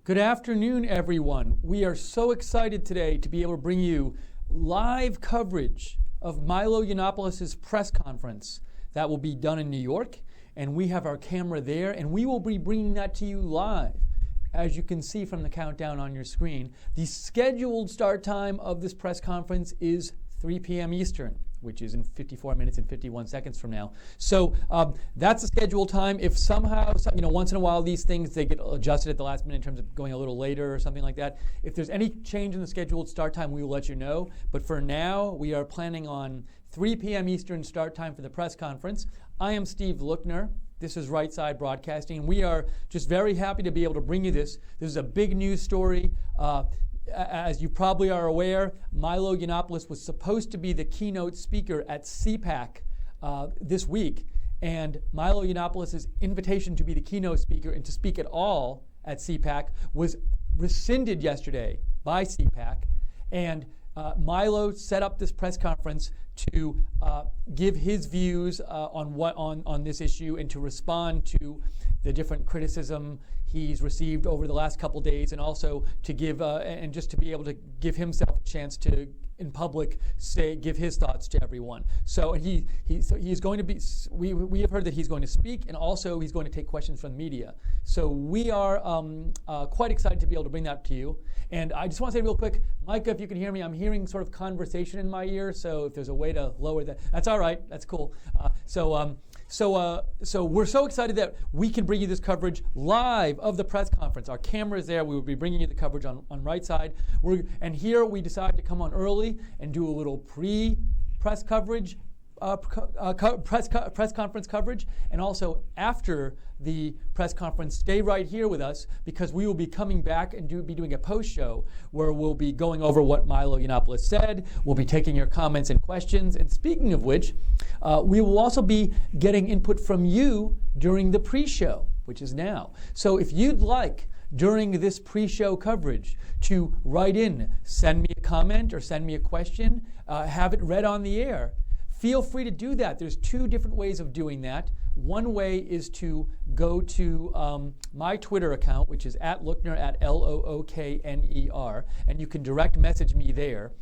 Good afternoon, everyone. We are so excited today to be able to bring you live coverage of Milo Yiannopoulos' press conference that will be done in New York, and we have our camera there, and we will be bringing that to you live. As you can see from the countdown on your screen, the scheduled start time of this press conference is 3 p.m. Eastern, which is in 54 minutes and 51 seconds from now. So that's the scheduled time. If somehow, once in a while these things, they get adjusted at the last minute in terms of going a little later or something like that. If there's any change in the scheduled start time, we will let you know. But for now, we are planning on 3 p.m. Eastern start time for the press conference. I am Steve Lookner. This is Right Side Broadcasting, and we are just very happy to be able to bring you this. This is a big news story. As you probably are aware, Milo Yiannopoulos was supposed to be the keynote speaker at CPAC this week, and Milo Yiannopoulos' invitation to be the keynote speaker and to speak at all at CPAC was rescinded yesterday by CPAC, and Milo set up this press conference to give his views on this issue and to respond to the different criticism he's received over the last couple days, and also to give and just to be able to give himself a chance to, in public, give his thoughts to everyone. So he's going to be. We have heard that he's going to speak, and also he's going to take questions from the media. So we are quite excited to be able to bring that to you. And I just want to say real quick, Micah, if you can hear me, I'm hearing sort of conversation in my ear. So if there's a way to lower that, that's all right. That's cool. So we're so excited that we can bring you this coverage live of the press conference. Our camera is there. We will be bringing you the coverage on Right Side. And here we decided to come on early and do a little pre-press coverage, press conference coverage, and also after the press conference, stay right here with us, because we will be coming back and be doing a post show where we'll be going over what Milo Yiannopoulos said. We'll be taking your comments and questions. And speaking of which, we will also be getting input from you during the pre-show, which is now. So if you'd like, during this pre-show coverage, to write in, send me a comment or send me a question, have it read on the air, feel free to do that. There's two different ways of doing that. One way is to go to my Twitter account, which is @Lookner, @LOOKNER, and you can direct message me there.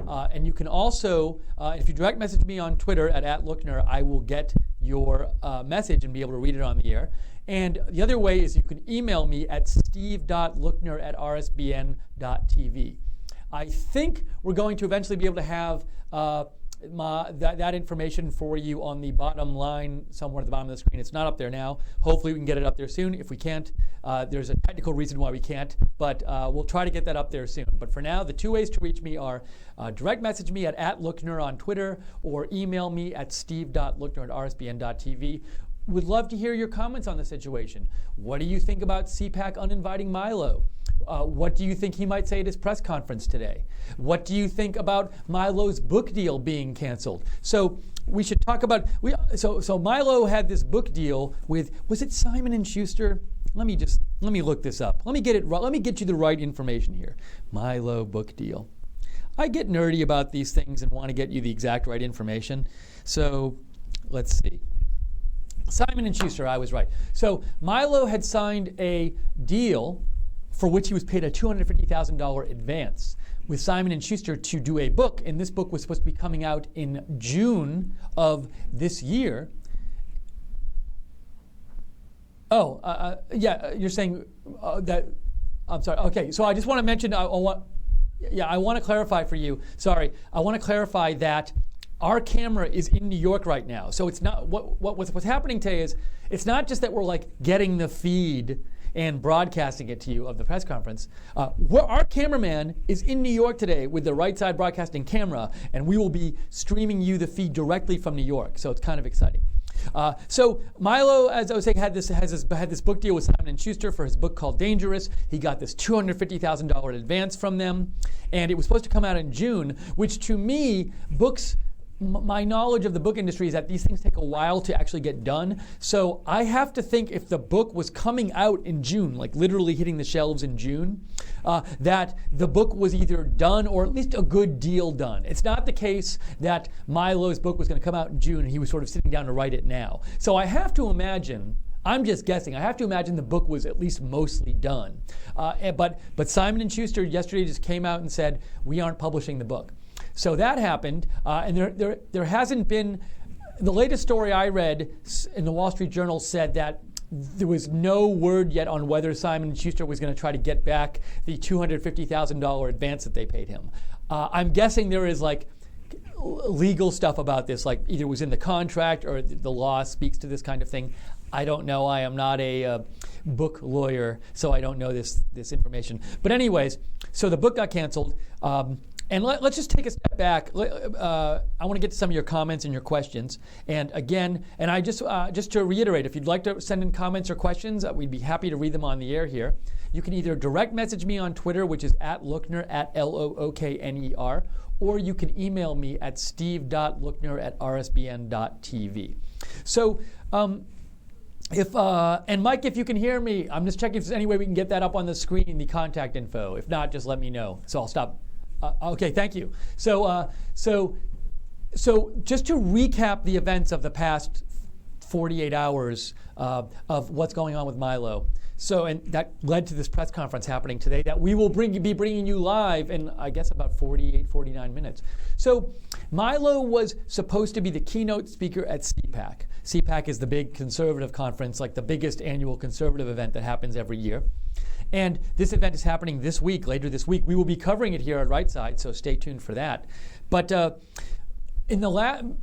And you can also, if you direct message me on Twitter @Lookner, I will get your message and be able to read it on the air. And the other way is you can email me at steve.lookner@rsbn.tv. I think we're going to eventually be able to have that information for you on the bottom line somewhere at the bottom of the screen. It's not up there now. Hopefully we can get it up there soon. If we can't, there's a technical reason why we can't, but we'll try to get that up there soon. But for now, the two ways to reach me are direct message me at @Lookner on Twitter, or email me at steve.lookner@rsbn.tv. Would love to hear your comments on the situation. What do you think about CPAC uninviting Milo? What do you think he might say at his press conference today? What do you think about Milo's book deal being canceled? So we should talk about, so Milo had this book deal with, was it Simon & Schuster? Let me look this up. Let me get you the right information here. Milo book deal. I get nerdy about these things and want to get you the exact right information. So let's see. Simon & Schuster, I was right. So Milo had signed a deal for which he was paid a $250,000 advance with Simon & Schuster to do a book, and this book was supposed to be coming out in June of this year. Yeah, you're saying that, I'm sorry, okay, so I just want to mention, I want to clarify for you, sorry, I want to clarify that our camera is in New York right now. So it's not, what's happening today is, it's not just that we're like getting the feed and broadcasting it to you of the press conference. Our cameraman is in New York today with the Right Side Broadcasting camera, and we will be streaming you the feed directly from New York. So it's kind of exciting. So Milo, as I was saying, had this book deal with Simon & Schuster for his book called Dangerous. He got this $250,000 advance from them, and it was supposed to come out in June, which to me, my knowledge of the book industry is that these things take a while to actually get done. So I have to think if the book was coming out in June, like literally hitting the shelves in June, that the book was either done or at least a good deal done. It's not the case that Milo's book was going to come out in June and he was sort of sitting down to write it now. So I have to imagine I'm just guessing. I have to imagine the book was at least mostly done. But Simon & Schuster yesterday just came out and said, we aren't publishing the book. So that happened, and there hasn't been, the latest story I read in the Wall Street Journal said that there was no word yet on whether Simon & Schuster was going to try to get back the $250,000 advance that they paid him. I'm guessing there is like legal stuff about this, like either it was in the contract or the law speaks to this kind of thing. I don't know. I am not a book lawyer, so I don't know this information. But anyways, so the book got canceled. And let's just take a step back. I want to get to some of your comments and your questions. And again, and I just to reiterate, if you'd like to send in comments or questions, we'd be happy to read them on the air here. You can either direct message me on Twitter, which is @Lookner, @LOOKNER, or you can email me at steve.lookner@rsbn.tv. So, and Mike, if you can hear me, I'm just checking if there's any way we can get that up on the screen, the contact info. If not, just let me know. So I'll stop. Okay, thank you. So just to recap the events of the past 48 hours of what's going on with Milo. So, and that led to this press conference happening today that we will be bringing you live in, I guess, about 49 minutes. So Milo was supposed to be the keynote speaker at CPAC. CPAC is the big conservative conference, like the biggest annual conservative event that happens every year. And this event is happening this week, later this week. We will be covering it here at Right Side, so stay tuned for that. But in the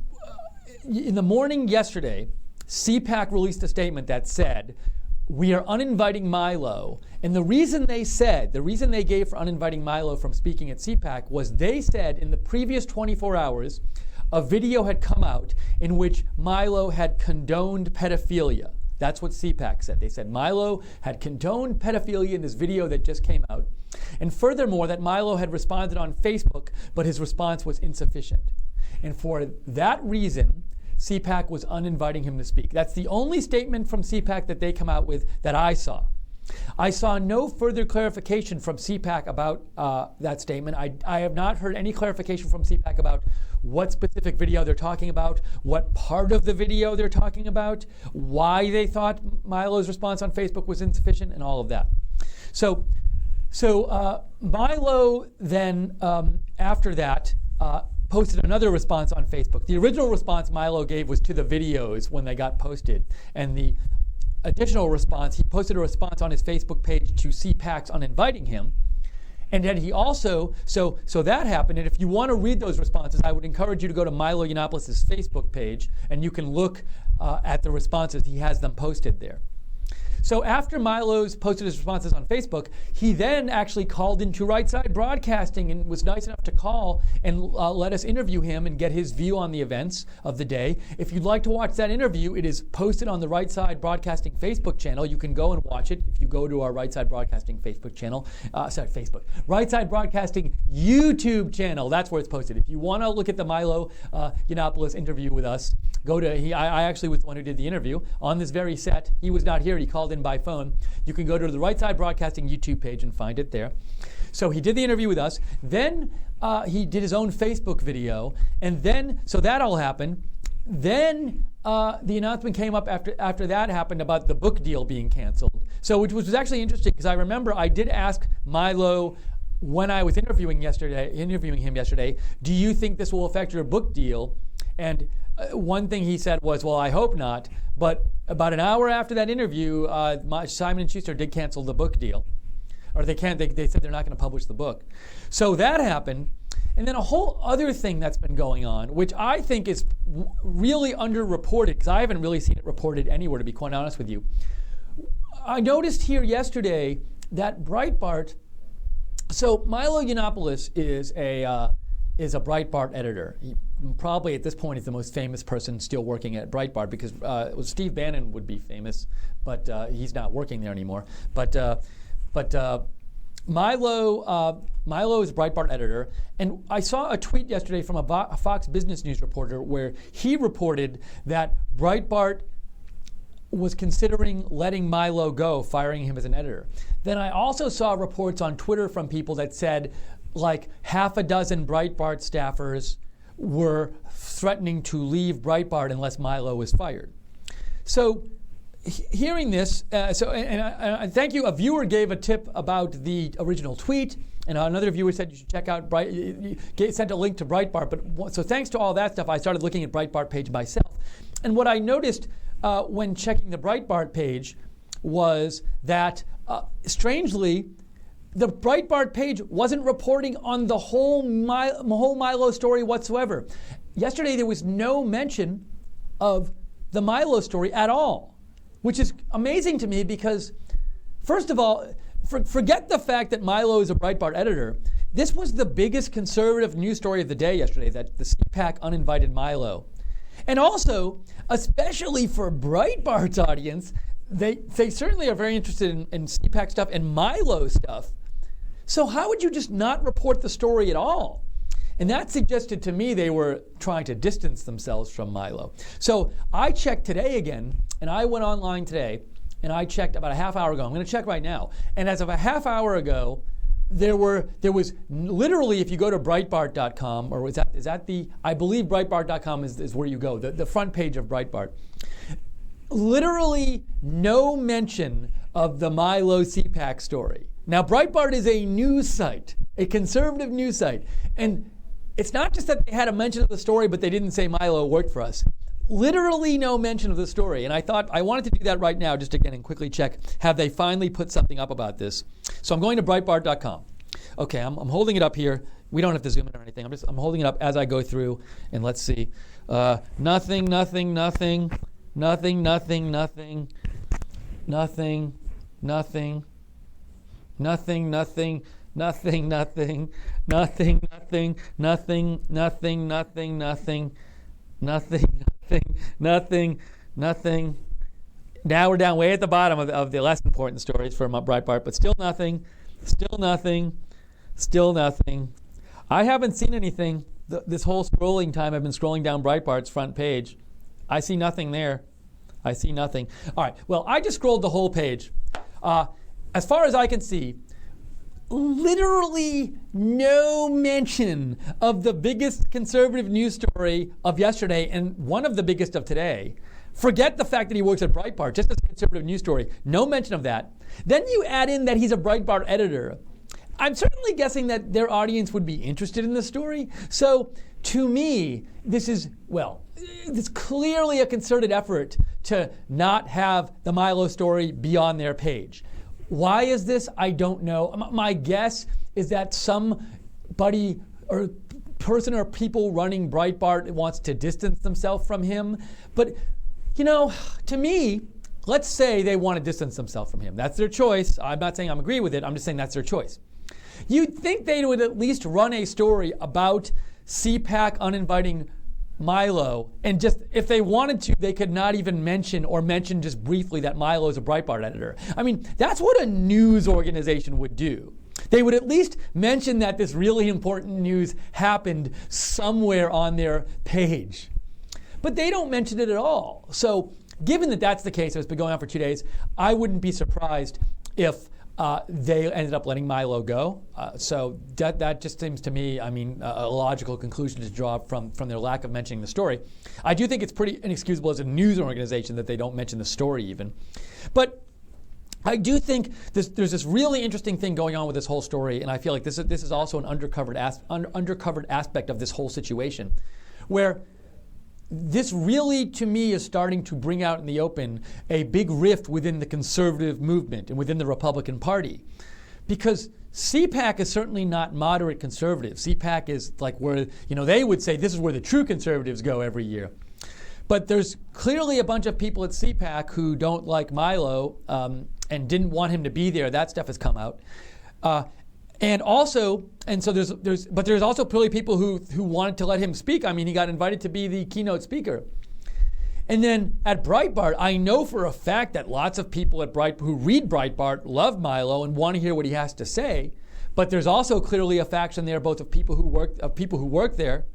morning yesterday, CPAC released a statement that said, we are uninviting Milo. And the reason they gave for uninviting Milo from speaking at CPAC was they said in the previous 24 hours, a video had come out in which Milo had condoned pedophilia. That's what CPAC said. They said Milo had condoned pedophilia in this video that just came out. And furthermore, that Milo had responded on Facebook, but his response was insufficient. And for that reason, CPAC was uninviting him to speak. That's the only statement from CPAC that they come out with that I saw. I saw no further clarification from CPAC about that statement. I have not heard any clarification from CPAC about what specific video they're talking about, what part of the video they're talking about, why they thought Milo's response on Facebook was insufficient, and all of that. So Milo then, after that, posted another response on Facebook. The original response Milo gave was to the videos when they got posted, and the additional response, he posted a response on his Facebook page to CPAC's uninviting him. And then he also, so that happened. And if you want to read those responses, I would encourage you to go to Milo Yiannopoulos' Facebook page, and you can look at the responses. He has them posted there. So after Milo's posted his responses on Facebook, he then actually called into Right Side Broadcasting and was nice enough to call and let us interview him and get his view on the events of the day. If you'd like to watch that interview, it is posted on the Right Side Broadcasting Facebook channel. You can go and watch it if you go to our Right Side Broadcasting Facebook channel. Right Side Broadcasting YouTube channel. That's where it's posted. If you want to look at the Milo Yiannopoulos interview with us, go to, I actually was the one who did the interview on this very set. He was not here. He called in by phone. You can go to the Right Side Broadcasting YouTube page and find it there. So he did the interview with us. Then he did his own Facebook video. And then, so that all happened. Then the announcement came up after that happened about the book deal being canceled. So which was actually interesting because I remember I did ask Milo when I was interviewing him yesterday, do you think this will affect your book deal? And one thing he said was, well, I hope not. But about an hour after that interview, Simon & Schuster did cancel the book deal. Or they said they're not going to publish the book. So that happened. And then a whole other thing that's been going on, which I think is really underreported, because I haven't really seen it reported anywhere, to be quite honest with you. I noticed here yesterday that Breitbart, so Milo Yiannopoulos is a Breitbart editor. He probably at this point is the most famous person still working at Breitbart, because Steve Bannon would be famous, but he's not working there anymore. But Milo is Breitbart editor, and I saw a tweet yesterday from a Fox Business News reporter where he reported that Breitbart was considering letting Milo go, firing him as an editor. Then I also saw reports on Twitter from people that said like half a dozen Breitbart staffers were threatening to leave Breitbart unless Milo was fired. So hearing this, and thank you. A viewer gave a tip about the original tweet, and another viewer said you should check out sent a link to Breitbart. But so thanks to all that stuff, I started looking at Breitbart page myself, and what I noticed when checking the Breitbart page was that strangely, the Breitbart page wasn't reporting on the whole Milo story whatsoever. Yesterday, there was no mention of the Milo story at all, which is amazing to me because, first of all, forget the fact that Milo is a Breitbart editor. This was the biggest conservative news story of the day yesterday, that the CPAC uninvited Milo. And also, especially for Breitbart's audience, they certainly are very interested in CPAC stuff and Milo stuff. So how would you just not report the story at all? And that suggested to me they were trying to distance themselves from Milo. So I checked today again, and I went online today, and I checked about a half hour ago. I'm going to check right now. And as of a half hour ago, there was literally, if you go to Breitbart.com, or is that the, I believe Breitbart.com is where you go, the front page of Breitbart. Literally no mention of the Milo CPAC story. Now, Breitbart is a news site, a conservative news site. And it's not just that they had a mention of the story, but they didn't say Milo worked for us. Literally no mention of the story. And I thought I wanted to do that right now, just again and quickly check, have they finally put something up about this? So I'm going to Breitbart.com. Okay, I'm holding it up here. We don't have to zoom in or anything. I'm holding it up as I go through, and let's see. Nothing. Now we're down way at the bottom of the less important stories from Breitbart, but still nothing. I haven't seen anything this whole scrolling time. I've been scrolling down Breitbart's front page. I see nothing there. I see nothing. All right, well, I just scrolled the whole page. As far as I can see, literally no mention of the biggest conservative news story of yesterday and one of the biggest of today. Forget the fact that he works at Breitbart, just as a conservative news story. No mention of that. Then you add in that he's a Breitbart editor. I'm certainly guessing that their audience would be interested in this story. So to me, this is clearly a concerted effort to not have the Milo story be on their page. Why is this? I don't know. My guess is that somebody or person or people running Breitbart wants to distance themselves from him. But, to me, let's say they want to distance themselves from him. That's their choice. I'm not saying I'm agree with it. I'm just saying that's their choice. You'd think they would at least run a story about CPAC uninviting Milo, and just if they wanted to, they could not even mention just briefly that Milo is a Breitbart editor. I mean, that's what a news organization would do. They would at least mention that this really important news happened somewhere on their page. But they don't mention it at all. So given that that's the case, it's been going on for 2 days, I wouldn't be surprised if they ended up letting Milo go. So that just seems to me, a logical conclusion to draw from their lack of mentioning the story. I do think it's pretty inexcusable as a news organization that they don't mention the story even. But I do think there's this really interesting thing going on with this whole story, and I feel like this is also an undercovered aspect of this whole situation, where this really, to me, is starting to bring out in the open a big rift within the conservative movement and within the Republican Party. Because CPAC is certainly not moderate conservative. CPAC is like where, they would say this is where the true conservatives go every year. But there's clearly a bunch of people at CPAC who don't like Milo and didn't want him to be there. That stuff has come out. There's also clearly people who wanted to let him speak. He got invited to be the keynote speaker. And then at Breitbart, I know for a fact that lots of people at Breitbart who read Breitbart love Milo and want to hear what he has to say. But there's also clearly a faction there, both of people who work there,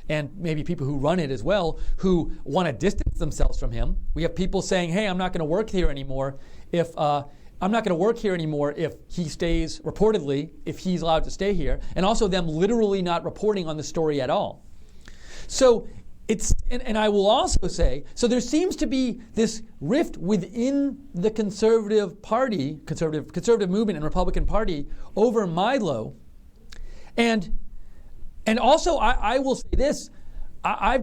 and maybe people who run it as well, who want to distance themselves from him. We have people saying, "Hey, I'm not going to work here anymore if he stays, reportedly, if he's allowed to stay here," and also them literally not reporting on the story at all. So and I will also say, so there seems to be this rift within the conservative party, conservative movement and Republican Party over Milo. And also I will say this, I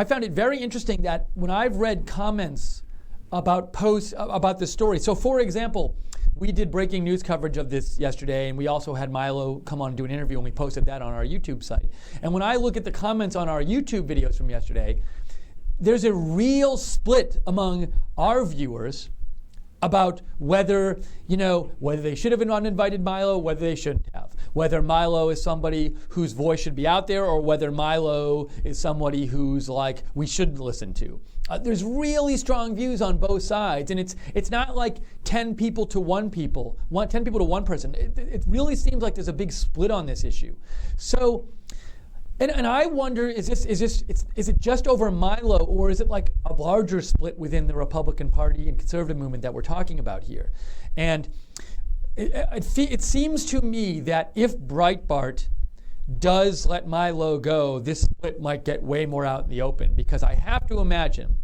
found it very interesting that when I've read comments about posts about this story. So for example, we did breaking news coverage of this yesterday, and we also had Milo come on and do an interview, and we posted that on our YouTube site. And when I look at the comments on our YouTube videos from yesterday, there's a real split among our viewers about whether they should have uninvited Milo, whether they shouldn't have, whether Milo is somebody whose voice should be out there, or whether Milo is somebody who's like we shouldn't listen to. There's really strong views on both sides, and it's not like 10 people to one person. It really seems like there's a big split on this issue. So, and I wonder, is it just over Milo, or is it like a larger split within the Republican Party and conservative movement that we're talking about here? And it seems to me that if Breitbart does let Milo go, this split might get way more out in the open, because I have to imagine,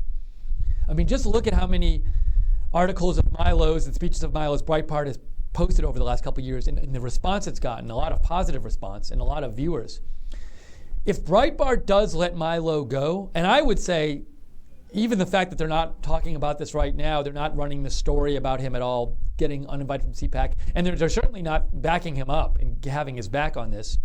just look at how many articles of Milo's and speeches of Milo's Breitbart has posted over the last couple of years, and the response it's gotten, a lot of positive response and a lot of viewers. If Breitbart does let Milo go, and I would say even the fact that they're not talking about this right now, they're not running the story about him at all, getting uninvited from CPAC, and they're certainly not backing him up and having his back on this.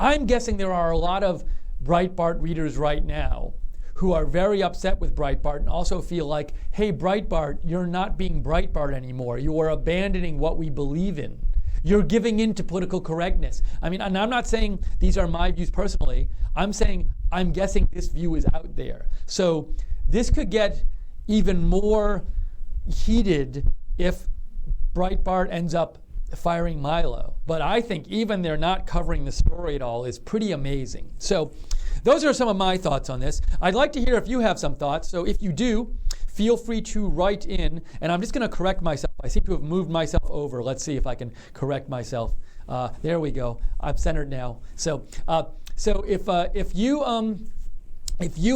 I'm guessing there are a lot of Breitbart readers right now who are very upset with Breitbart and also feel like, hey, Breitbart, you're not being Breitbart anymore. You are abandoning what we believe in. You're giving in to political correctness. And I'm not saying these are my views personally. I'm guessing this view is out there. So this could get even more heated if Breitbart ends up firing Milo. But I think even they're not covering the story at all is pretty amazing. So those are some of my thoughts on this. I'd like to hear if you have some thoughts. So if you do, feel free to write in. And I'm just going to correct myself. I seem to have moved myself over. Let's see if I can correct myself. There we go. I'm centered now. So if you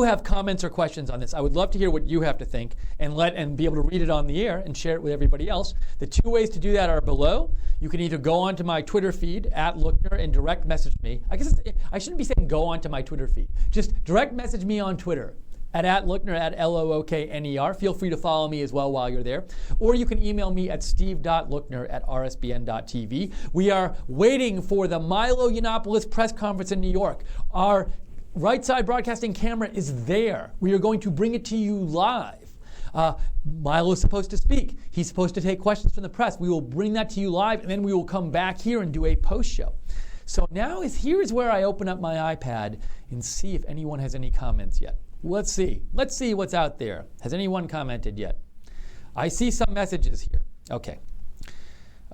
have comments or questions on this, I would love to hear what you have to think and be able to read it on the air and share it with everybody else. The two ways to do that are below. You can either go onto my Twitter feed @Lookner and direct message me. I guess I shouldn't be saying go onto my Twitter feed. Just direct message me on Twitter @Lookner, @LOOKNER. Feel free to follow me as well while you're there. Or you can email me at steve.lookner@rsbn.tv. We are waiting for the Milo Yiannopoulos Press Conference in New York. Our Right Side Broadcasting camera is there. We are going to bring it to you live. Milo is supposed to speak. He's supposed to take questions from the press. We will bring that to you live, and then we will come back here and do a post show. So here's where I open up my iPad and see if anyone has any comments yet. Let's see what's out there. Has anyone commented yet? I see some messages here. Okay.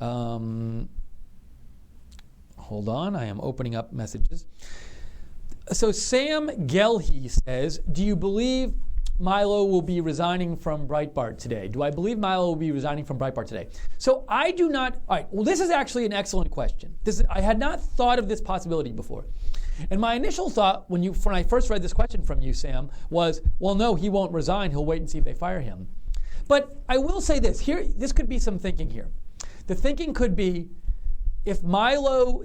Hold on, I am opening up messages. So Sam Gelhi says, do you believe Milo will be resigning from Breitbart today? Do I believe Milo will be resigning from Breitbart today? So I do not. All right, well, this is actually an excellent question. I had not thought of this possibility before. And my initial thought when I first read this question from you, Sam, was, well, no, he won't resign. He'll wait and see if they fire him. But I will say this. This could be some thinking here. The thinking could be, if Milo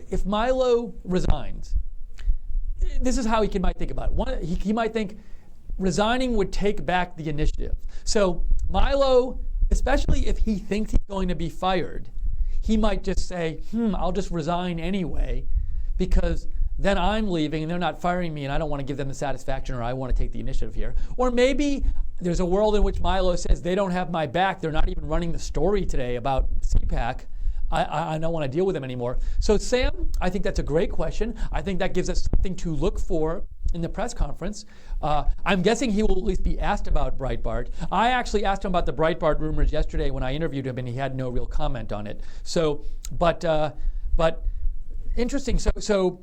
resigns, this is how he might think about it. He might think resigning would take back the initiative. So Milo, especially if he thinks he's going to be fired, he might just say, I'll just resign anyway, because then I'm leaving and they're not firing me and I don't want to give them the satisfaction, or I want to take the initiative here. Or maybe there's a world in which Milo says they don't have my back. They're not even running the story today about CPAC. I don't want to deal with them anymore. So Sam, I think that's a great question. I think that gives us something to look for in the press conference. I'm guessing he will at least be asked about Breitbart. I actually asked him about the Breitbart rumors yesterday when I interviewed him, and he had no real comment on it. So, but interesting. So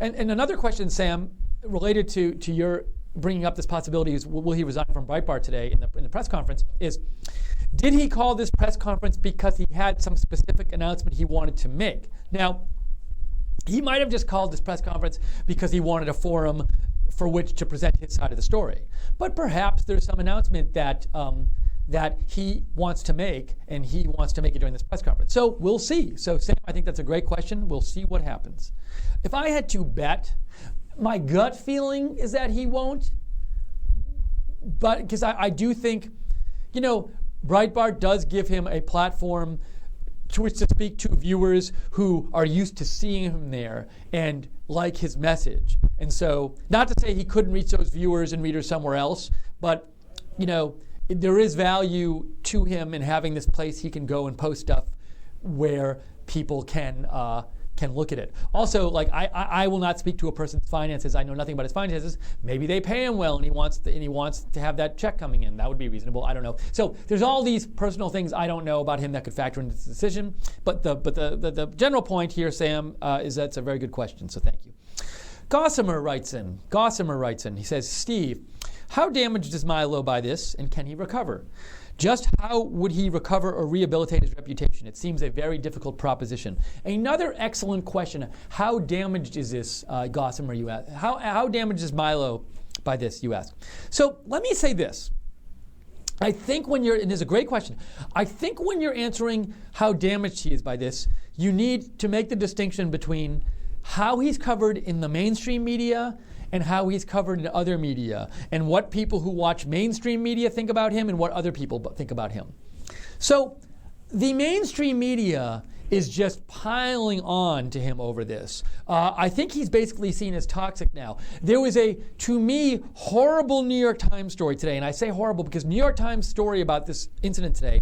and another question, Sam, related to your bringing up this possibility is, will he resign from Breitbart today in the press conference, is, did he call this press conference because he had some specific announcement he wanted to make? Now, he might have just called this press conference because he wanted a forum for which to present his side of the story. But perhaps there's some announcement that that he wants to make, and he wants to make it during this press conference. So we'll see. So Sam, I think that's a great question. We'll see what happens. If I had to bet, my gut feeling is that he won't. But because I do think, Breitbart does give him a platform to which to speak to viewers who are used to seeing him there and like his message. And so, not to say he couldn't reach those viewers and readers somewhere else, but, there is value to him in having this place he can go and post stuff where people can look at it. Also, I will not speak to a person's finances. I know nothing about his finances. Maybe they pay him well, and he wants to have that check coming in. That would be reasonable. I don't know. So there's all these personal things I don't know about him that could factor into this decision. But the general point here, Sam, is that's a very good question. So thank you. Gossamer writes in. He says, Steve, how damaged is Milo by this, and can he recover? Just how would he recover or rehabilitate his reputation? It seems a very difficult proposition. Another excellent question. How damaged is this, Gossamer, you ask? How damaged is Milo by this, you ask? So let me say this. I think and this is a great question, I think when you're answering how damaged he is by this, you need to make the distinction between how he's covered in the mainstream media and how he's covered in other media, and what people who watch mainstream media think about him and what other people think about him. So the mainstream media is just piling on to him over this. I think he's basically seen as toxic now. There was to me, horrible New York Times story today, and I say horrible because New York Times story about this incident today,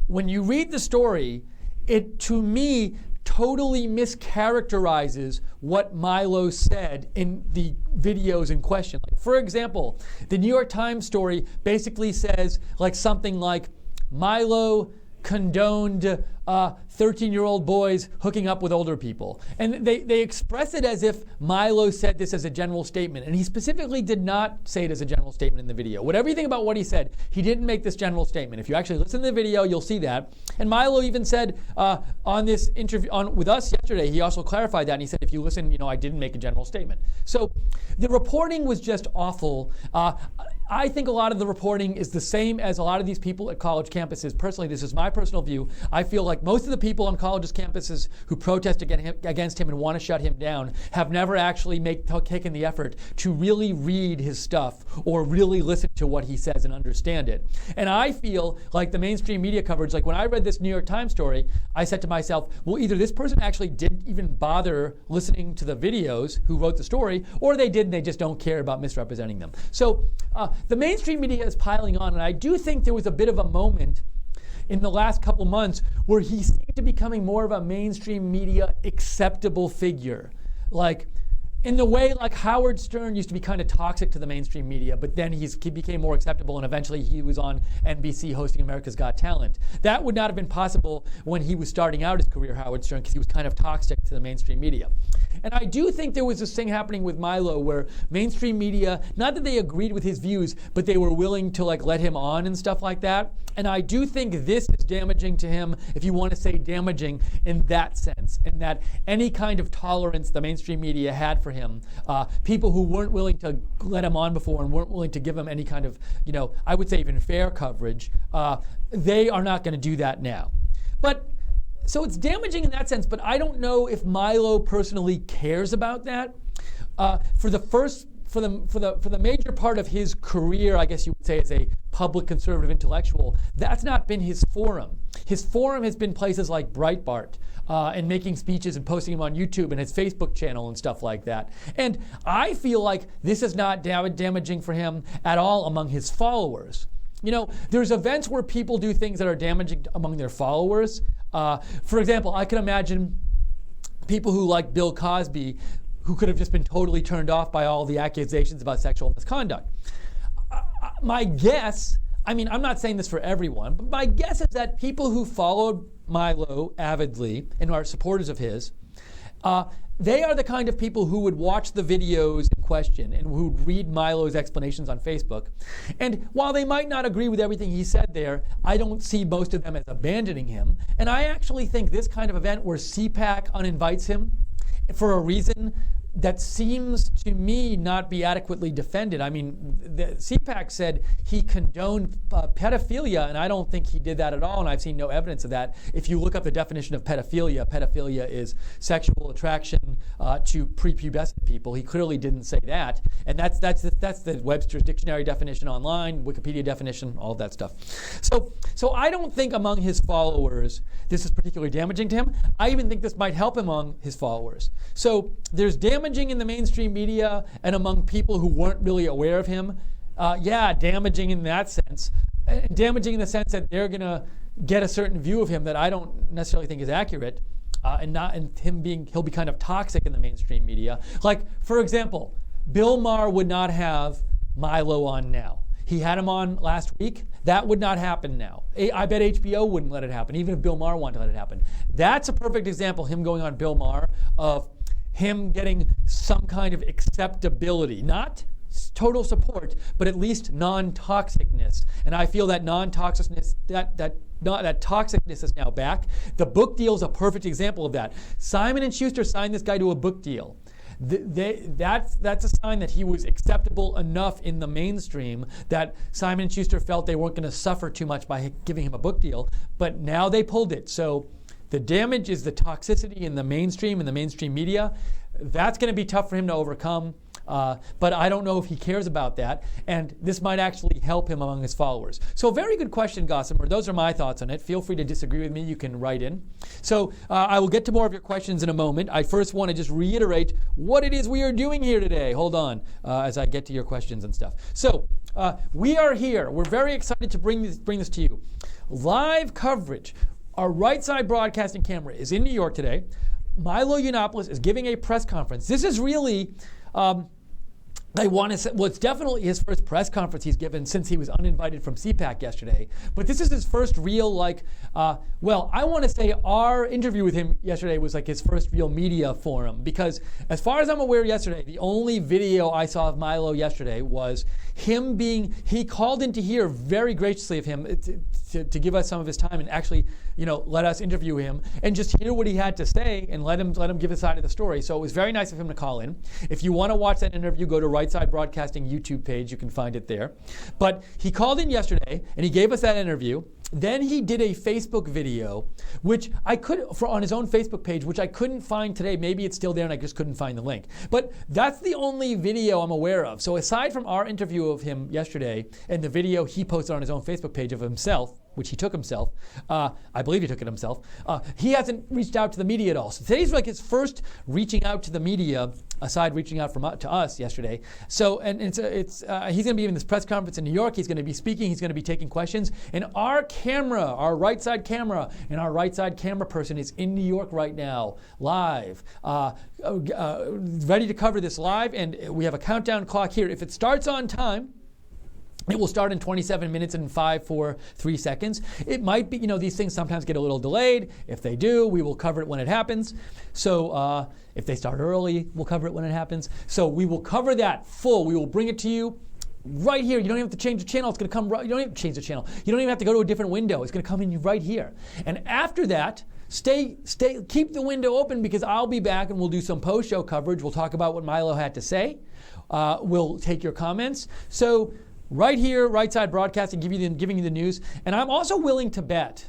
when you read the story, it, to me, totally mischaracterizes what Milo said in the videos in question. For example, the New York Times story basically says something like Milo condoned 13-year-old boys hooking up with older people. And they express it as if Milo said this as a general statement. And he specifically did not say it as a general statement in the video. Whatever you think about what he said, he didn't make this general statement. If you actually listen to the video, you'll see that. And Milo even said on this interview with us yesterday, he also clarified that. And he said, if you listen, I didn't make a general statement. So the reporting was just awful. I think a lot of the reporting is the same as a lot of these people at college campuses. Personally, this is my personal view. I feel like most of the people on colleges' campuses who protest against him and want to shut him down have never actually taken the effort to really read his stuff or really listen to what he says and understand it. And I feel like the mainstream media coverage, when I read this New York Times story, I said to myself, well, either this person actually didn't even bother listening to the videos who wrote the story, or they did and they just don't care about misrepresenting them. So the mainstream media is piling on, and I do think there was a bit of a moment in the last couple months where he seemed to be becoming more of a mainstream media acceptable figure. In the way Howard Stern used to be kind of toxic to the mainstream media, but then he became more acceptable, and eventually he was on NBC hosting America's Got Talent. That would not have been possible when he was starting out his career, Howard Stern, because he was kind of toxic to the mainstream media. And I do think there was this thing happening with Milo where mainstream media, not that they agreed with his views, but they were willing to let him on and stuff like that. And I do think this is damaging to him, if you want to say damaging in that sense, in that any kind of tolerance the mainstream media had for him, people who weren't willing to let him on before and weren't willing to give him any kind of, I would say even fair coverage, they are not going to do that now. So it's damaging in that sense, but I don't know if Milo personally cares about that. For the major part of his career, I guess you would say, as a public conservative intellectual, that's not been his forum. His forum has been places like Breitbart, and making speeches and posting them on YouTube and his Facebook channel and stuff like that. And I feel like this is not damaging for him at all among his followers. There's events where people do things that are damaging among their followers. For example, I can imagine people who like Bill Cosby, who could have just been totally turned off by all the accusations about sexual misconduct. My guess, I'm not saying this for everyone, but my guess is that people who followed Milo avidly and are supporters of his, they are the kind of people who would watch the videos in question and who would read Milo's explanations on Facebook. And while they might not agree with everything he said there, I don't see most of them as abandoning him. And I actually think this kind of event where CPAC uninvites him for a reason that seems to me not be adequately defended. I mean, the CPAC said he condoned pedophilia, and I don't think he did that at all, and I've seen no evidence of that. If you look up the definition of pedophilia, pedophilia is sexual attraction to prepubescent people. He clearly didn't say that, and that's the Webster's Dictionary definition online, Wikipedia definition, all of that stuff. So I don't think among his followers this is particularly damaging to him. I even think this might help him among his followers. So there's damaging in the mainstream media and among people who weren't really aware of him. Damaging in that sense. Damaging in the sense that they're going to get a certain view of him that I don't necessarily think is accurate, he'll be kind of toxic in the mainstream media. Like, for example, Bill Maher would not have Milo on now. He had him on last week. That would not happen now. I bet HBO wouldn't let it happen, even if Bill Maher wanted to let it happen. That's a perfect example, him going on Bill Maher, of him getting some kind of acceptability. Not total support, but at least non-toxicness. And I feel that non-toxicness, that toxicness is now back. The book deal is a perfect example of that. Simon & Schuster signed this guy to a book deal. That's a sign that he was acceptable enough in the mainstream that Simon & Schuster felt they weren't going to suffer too much by giving him a book deal. But now they pulled it. So the damage is the toxicity in the mainstream media. That's going to be tough for him to overcome. But I don't know if he cares about that, and this might actually help him among his followers. So a very good question, Gossamer. Those are my thoughts on it. Feel free to disagree with me. You can write in. So I will get to more of your questions in a moment. I first want to just reiterate what it is we are doing here today. Hold on as I get to your questions and stuff. So we are here. We're very excited to bring this to you. Live coverage. Our right side broadcasting camera is in New York today. Milo Yiannopoulos is giving a press conference. This is really... it's definitely his first press conference he's given since he was uninvited from CPAC yesterday. But this is his first real, I want to say our interview with him yesterday was like his first real media forum. Because as far as I'm aware yesterday, the only video I saw of Milo yesterday was him he called in to hear very graciously of him to give us some of his time and actually, let us interview him and just hear what he had to say and let him give his side of the story. So it was very nice of him to call in. If you want to watch that interview, go to Right Side Broadcasting YouTube page. You can find it there. But he called in yesterday and he gave us that interview. Then he did a Facebook video, which on his own Facebook page, which I couldn't find today. Maybe it's still there and I just couldn't find the link. But that's the only video I'm aware of. So aside from our interview of him yesterday and the video he posted on his own Facebook page of himself, which he took himself, I believe he took it himself, he hasn't reached out to the media at all. So today's like his first reaching out to the media, aside reaching out to us yesterday. So, and he's going to be in this press conference in New York. He's going to be speaking. He's going to be taking questions. And our right side camera, and our right side camera person is in New York right now, live, ready to cover this live. And we have a countdown clock here. If it starts on time, it will start in 27 minutes and 5, 4, 3 seconds. It might be, these things sometimes get a little delayed. If they do, we will cover it when it happens. So if they start early, we'll cover it when it happens. So we will cover that full. We will bring it to you right here. You don't even have to change the channel. It's going to come right. You don't even change the channel. You don't even have to go to a different window. It's going to come in right here. And after that, keep the window open because I'll be back and we'll do some post-show coverage. We'll talk about what Milo had to say. We'll take your comments. So right here, Right Side Broadcasting, giving you the news. And I'm also willing to bet,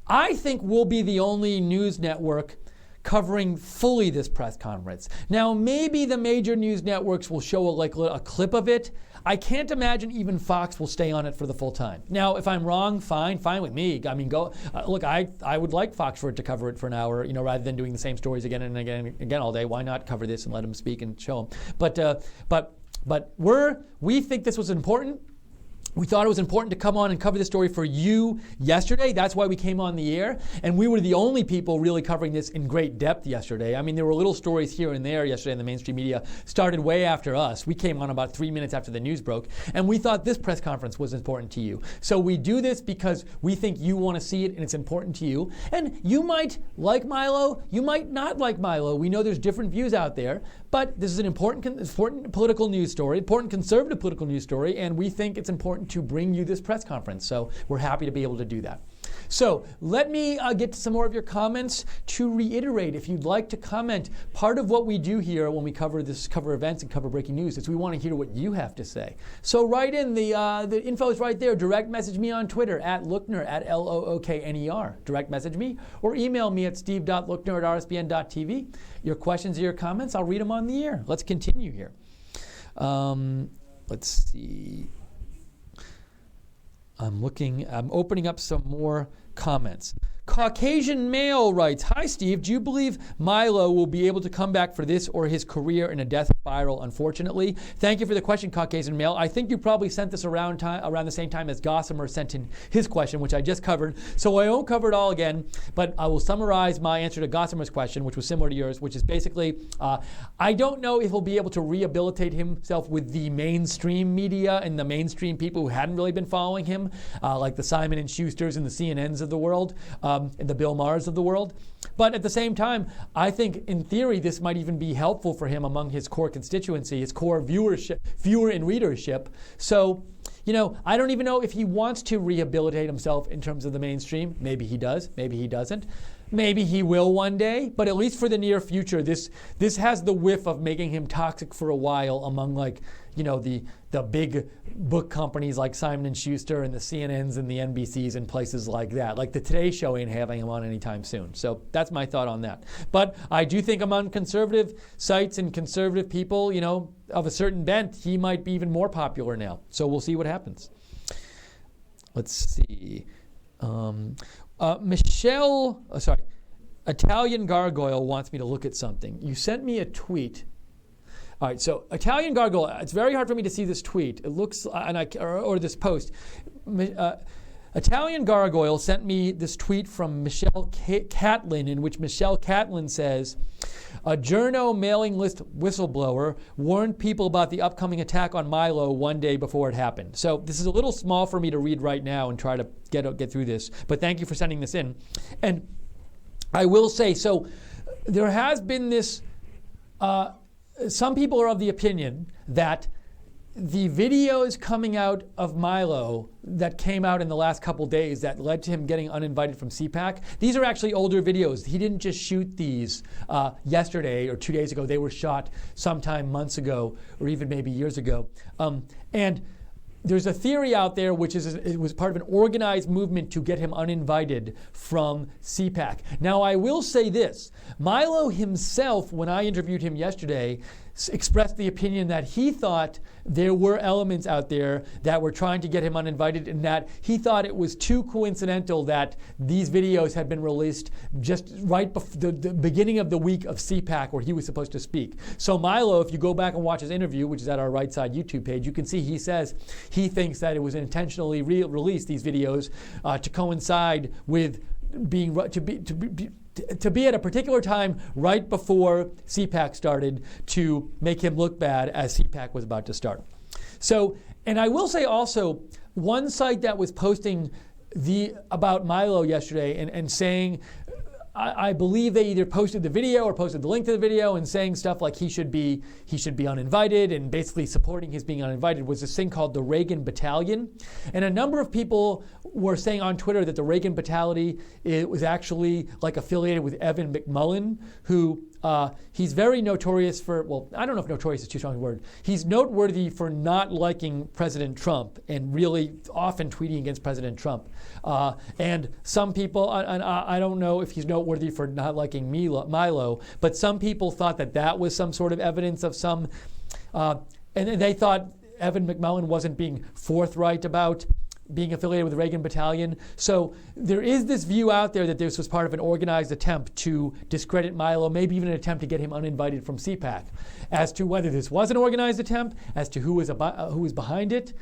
I think we'll be the only news network covering fully this press conference. Now, maybe the major news networks will show a clip of it. I can't imagine even Fox will stay on it for the full time. Now, if I'm wrong, fine with me. I mean, go look. I would like Fox to cover it for an hour, rather than doing the same stories again and again all day. Why not cover this and let them speak and show them? But we think this was important. We thought it was important to come on and cover this story for you yesterday. That's why we came on the air. And we were the only people really covering this in great depth yesterday. I mean, there were little stories here and there yesterday in the mainstream media, started way after us. We came on about 3 minutes after the news broke. And we thought this press conference was important to you. So we do this because we think you want to see it and it's important to you. And you might like Milo, you might not like Milo. We know there's different views out there. But this is an important political news story, important conservative political news story, and we think it's important to bring you this press conference. So we're happy to be able to do that. So let me get to some more of your comments. To reiterate, if you'd like to comment, part of what we do here when we cover events and cover breaking news is we want to hear what you have to say. So write in, the info is right there. Direct message me on Twitter at Lookner, at Lookner. Direct message me or email me at steve.lookner@rsbn.tv. Your questions or your comments, I'll read them on the air. Let's continue here. Let's see. I'm opening up some more comments. Caucasian male writes, "Hi Steve, do you believe Milo will be able to come back for this or his career in a death spiral, unfortunately?" Thank you for the question, Caucasian male. I think you probably sent this around the same time as Gossamer sent in his question, which I just covered. So I won't cover it all again, but I will summarize my answer to Gossamer's question, which was similar to yours, which is basically, I don't know if he'll be able to rehabilitate himself with the mainstream media and the mainstream people who hadn't really been following him, like the Simon & Schusters and the CNNs of the world. And the Bill Maher's of the world. But at the same time, I think in theory this might even be helpful for him among his core constituency, his core viewer and readership. So, I don't even know if he wants to rehabilitate himself in terms of the mainstream. Maybe he does, maybe he doesn't. Maybe he will one day, but at least for the near future, this has the whiff of making him toxic for a while among the big book companies like Simon & Schuster and the CNNs and the NBCs and places like that. Like the Today Show ain't having him on anytime soon. So that's my thought on that. But I do think among conservative sites and conservative people, of a certain bent, he might be even more popular now. So we'll see what happens. Let's see. Italian Gargoyle wants me to look at something. You sent me a tweet. All right, so Italian Gargoyle, it's very hard for me to see this tweet. It looks, or this post. Italian Gargoyle sent me this tweet from Michelle Catlin, in which Michelle Catlin says, "A Journo mailing list whistleblower warned people about the upcoming attack on Milo one day before it happened." So this is a little small for me to read right now and try to get through this, but thank you for sending this in. And I will say, so there has been this, some people are of the opinion that the videos coming out of Milo that came out in the last couple days that led to him getting uninvited from CPAC, these are actually older videos. He didn't just shoot these yesterday or 2 days ago. They were shot sometime months ago or even maybe years ago. And there's a theory out there which is it was part of an organized movement to get him uninvited from CPAC. Now, I will say this. Milo himself, when I interviewed him yesterday, expressed the opinion that he thought there were elements out there that were trying to get him uninvited, and that he thought it was too coincidental that these videos had been released just right before the beginning of the week of CPAC where he was supposed to speak. So Milo, if you go back and watch his interview, which is at our right side YouTube page, you can see he says he thinks that it was intentionally released, these videos, to coincide with being to be at a particular time right before CPAC started to make him look bad as CPAC was about to start. So, and I will say also, one site that was posting about Milo yesterday and saying, I believe they either posted the video or posted the link to the video and saying stuff like he should be uninvited and basically supporting his being uninvited, was this thing called the Reagan Battalion. And a number of people were saying on Twitter that the Reagan Battalion was actually like affiliated with Evan McMullin, who he's very notorious for, well, I don't know if notorious is too strong a word. He's noteworthy for not liking President Trump and really often tweeting against President Trump. And some people, and I don't know if he's noteworthy for not liking Milo, but some people thought that was some sort of evidence of some, and they thought Evan McMullin wasn't being forthright about being affiliated with the Reagan Battalion. So there is this view out there that this was part of an organized attempt to discredit Milo, maybe even an attempt to get him uninvited from CPAC. As to whether this was an organized attempt, as to who was behind it,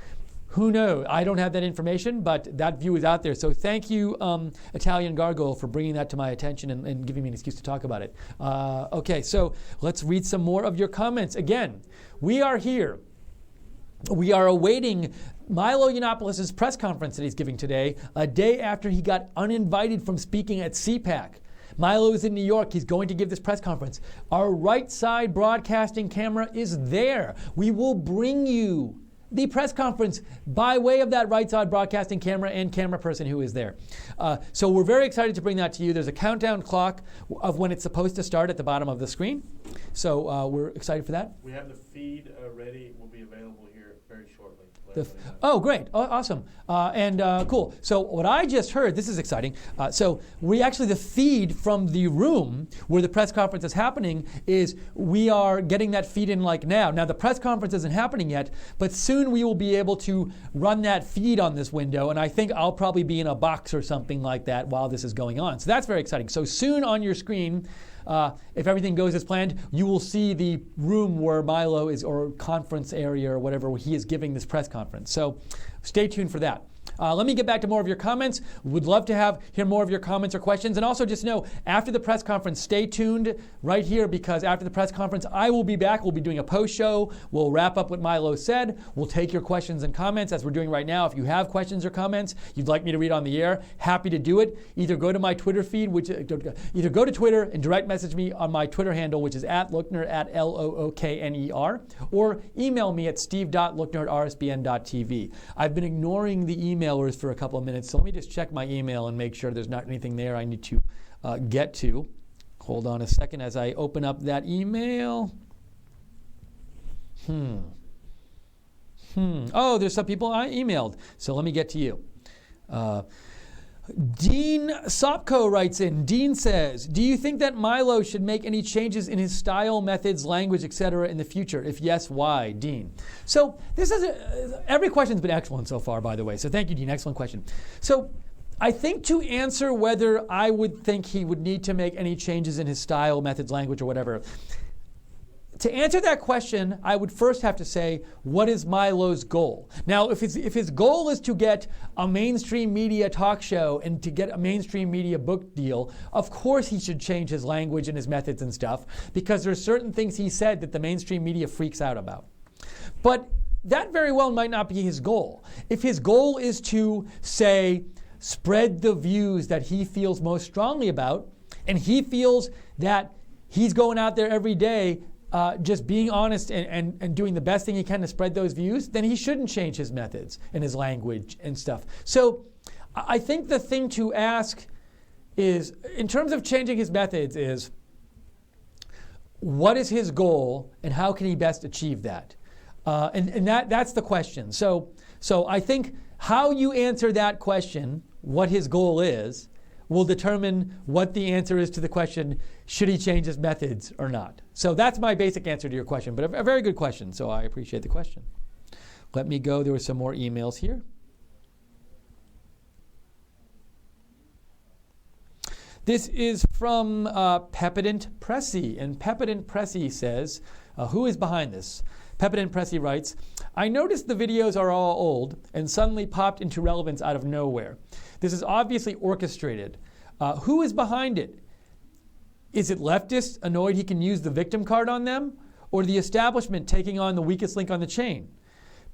who knows? I don't have that information, but that view is out there. So thank you, Italian Gargoyle, for bringing that to my attention and giving me an excuse to talk about it. Okay, so let's read some more of your comments. Again, we are here. We are awaiting Milo Yiannopoulos' press conference that he's giving today, a day after he got uninvited from speaking at CPAC. Milo is in New York. He's going to give this press conference. Our right side broadcasting camera is there. We will bring you the press conference by way of that Right Side Broadcasting camera and camera person who is there. So we're very excited to bring that to you. There's a countdown clock of when it's supposed to start at the bottom of the screen. So we're excited for that. We have the feed ready. Will be available here very shortly. Oh, great. Awesome. Cool. So what I just heard, this is exciting. So the feed from the room where the press conference is happening is we are getting that feed in like now. Now the press conference isn't happening yet, but soon we will be able to run that feed on this window, and I think I'll probably be in a box or something like that while this is going on. So that's very exciting. So soon on your screen, if everything goes as planned, you will see the room where Milo is, or conference area or whatever, where he is giving this press conference. So stay tuned for that. Let me get back to more of your comments. Would love to hear more of your comments or questions. And also just know, after the press conference, stay tuned right here, because after the press conference, I will be back. We'll be doing a post show. We'll wrap up what Milo said. We'll take your questions and comments as we're doing right now. If you have questions or comments you'd like me to read on the air, happy to do it. Either go to my Twitter feed, either go to Twitter and direct message me on my Twitter handle, which is @Lookner, @LOOKNER, or email me at steve.lookner@rsbn.tv. I've been ignoring the emailers for a couple of minutes, so let me just check my email and make sure there's not anything there I need to get to. Hold on a second as I open up that email. Oh, there's some people I emailed, so let me get to you. Dean Sopko writes in. Dean says, do you think that Milo should make any changes in his style, methods, language, etc. in the future? If yes, why? Dean. So this is every question's been excellent so far, by the way. So thank you, Dean. Excellent question. So I think to answer whether I would think he would need to make any changes in his style, methods, language, or whatever, to answer that question, I would first have to say, what is Milo's goal? Now, if his goal is to get a mainstream media talk show and to get a mainstream media book deal, of course he should change his language and his methods and stuff, because there's certain things he said that the mainstream media freaks out about. But that very well might not be his goal. If his goal is to, say, spread the views that he feels most strongly about, and he feels that he's going out there every day just being honest and doing the best thing he can to spread those views, then he shouldn't change his methods and his language and stuff. So I think the thing to ask is, in terms of changing his methods, is what is his goal and how can he best achieve that? And that's the question. So I think how you answer that question, what his goal is, will determine what the answer is to the question, should he change his methods or not? So that's my basic answer to your question, but a very good question, so I appreciate the question. Let me go, there were some more emails here. This is from Pepident Pressy, and Pepident Pressy says, who is behind this? Pepident Pressy writes, I noticed the videos are all old and suddenly popped into relevance out of nowhere. This is obviously orchestrated. Who is behind it? Is it leftists annoyed he can use the victim card on them? Or the establishment taking on the weakest link on the chain?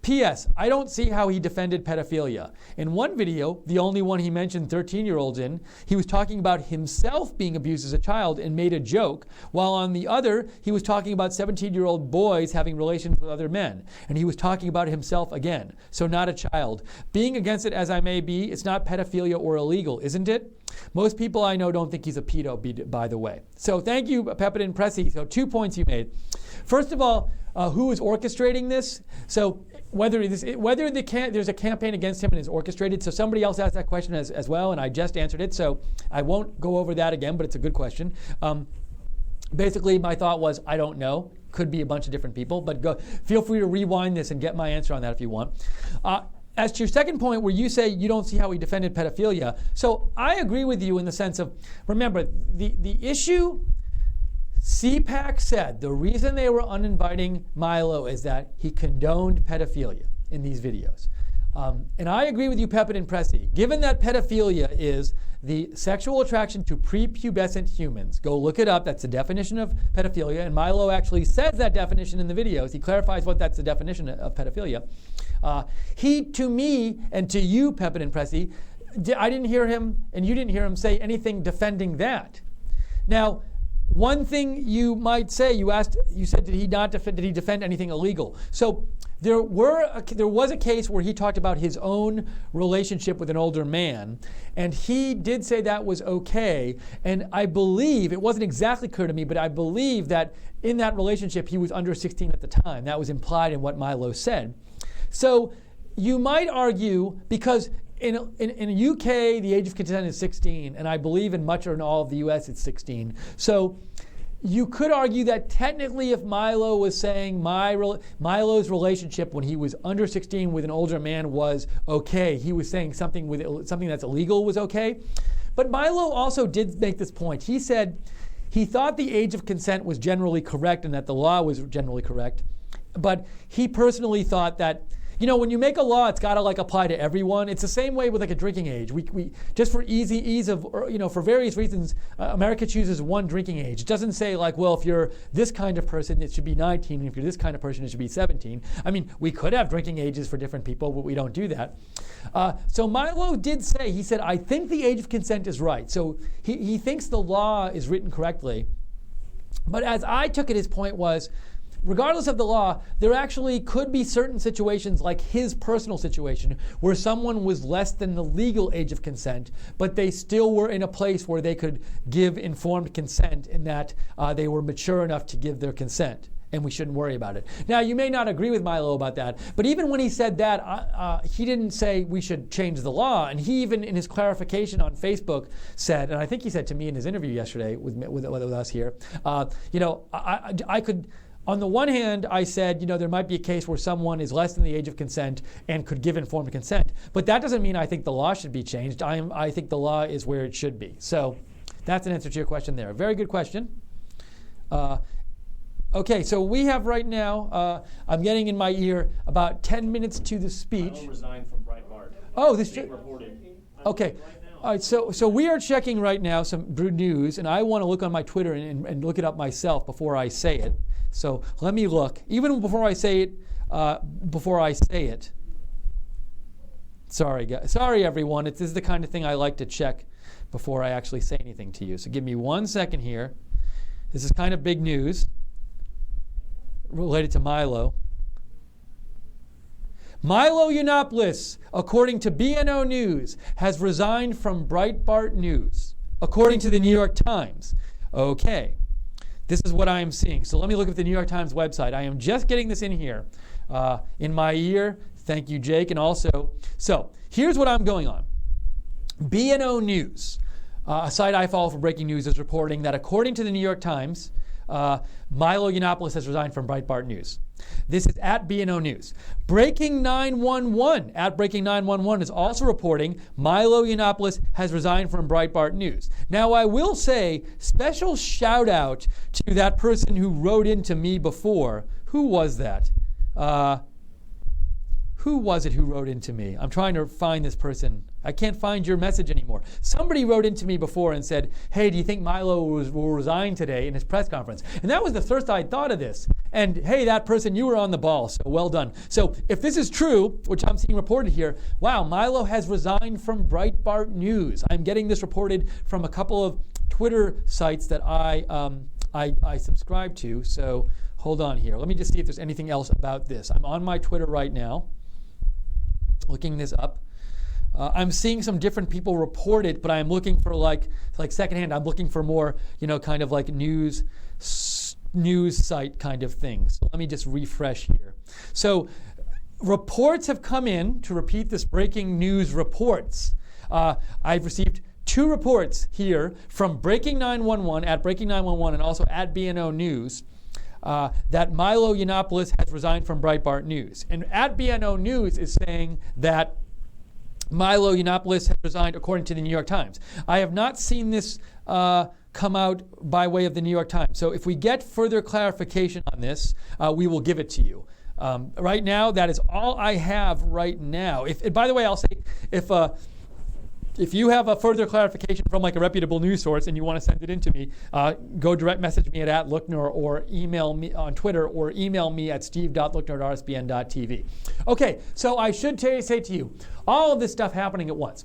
P.S. I don't see how he defended pedophilia. In one video, the only one he mentioned 13-year-olds in, he was talking about himself being abused as a child and made a joke, while on the other, he was talking about 17-year-old boys having relations with other men. And he was talking about himself again, so not a child. Being against it as I may be, it's not pedophilia or illegal, isn't it? Most people I know don't think he's a pedo, by the way. So thank you, Pepident Pressy. So 2 points you made. First of all, who is orchestrating this? So whether there's a campaign against him and is orchestrated. So somebody else asked that question as well, and I just answered it. So I won't go over that again, but it's a good question. Basically, my thought was, I don't know. Could be a bunch of different people, but feel free to rewind this and get my answer on that if you want. As to your second point, where you say you don't see how he defended pedophilia, so I agree with you in the sense of, remember, the issue, CPAC said the reason they were uninviting Milo is that he condoned pedophilia in these videos. And I agree with you, Pepident Pressy. Given that pedophilia is the sexual attraction to prepubescent humans, go look it up. That's the definition of pedophilia. And Milo actually says that definition in the videos. He clarifies what that's the definition of pedophilia. He, to me, and to you, Pepident Pressy, I didn't hear him, and you didn't hear him say anything defending that. Now, one thing you might say, you said, did he defend anything illegal? So there was a case where he talked about his own relationship with an older man, and he did say that was okay. And I believe, it wasn't exactly clear to me, but I believe that in that relationship he was under 16 at the time. That was implied in what Milo said. So you might argue, because in the UK the age of consent is 16, and I believe in much or in all of the US it's 16. So you could argue that technically if Milo was saying Milo's relationship when he was under 16 with an older man was okay, he was saying something that's illegal was okay. But Milo also did make this point. He said he thought the age of consent was generally correct and that the law was generally correct. But he personally thought that, when you make a law, it's got to apply to everyone. It's the same way with a drinking age. We just for ease of, for various reasons, America chooses one drinking age. It doesn't say if you're this kind of person, it should be 19, and if you're this kind of person, it should be 17. I mean, we could have drinking ages for different people, but we don't do that. So Milo did say, he said, I think the age of consent is right. So he thinks the law is written correctly. But as I took it, his point was, regardless of the law, there actually could be certain situations, like his personal situation, where someone was less than the legal age of consent, but they still were in a place where they could give informed consent in that they were mature enough to give their consent, and we shouldn't worry about it. Now, you may not agree with Milo about that, but even when he said that, he didn't say we should change the law, and he even, in his clarification on Facebook, said, and I think he said to me in his interview yesterday with us here, I could... On the one hand, I said, there might be a case where someone is less than the age of consent and could give informed consent. But that doesn't mean I think the law should be changed. I think the law is where it should be. So that's an answer to your question there. Very good question. Okay, so we have right now, I'm getting in my ear about 10 minutes to the speech. Milo resigned from Breitbart. Oh, this being reported. Okay. All right, so we are checking right now some news, and I want to look on my Twitter and look it up myself before I say it. So let me look. Even before I say it, sorry, guys. Sorry, everyone. This is the kind of thing I like to check before I actually say anything to you. So give me 1 second here. This is kind of big news related to Milo. Milo Yiannopoulos, according to BNO News, has resigned from Breitbart News, according to the New York Times. Okay. This is what I am seeing. So let me look at the New York Times website. I am just getting this in here in my ear. Thank you, Jake. And also, so here's what I'm going on. BNO News, a site I follow for breaking news, is reporting that according to the New York Times, Milo Yiannopoulos has resigned from Breitbart News. This is at BNO News. Breaking 911 at Breaking 911 is also reporting Milo Yiannopoulos has resigned from Breitbart News. Now, I will say, special shout out to that person who wrote into me before. Who was that? Who was it who wrote into me? I'm trying to find this person. I can't find your message anymore. Somebody wrote into me before and said, hey, do you think Milo will resign today in his press conference? And that was the first I'd thought of this. And hey, that person, you were on the ball, so well done. So if this is true, which I'm seeing reported here, wow, Milo has resigned from Breitbart News. I'm getting this reported from a couple of Twitter sites that I subscribe to. So hold on here. Let me just see if there's anything else about this. I'm on my Twitter right now, looking this up. I'm seeing some different people report it, but I'm looking for like secondhand. I'm looking for more, kind of like news site kind of thing. So let me just refresh here. So reports have come in, to repeat this, breaking news reports. I've received 2 reports here from Breaking 911 at Breaking 911 and also at BNO News. That Milo Yiannopoulos has resigned from Breitbart News. And at BNO News is saying that Milo Yiannopoulos has resigned according to the New York Times. I have not seen this come out by way of the New York Times. So if we get further clarification on this, we will give it to you. Right now, that is all I have right now. By the way, I'll say, if you have a further clarification from a reputable news source and you want to send it in to me, go direct message me at @Lookner or email me on Twitter or email me at steve.lookner@rsbn.tv. Okay, so I should say to you, all of this stuff happening at once.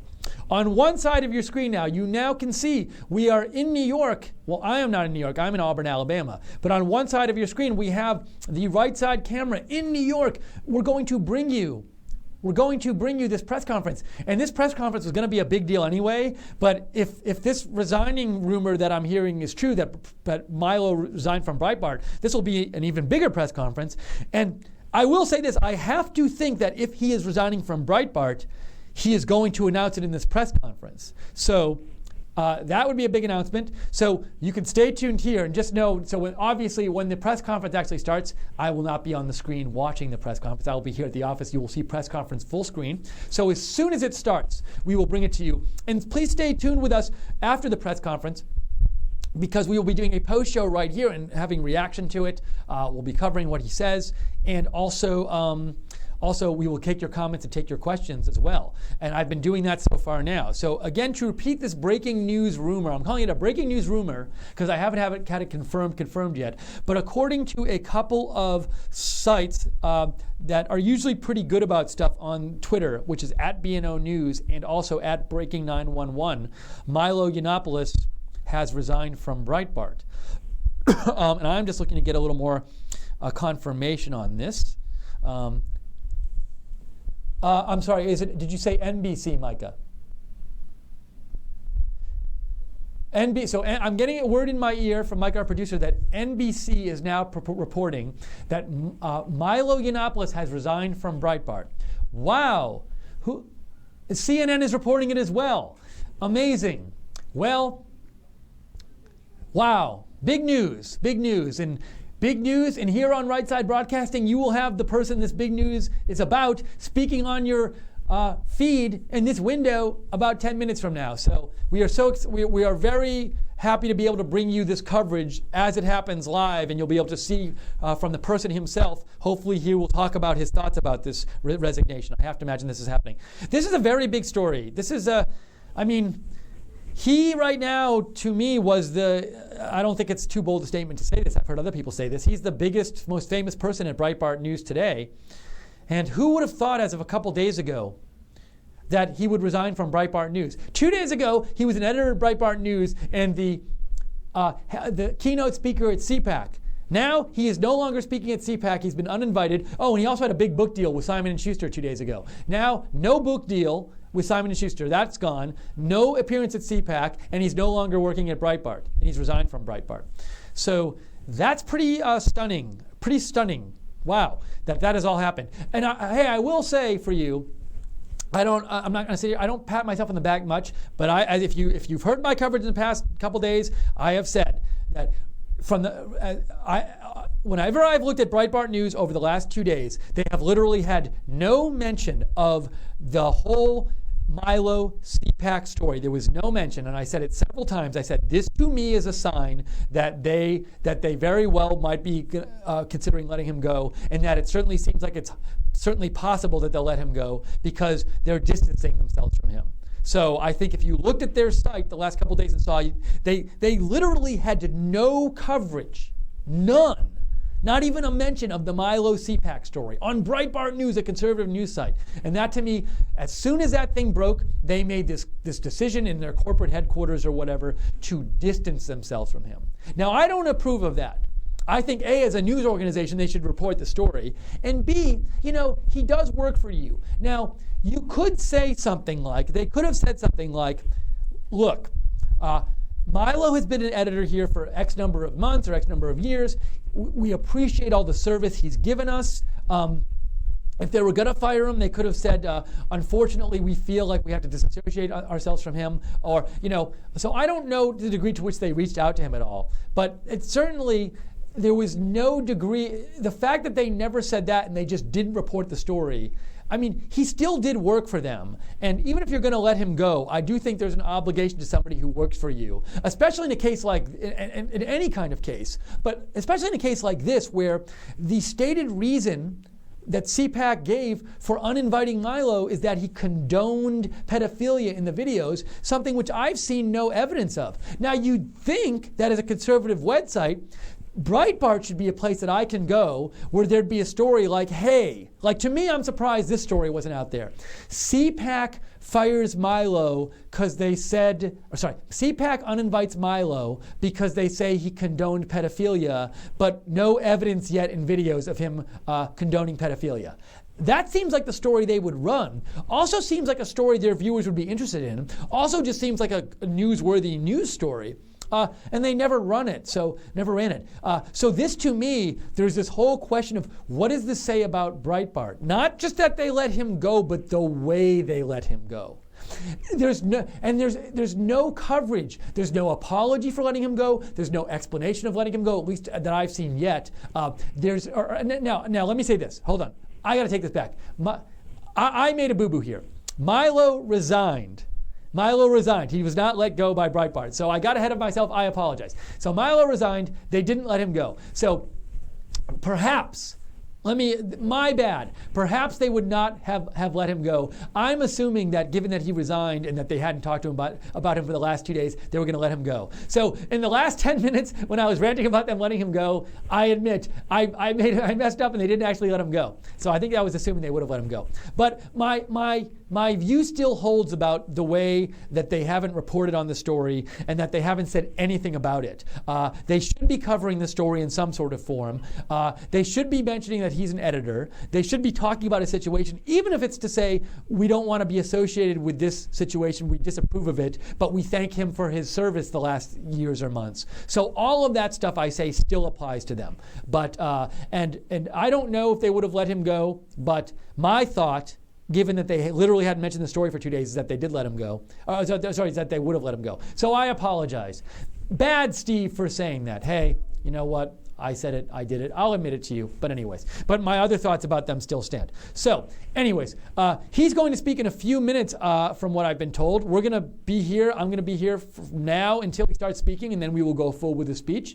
On one side of your screen now, you now can see we are in New York. Well, I am not in New York. I'm in Auburn, Alabama. But on one side of your screen, we have the right side camera in New York. We're going to bring you this press conference. And this press conference was going to be a big deal anyway. But if this resigning rumor that I'm hearing is true, that Milo resigned from Breitbart, this will be an even bigger press conference. And I will say this, I have to think that if he is resigning from Breitbart, he is going to announce it in this press conference. So that would be a big announcement. So you can stay tuned here and just know, so when the press conference actually starts, I will not be on the screen watching the press conference. I will be here at the office. You will see press conference full screen. So as soon as it starts, we will bring it to you. And please stay tuned with us after the press conference, because we will be doing a post show right here and having reaction to it. We'll be covering what he says, and also, we will take your comments and take your questions as well. And I've been doing that so far now. So again, to repeat this breaking news rumor, I'm calling it a breaking news rumor because I haven't had it confirmed yet. But according to a couple of sites that are usually pretty good about stuff on Twitter, which is @BNO News and also @Breaking911, Milo Yiannopoulos has resigned from Breitbart. And I'm just looking to get a little more confirmation on this. I'm sorry, did you say NBC, Micah? I'm getting a word in my ear from Micah, our producer, that NBC is now reporting that Milo Yiannopoulos has resigned from Breitbart. Wow. CNN is reporting it as well. Amazing. Well, wow. Big news. And here on Right Side Broadcasting, you will have the person this big news is about speaking on your feed in this window about 10 minutes from now. So we are very happy to be able to bring you this coverage as it happens live, and you'll be able to see from the person himself. Hopefully he will talk about his thoughts about this resignation. I have to imagine this is happening. This is a very big story. This is he right now, to me, I don't think it's too bold a statement to say this. I've heard other people say this. He's the biggest, most famous person at Breitbart News today. And who would have thought as of a couple days ago that he would resign from Breitbart News? 2 days ago, he was an editor at Breitbart News and the keynote speaker at CPAC. Now, he is no longer speaking at CPAC. He's been uninvited. Oh, and he also had a big book deal with Simon & Schuster 2 days ago. Now, no book deal with Simon & Schuster. That's gone. No appearance at CPAC, and he's no longer working at Breitbart. And he's resigned from Breitbart. So that's pretty stunning. Pretty stunning. Wow, that has all happened. And I will say for you, I'm not going to say I don't pat myself on the back much, but if you've heard my coverage in the past couple days, I have said that whenever I've looked at Breitbart News over the last 2 days, they have literally had no mention of the whole Milo CPAC story. There was no mention, and I said it several times. I said this to me is a sign that they very well might be considering letting him go, and that it certainly seems like it's certainly possible that they'll let him go because they're distancing themselves from him. So I think if you looked at their site the last couple of days and saw they literally had no coverage, none. Not even a mention of the Milo CPAC story on Breitbart News, a conservative news site. And that to me, as soon as that thing broke, they made this decision in their corporate headquarters or whatever to distance themselves from him. Now, I don't approve of that. I think A, as a news organization, they should report the story. And B, he does work for you. Now, you could say something like, they could have said something like, look, Milo has been an editor here for X number of months or X number of years. We appreciate all the service he's given us. If they were going to fire him, they could have said, unfortunately, we feel like we have to disassociate ourselves from him. Or, so I don't know the degree to which they reached out to him at all. But it certainly, there was no degree, the fact that they never said that and they just didn't report the story, he still did work for them. And even if you're going to let him go, I do think there's an obligation to somebody who works for you, especially in a case like, in any kind of case, but especially in a case like this where the stated reason that CPAC gave for uninviting Milo is that he condoned pedophilia in the videos, something which I've seen no evidence of. Now, you'd think that as a conservative website, Breitbart should be a place that I can go where there'd be a story like, hey, like to me, I'm surprised this story wasn't out there. CPAC fires Milo because they said, CPAC uninvites Milo because they say he condoned pedophilia, but no evidence yet in videos of him condoning pedophilia. That seems like the story they would run. Also seems like a story their viewers would be interested in. Also just seems like a newsworthy news story. And they never ran it. So this, to me, there's this whole question of what does this say about Breitbart? Not just that they let him go, but the way they let him go. There's no coverage. There's no apology for letting him go. There's no explanation of letting him go, at least that I've seen yet. Now let me say this. Hold on. I got to take this back. I made a boo-boo here. Milo resigned. He was not let go by Breitbart. So I got ahead of myself. I apologize. So Milo resigned. They didn't let him go. So perhaps, my bad. Perhaps they would not have let him go. I'm assuming that given that he resigned and that they hadn't talked to him about him for the last 2 days, they were going to let him go. So in the last 10 minutes when I was ranting about them letting him go, I admit I messed up and they didn't actually let him go. So I think I was assuming they would have let him go. But my view still holds about the way that they haven't reported on the story and that they haven't said anything about it. They should be covering the story in some sort of form. They should be mentioning that he's an editor. They should be talking about a situation, even if it's to say, we don't want to be associated with this situation, we disapprove of it, but we thank him for his service the last years or months. So all of that stuff I say still applies to them. But and I don't know if they would have let him go, but my thought, given that they literally hadn't mentioned the story for 2 days, is that they did let him go. Is that they would have let him go. So I apologize. Bad Steve for saying that. Hey, you know what? I said it, I did it, I'll admit it to you. But my other thoughts about them still stand. So anyways, he's going to speak in a few minutes from what I've been told. We're going to be here. I'm going to be here now until he starts speaking, and then we will go full with the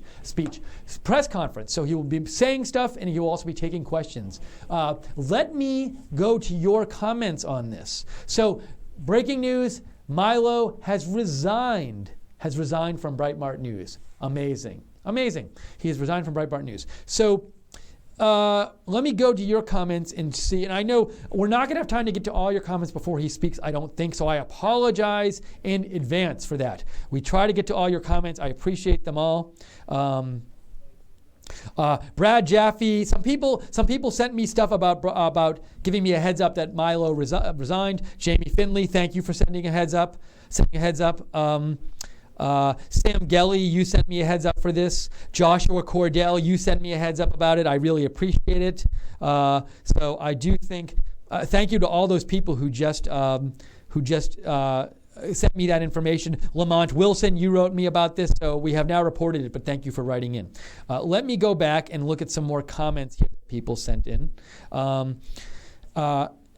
press conference. So he will be saying stuff, and he will also be taking questions. Let me go to your comments on this. So breaking news, Milo has resigned from Breitbart News. Amazing. He has resigned from Breitbart News. So let me go to your comments and see. And I know we're not going to have time to get to all your comments before he speaks, I don't think. So I apologize in advance for that. We try to get to all your comments. I appreciate them all. Brad Jaffe, some people sent me stuff about giving me a heads up that Milo resigned. Jamie Finley, thank you for sending a heads up. Sam Gelly, you sent me a heads up for this. Joshua Cordell, you sent me a heads up about it. I really appreciate it. So I do think, thank you to all those people who just sent me that information. Lamont Wilson, you wrote me about this, so we have now reported it, but thank you for writing in. Let me go back and look at some more comments here that people sent in.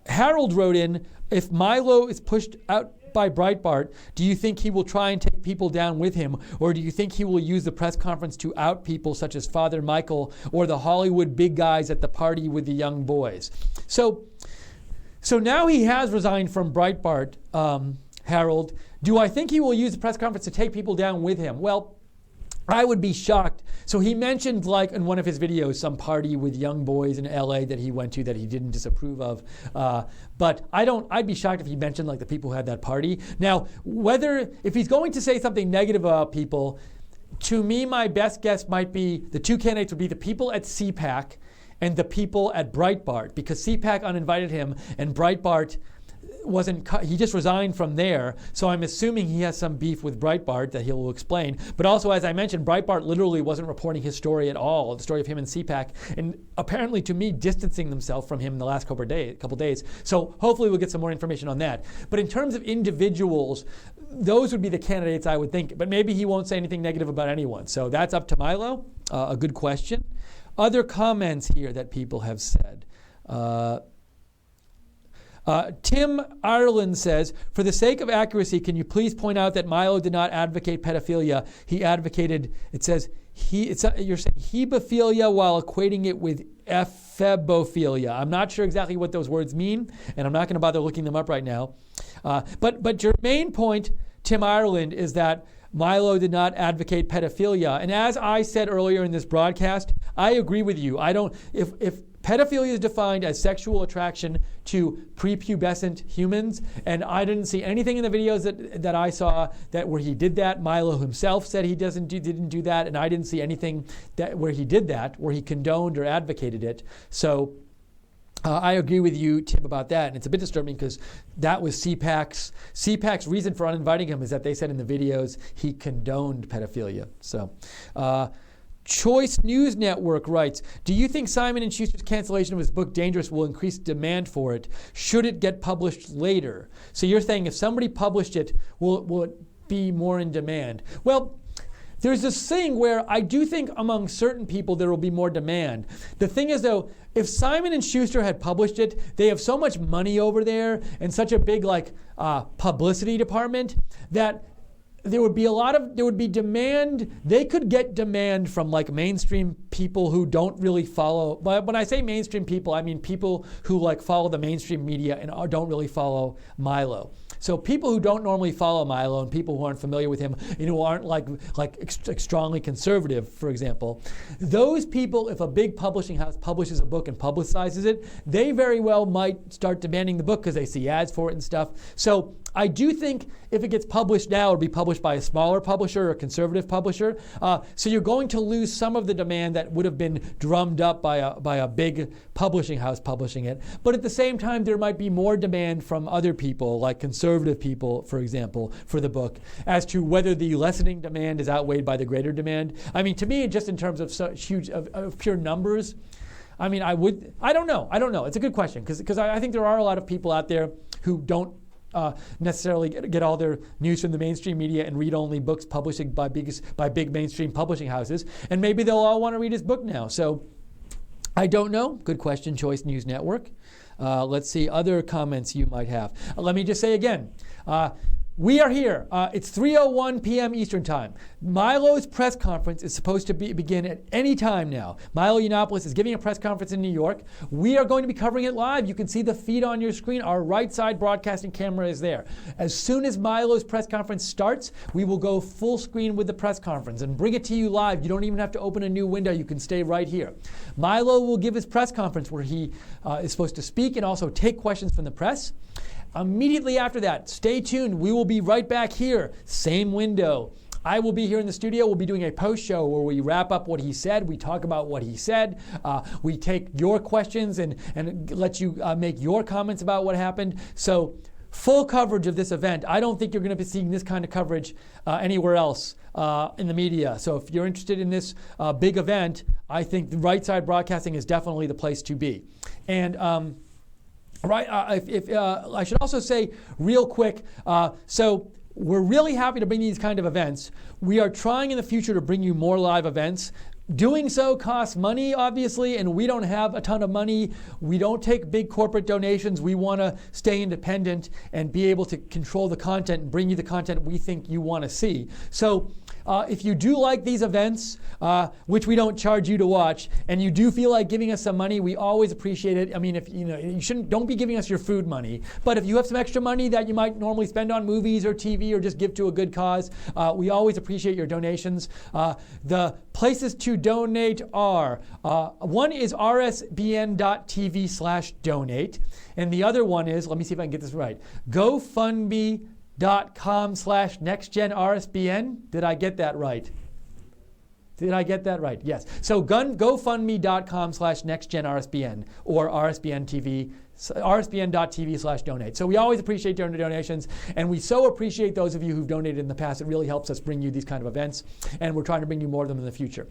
Harold wrote in, if Milo is pushed out by Breitbart, do you think he will try and take people down with him, or do you think he will use the press conference to out people such as Father Michael or the Hollywood big guys at the party with the young boys? So now he has resigned from Breitbart, Harold. Do I think he will use the press conference to take people down with him? Well, I would be shocked. So he mentioned, like in one of his videos, some party with young boys in LA that he went to that he didn't disapprove of. But I'd be shocked if he mentioned like the people who had that party. Now, if he's going to say something negative about people, to me, my best guess might be the two candidates would be the people at CPAC and the people at Breitbart, because CPAC uninvited him and Breitbart he just resigned from there, so I'm assuming he has some beef with Breitbart that he'll explain. But also, as I mentioned, Breitbart literally wasn't reporting his story at all, the story of him and CPAC, and apparently to me distancing themselves from him in the last couple days. So hopefully we'll get some more information on that. But in terms of individuals, those would be the candidates I would think. But maybe he won't say anything negative about anyone. So that's up to Milo. A good question. Other comments here that people have said. Tim Ireland says, for the sake of accuracy, can you please point out that Milo did not advocate pedophilia? He advocated, it says, you're saying hebophilia while equating it with ephebophilia. I'm not sure exactly what those words mean, and I'm not going to bother looking them up right now. But your main point, Tim Ireland, is that Milo did not advocate pedophilia. And as I said earlier in this broadcast, I agree with you. If pedophilia is defined as sexual attraction to prepubescent humans, and I didn't see anything in the videos that I saw where he did that. Milo himself said he didn't do that, and I didn't see anything where he did that, where he condoned or advocated it. So I agree with you, Tim, about that. And it's a bit disturbing because that was CPAC's reason for uninviting him, is that they said in the videos he condoned pedophilia. So, Choice News Network writes, do you think Simon & Schuster's cancellation of his book Dangerous will increase demand for it? Should it get published later? So you're saying if somebody published it, will it be more in demand? Well, there's this thing where I do think among certain people there will be more demand. The thing is, though, if Simon & Schuster had published it, they have so much money over there and such a big publicity department that there would be demand. They could get demand from mainstream people who don't really follow. But when I say mainstream people, I mean people who follow the mainstream media and don't really follow Milo. So people who don't normally follow Milo and people who aren't familiar with him and who aren't strongly conservative, for example, those people, if a big publishing house publishes a book and publicizes it, they very well might start demanding the book because they see ads for it and stuff. So I do think if it gets published now, it'll be published by a smaller publisher or a conservative publisher. So you're going to lose some of the demand that would have been drummed up by a big publishing house publishing it. But at the same time, there might be more demand from other people, like conservative people, for example, for the book, as to whether the lessening demand is outweighed by the greater demand. I mean, to me, just in terms of of pure numbers, I mean, I don't know. It's a good question because I think there are a lot of people out there who don't necessarily get all their news from the mainstream media and read only books published by big mainstream publishing houses, and maybe they'll all want to read his book now. So I don't know. Good question, Choice News Network. Let's see other comments you might have. Let me just say again, we are here. It's 3:01 p.m. Eastern Time. Milo's press conference is supposed to begin at any time now. Milo Yiannopoulos is giving a press conference in New York. We are going to be covering it live. You can see the feed on your screen. Our right side broadcasting camera is there. As soon as Milo's press conference starts, we will go full screen with the press conference and bring it to you live. You don't even have to open a new window. You can stay right here. Milo will give his press conference where he is supposed to speak and also take questions from the press. Immediately after that, stay tuned. We will be right back here, same window. I will be here in the studio. We'll be doing a post show where we wrap up what he said. We talk about what he said. We take your questions and let you make your comments about what happened. So full coverage of this event. I don't think you're going to be seeing this kind of coverage anywhere else in the media. So if you're interested in this big event, I think the Right Side Broadcasting is definitely the place to be. And I should also say real quick, so we're really happy to bring these kind of events. We are trying in the future to bring you more live events. Doing so costs money, obviously, and we don't have a ton of money. We don't take big corporate donations. We want to stay independent and be able to control the content and bring you the content we think you want to see. So if you do like these events, which we don't charge you to watch, and you do feel like giving us some money, we always appreciate it. I mean, if don't be giving us your food money, but if you have some extra money that you might normally spend on movies or TV or just give to a good cause, we always appreciate your donations. The places to donate are, one is rsbn.tv/donate, and the other one is, let me see if I can get this right, GoFundMe.com/NextGenRSBN. Did I get that right? Yes. So GoFundMe.com/NextGenRSBN or RSBN.tv/donate. So we always appreciate your donations, and we so appreciate those of you who've donated in the past. It really helps us bring you these kind of events, and we're trying to bring you more of them in the future.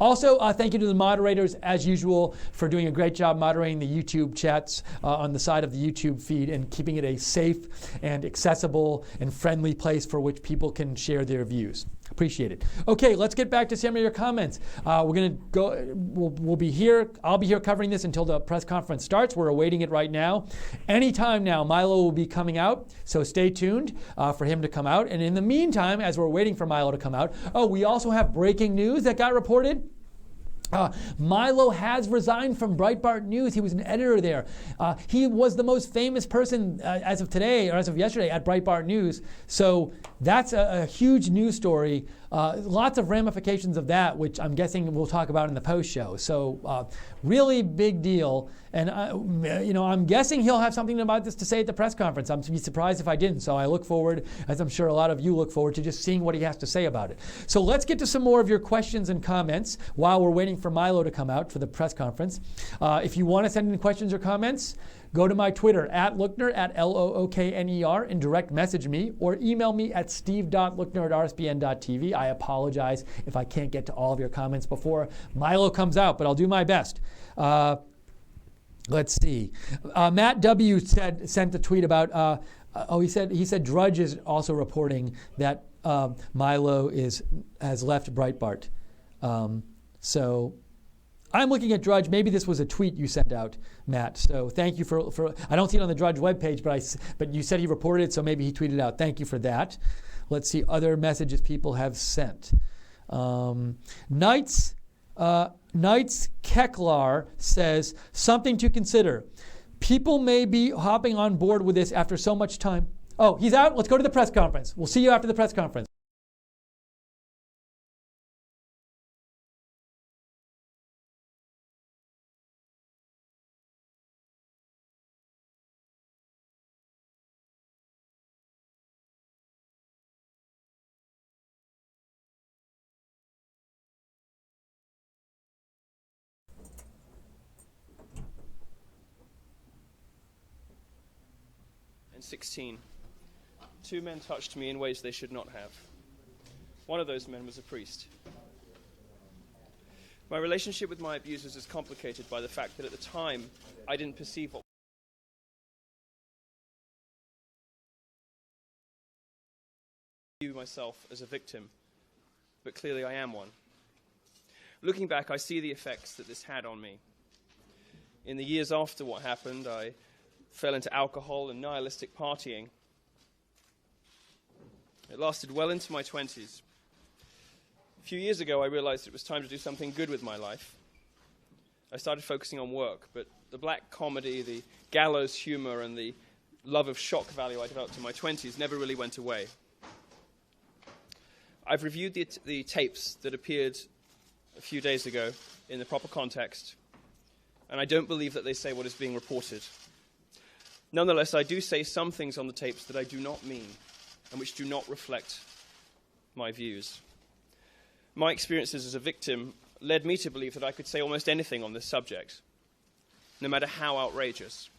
Also, thank you to the moderators, as usual, for doing a great job moderating the YouTube chats on the side of the YouTube feed and keeping it a safe and accessible and friendly place for which people can share their views. Appreciate it. Okay, let's get back to some of your comments. We're going to go. We'll be here. I'll be here covering this until the press conference starts. We're awaiting it right now. Anytime now, Milo will be coming out, so stay tuned for him to come out. And in the meantime, as we're waiting for Milo to come out, we also have breaking news that got reported. Milo has resigned from Breitbart News. He was an editor there. He was the most famous person as of today, or as of yesterday, at Breitbart News. So that's a huge news story. Lots of ramifications of that, which I'm guessing we'll talk about in the post show. So really big deal. And I'm guessing he'll have something about this to say at the press conference. I'm to be surprised if I didn't. So I look forward, as I'm sure a lot of you look forward to, just seeing what he has to say about it. So let's get to some more of your questions and comments while we're waiting for Milo to come out for the press conference. If you want to send in questions or comments, go to my Twitter, @Lookner, @LOOKNER, and direct message me, or email me at steve.lookner@rsbn.tv. I apologize if I can't get to all of your comments before Milo comes out, but I'll do my best. Let's see. Matt W. sent a tweet about, he said Drudge is also reporting that Milo has left Breitbart. So I'm looking at Drudge. Maybe this was a tweet you sent out, Matt. So thank you for I don't see it on the Drudge webpage, but you said he reported it, so maybe he tweeted out. Thank you for that. Let's see other messages people have sent. Knights Keklar says, something to consider. People may be hopping on board with this after so much time. Oh, he's out. Let's go to the press conference. We'll see you after the press conference. In 16, two men touched me in ways they should not have. One of those men was a priest. My relationship with my abusers is complicated by the fact that at the time, I didn't perceive what I view myself as a victim, but clearly I am one. Looking back, I see the effects that this had on me. In the years after what happened, I fell into alcohol and nihilistic partying. It lasted well into my 20s. A few years ago, I realized it was time to do something good with my life. I started focusing on work, but the black comedy, the gallows humor, and the love of shock value I developed in my 20s never really went away. I've reviewed the tapes that appeared a few days ago in the proper context, and I don't believe that they say what is being reported. Nonetheless, I do say some things on the tapes that I do not mean and which do not reflect my views. My experiences as a victim led me to believe that I could say almost anything on this subject, no matter how outrageous.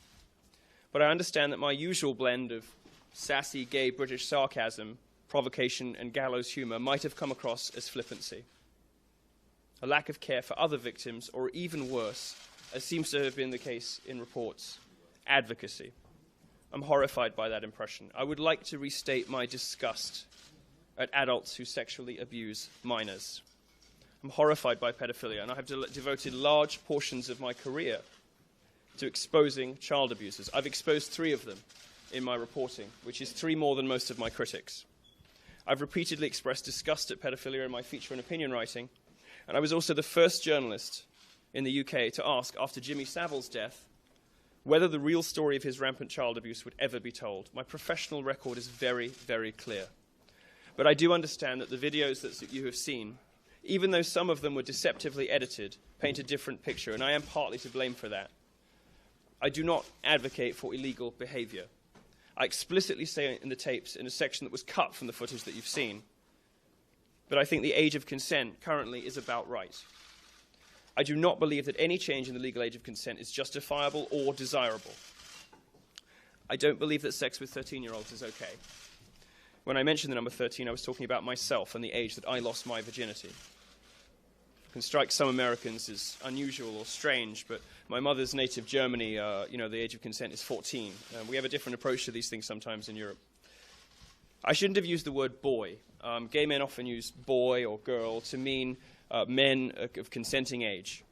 But I understand that my usual blend of sassy, gay British sarcasm, provocation, and gallows humor might have come across as flippancy, a lack of care for other victims, or even worse, as seems to have been the case in reports, advocacy. I'm horrified by that impression. I would like to restate my disgust at adults who sexually abuse minors. I'm horrified by pedophilia, and I have devoted large portions of my career to exposing child abusers. I've exposed 3 of them in my reporting, which is 3 more than most of my critics. I've repeatedly expressed disgust at pedophilia in my feature and opinion writing, and I was also the first journalist in the UK to ask, after Jimmy Savile's death, whether the real story of his rampant child abuse would ever be told. My professional record is very, very clear. But I do understand that the videos that you have seen, even though some of them were deceptively edited, paint a different picture, and I am partly to blame for that. I do not advocate for illegal behavior. I explicitly say in the tapes, in a section that was cut from the footage that you've seen, but I think the age of consent currently is about right. I do not believe that any change in the legal age of consent is justifiable or desirable. I don't believe that sex with 13-year-olds is okay. When I mentioned the number 13, I was talking about myself and the age that I lost my virginity. It can strike some Americans as unusual or strange, but my mother's native Germany, the age of consent is 14. We have a different approach to these things sometimes in Europe. I shouldn't have used the word boy. Gay men often use boy or girl to mean men of consenting age.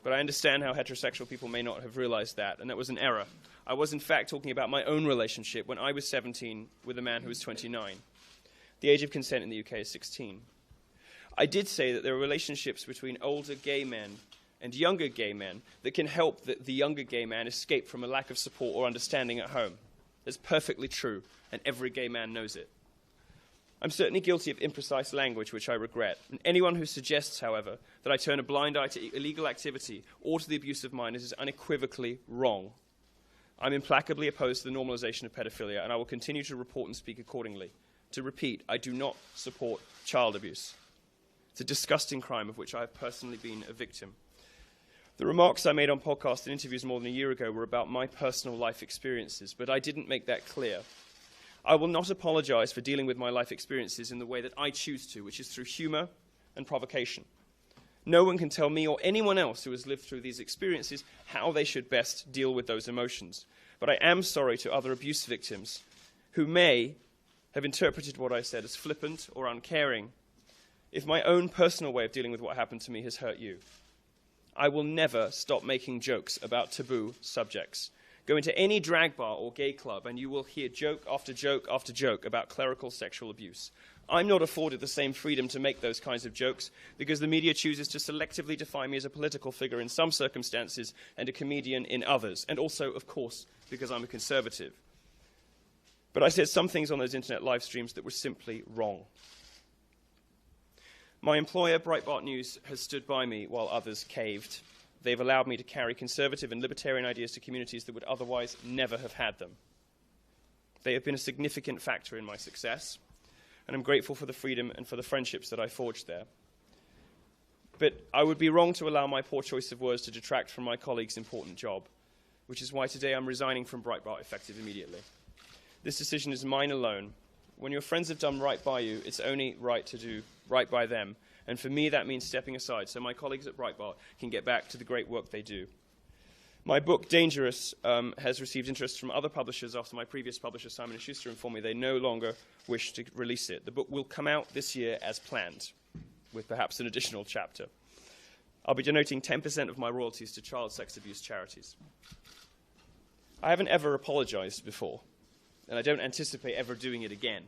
But I understand how heterosexual people may not have realized that, and that was an error. I was, in fact, talking about my own relationship when I was 17 with a man who was 29. The age of consent in the UK is 16. I did say that there are relationships between older gay men and younger gay men that can help the younger gay man escape from a lack of support or understanding at home. That's perfectly true, and every gay man knows it. I'm certainly guilty of imprecise language, which I regret. And anyone who suggests, however, that I turn a blind eye to illegal activity or to the abuse of minors is unequivocally wrong. I'm implacably opposed to the normalization of pedophilia, and I will continue to report and speak accordingly. To repeat, I do not support child abuse. It's a disgusting crime of which I have personally been a victim. The remarks I made on podcasts and interviews more than a year ago were about my personal life experiences, but I didn't make that clear. I will not apologize for dealing with my life experiences in the way that I choose to, which is through humor and provocation. No one can tell me or anyone else who has lived through these experiences how they should best deal with those emotions. But I am sorry to other abuse victims who may have interpreted what I said as flippant or uncaring if my own personal way of dealing with what happened to me has hurt you. I will never stop making jokes about taboo subjects. Go into any drag bar or gay club and you will hear joke after joke after joke about clerical sexual abuse. I'm not afforded the same freedom to make those kinds of jokes because the media chooses to selectively define me as a political figure in some circumstances and a comedian in others, and also, of course, because I'm a conservative. But I said some things on those internet live streams that were simply wrong. My employer, Breitbart News, has stood by me while others caved. They've allowed me to carry conservative and libertarian ideas to communities that would otherwise never have had them. They have been a significant factor in my success, and I'm grateful for the freedom and for the friendships that I forged there. But I would be wrong to allow my poor choice of words to detract from my colleague's important job, which is why today I'm resigning from Breitbart effective immediately. This decision is mine alone. When your friends have done right by you, it's only right to do right by them. And for me, that means stepping aside so my colleagues at Breitbart can get back to the great work they do. My book, Dangerous, has received interest from other publishers after my previous publisher, Simon & Schuster, informed me they no longer wish to release it. The book will come out this year as planned, with perhaps an additional chapter. I'll be donating 10% of my royalties to child sex abuse charities. I haven't ever apologized before, and I don't anticipate ever doing it again.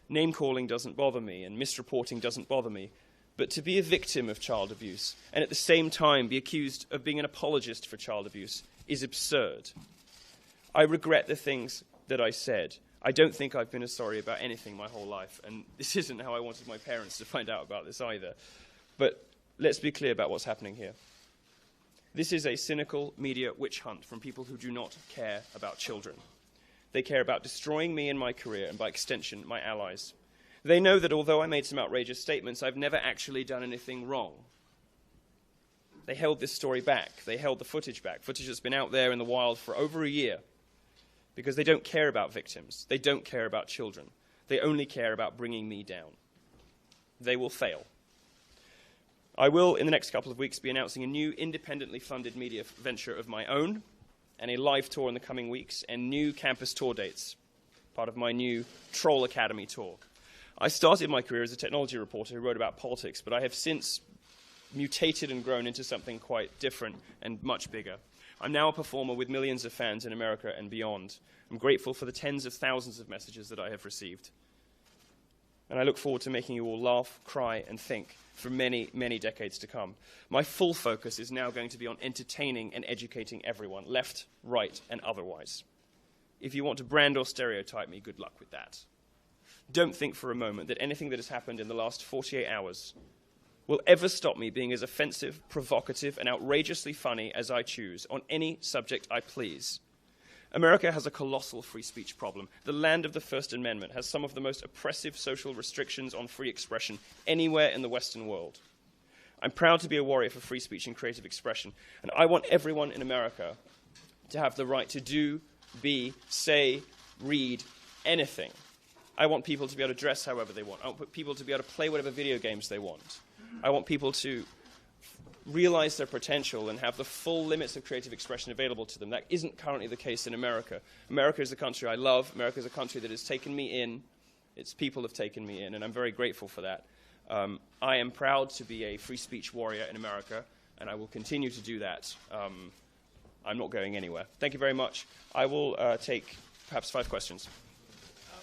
Name-calling doesn't bother me, and misreporting doesn't bother me. But to be a victim of child abuse and at the same time be accused of being an apologist for child abuse is absurd. I regret the things that I said. I don't think I've been as sorry about anything my whole life, and this isn't how I wanted my parents to find out about this either. But let's be clear about what's happening here. This is a cynical media witch hunt from people who do not care about children. They care about destroying me and my career, and by extension, my allies. They know that although I made some outrageous statements, I've never actually done anything wrong. They held this story back. They held the footage back, footage that's been out there in the wild for over a year, because they don't care about victims. They don't care about children. They only care about bringing me down. They will fail. I will, in the next couple of weeks, be announcing a new independently funded media venture of my own, and a live tour in the coming weeks, and new campus tour dates, part of my new Troll Academy tour. I started my career as a technology reporter who wrote about politics, but I have since mutated and grown into something quite different and much bigger. I'm now a performer with millions of fans in America and beyond. I'm grateful for the tens of thousands of messages that I have received. And I look forward to making you all laugh, cry, and think for many, many decades to come. My full focus is now going to be on entertaining and educating everyone, left, right, and otherwise. If you want to brand or stereotype me, good luck with that. Don't think for a moment that anything that has happened in the last 48 hours will ever stop me being as offensive, provocative, and outrageously funny as I choose on any subject I please. America has a colossal free speech problem. The land of the First Amendment has some of the most oppressive social restrictions on free expression anywhere in the Western world. I'm proud to be a warrior for free speech and creative expression, and I want everyone in America to have the right to do, be, say, read anything. I want people to be able to dress however they want. I want people to be able to play whatever video games they want. I want people to realize their potential and have the full limits of creative expression available to them. That isn't currently the case in America. America is a country I love. America is a country that has taken me in. Its people have taken me in, and I'm very grateful for that. I am proud to be a free speech warrior in America, and I will continue to do that. I'm not going anywhere. Thank you very much. I will take perhaps 5 questions.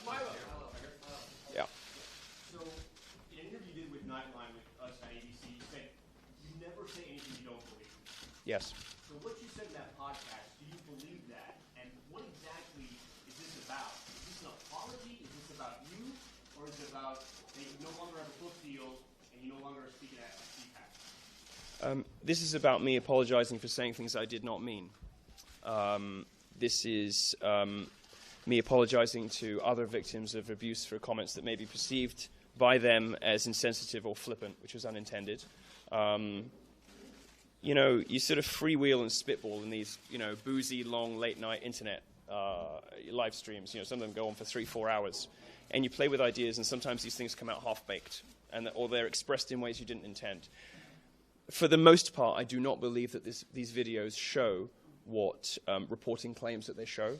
Milo. Yeah. So, in an interview you did with Nightline with Yes. So what you said in that podcast, do you believe that? And what exactly is this about? Is this an apology? Is this about you? Or is it about that you no longer have a book deal and you no longer are speaking at CPAC? This is about me apologizing for saying things I did not mean. This is me apologizing to other victims of abuse for comments that may be perceived by them as insensitive or flippant, which was unintended. You know, you sort of freewheel and spitball in these, you know, boozy, long, late-night internet live streams. You know, some of them go on for 3-4 hours. And you play with ideas, and sometimes these things come out half-baked, or they're expressed in ways you didn't intend. For the most part, I do not believe that these videos show what reporting claims that they show.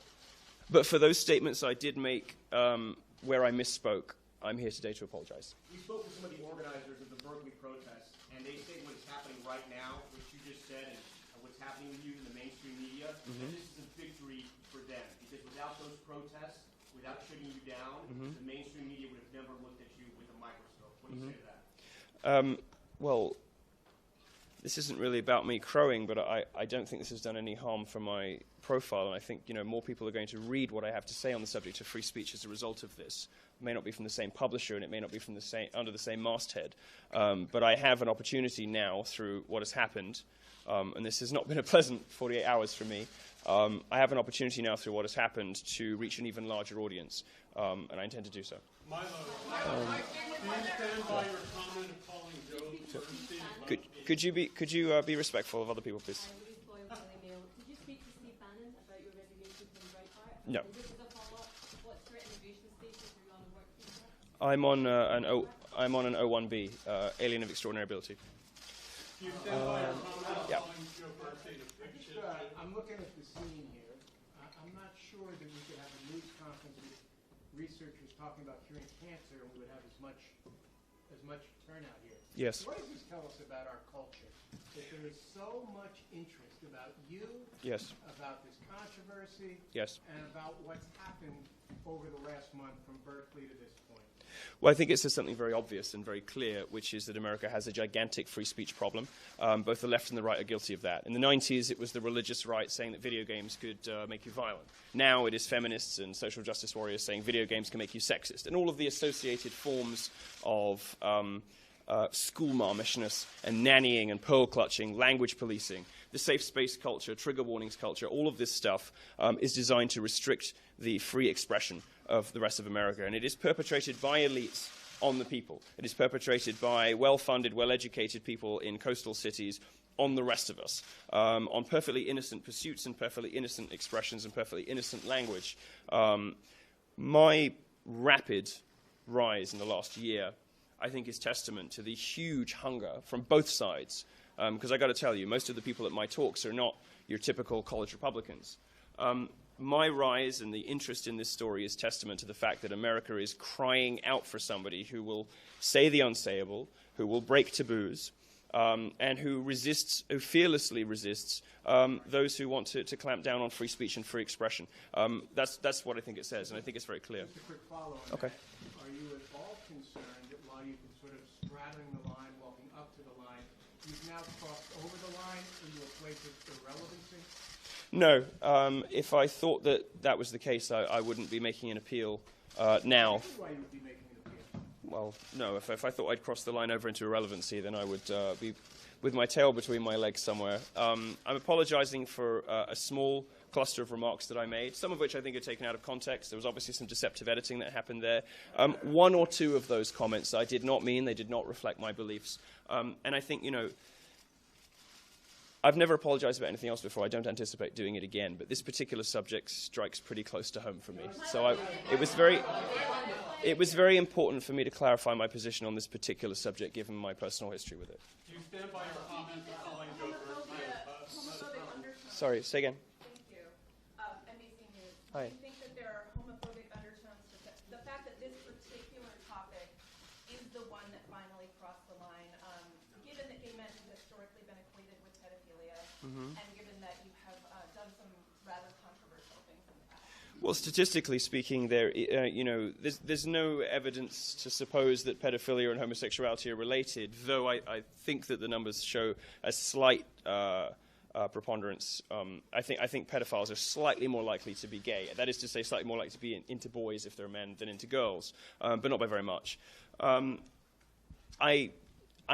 But for those statements I did make where I misspoke, I'm here today to apologize. We spoke with some of the organizers of the Berkeley protests, and they say what's happening right now, which you just said, and what's happening with you in the mainstream media, that this is a victory for them. Because without those protests, without shutting you down, the mainstream media would have never looked at you with a microscope. What do you say to that? Well, this isn't really about me crowing, but I don't think this has done any harm for my profile, and I think, you know, more people are going to read what I have to say on the subject of free speech as a result of this. It may not be from the same publisher, and it may not be from the same, under the same masthead, but I have an opportunity now through what has happened, and this has not been a pleasant 48 hours for me. I have an opportunity now through what has happened to reach an even larger audience, and I intend to do so. Milo, do you stand by your comment of calling Joe Bernstein? Could you be respectful of other people, please? Did you speak to Steve Bannon about your resignation from Breitbart? No. And this is a follow-up. What's your innovation status? Are you on a work visa? I'm on an O1B, alien of extraordinary ability. Do you stand by your comment of calling Joe Bernstein a fiction? I'm looking at the scene here. I'm not sure that we could have a news conference with researchers talking about curing cancer and we would have as much turnout here. Yes. What does this tell us about our culture? That there is so much interest about you, Yes. about this controversy, Yes. and about what's happened over the last month from Berkeley to this point. Well, I think it says something very obvious and very clear, which is that America has a gigantic free speech problem. Both the left and the right are guilty of that. In the 90s, it was the religious right saying that video games could make you violent. Now it is feminists and social justice warriors saying video games can make you sexist. And all of the associated forms of schoolmarmishness and nannying and pearl clutching, language policing, the safe space culture, trigger warnings culture, all of this stuff is designed to restrict the free expression of the rest of America. And it is perpetrated by elites on the people. It is perpetrated by well-funded, well-educated people in coastal cities on the rest of us, on perfectly innocent pursuits and perfectly innocent expressions and perfectly innocent language. My rapid rise in the last year, I think, is testament to the huge hunger from both sides. Because I got to tell you, most of the people at my talks are not your typical college Republicans. My rise and the interest in this story is testament to the fact that America is crying out for somebody who will say the unsayable, who will break taboos, and who fearlessly resists those who want to clamp down on free speech and free expression. That's what I think it says, and I think it's very clear. Just a quick follow-on. Okay. That. Are you at all concerned that while you've been sort of straddling the line, walking up to the line, you've now crossed over the line into a place of irrelevancy? No. If I thought that was the case, I wouldn't be making an appeal now. This is why you would be making an appeal. Well, no. If I thought I'd crossed the line over into irrelevancy, then I would be with my tail between my legs somewhere. I'm apologizing for a small cluster of remarks that I made, some of which I think are taken out of context. There was obviously some deceptive editing that happened there. One or two of those comments I did not mean. They did not reflect my beliefs. And I think, you know, I've never apologized about anything else before. I don't anticipate doing it again. But this particular subject strikes pretty close to home for me. So it was very important for me to clarify my position on this particular subject, given my personal history with it. Do you stand by your comment of calling Joe Bernstein? Sorry, say again. Thank you. NBC News. Hi. Do you think that there are homophobic undertones to the fact that this particular topic is the one that finally crossed the line, given that gay men have historically been equated with pedophilia, and given that you have done some rather controversial things in the past? Well, statistically speaking, there's no evidence to suppose that pedophilia and homosexuality are related, though I think that the numbers show a slight preponderance. I think pedophiles are slightly more likely to be gay. That is to say, slightly more likely to be into boys if they're men than into girls, but not by very much. I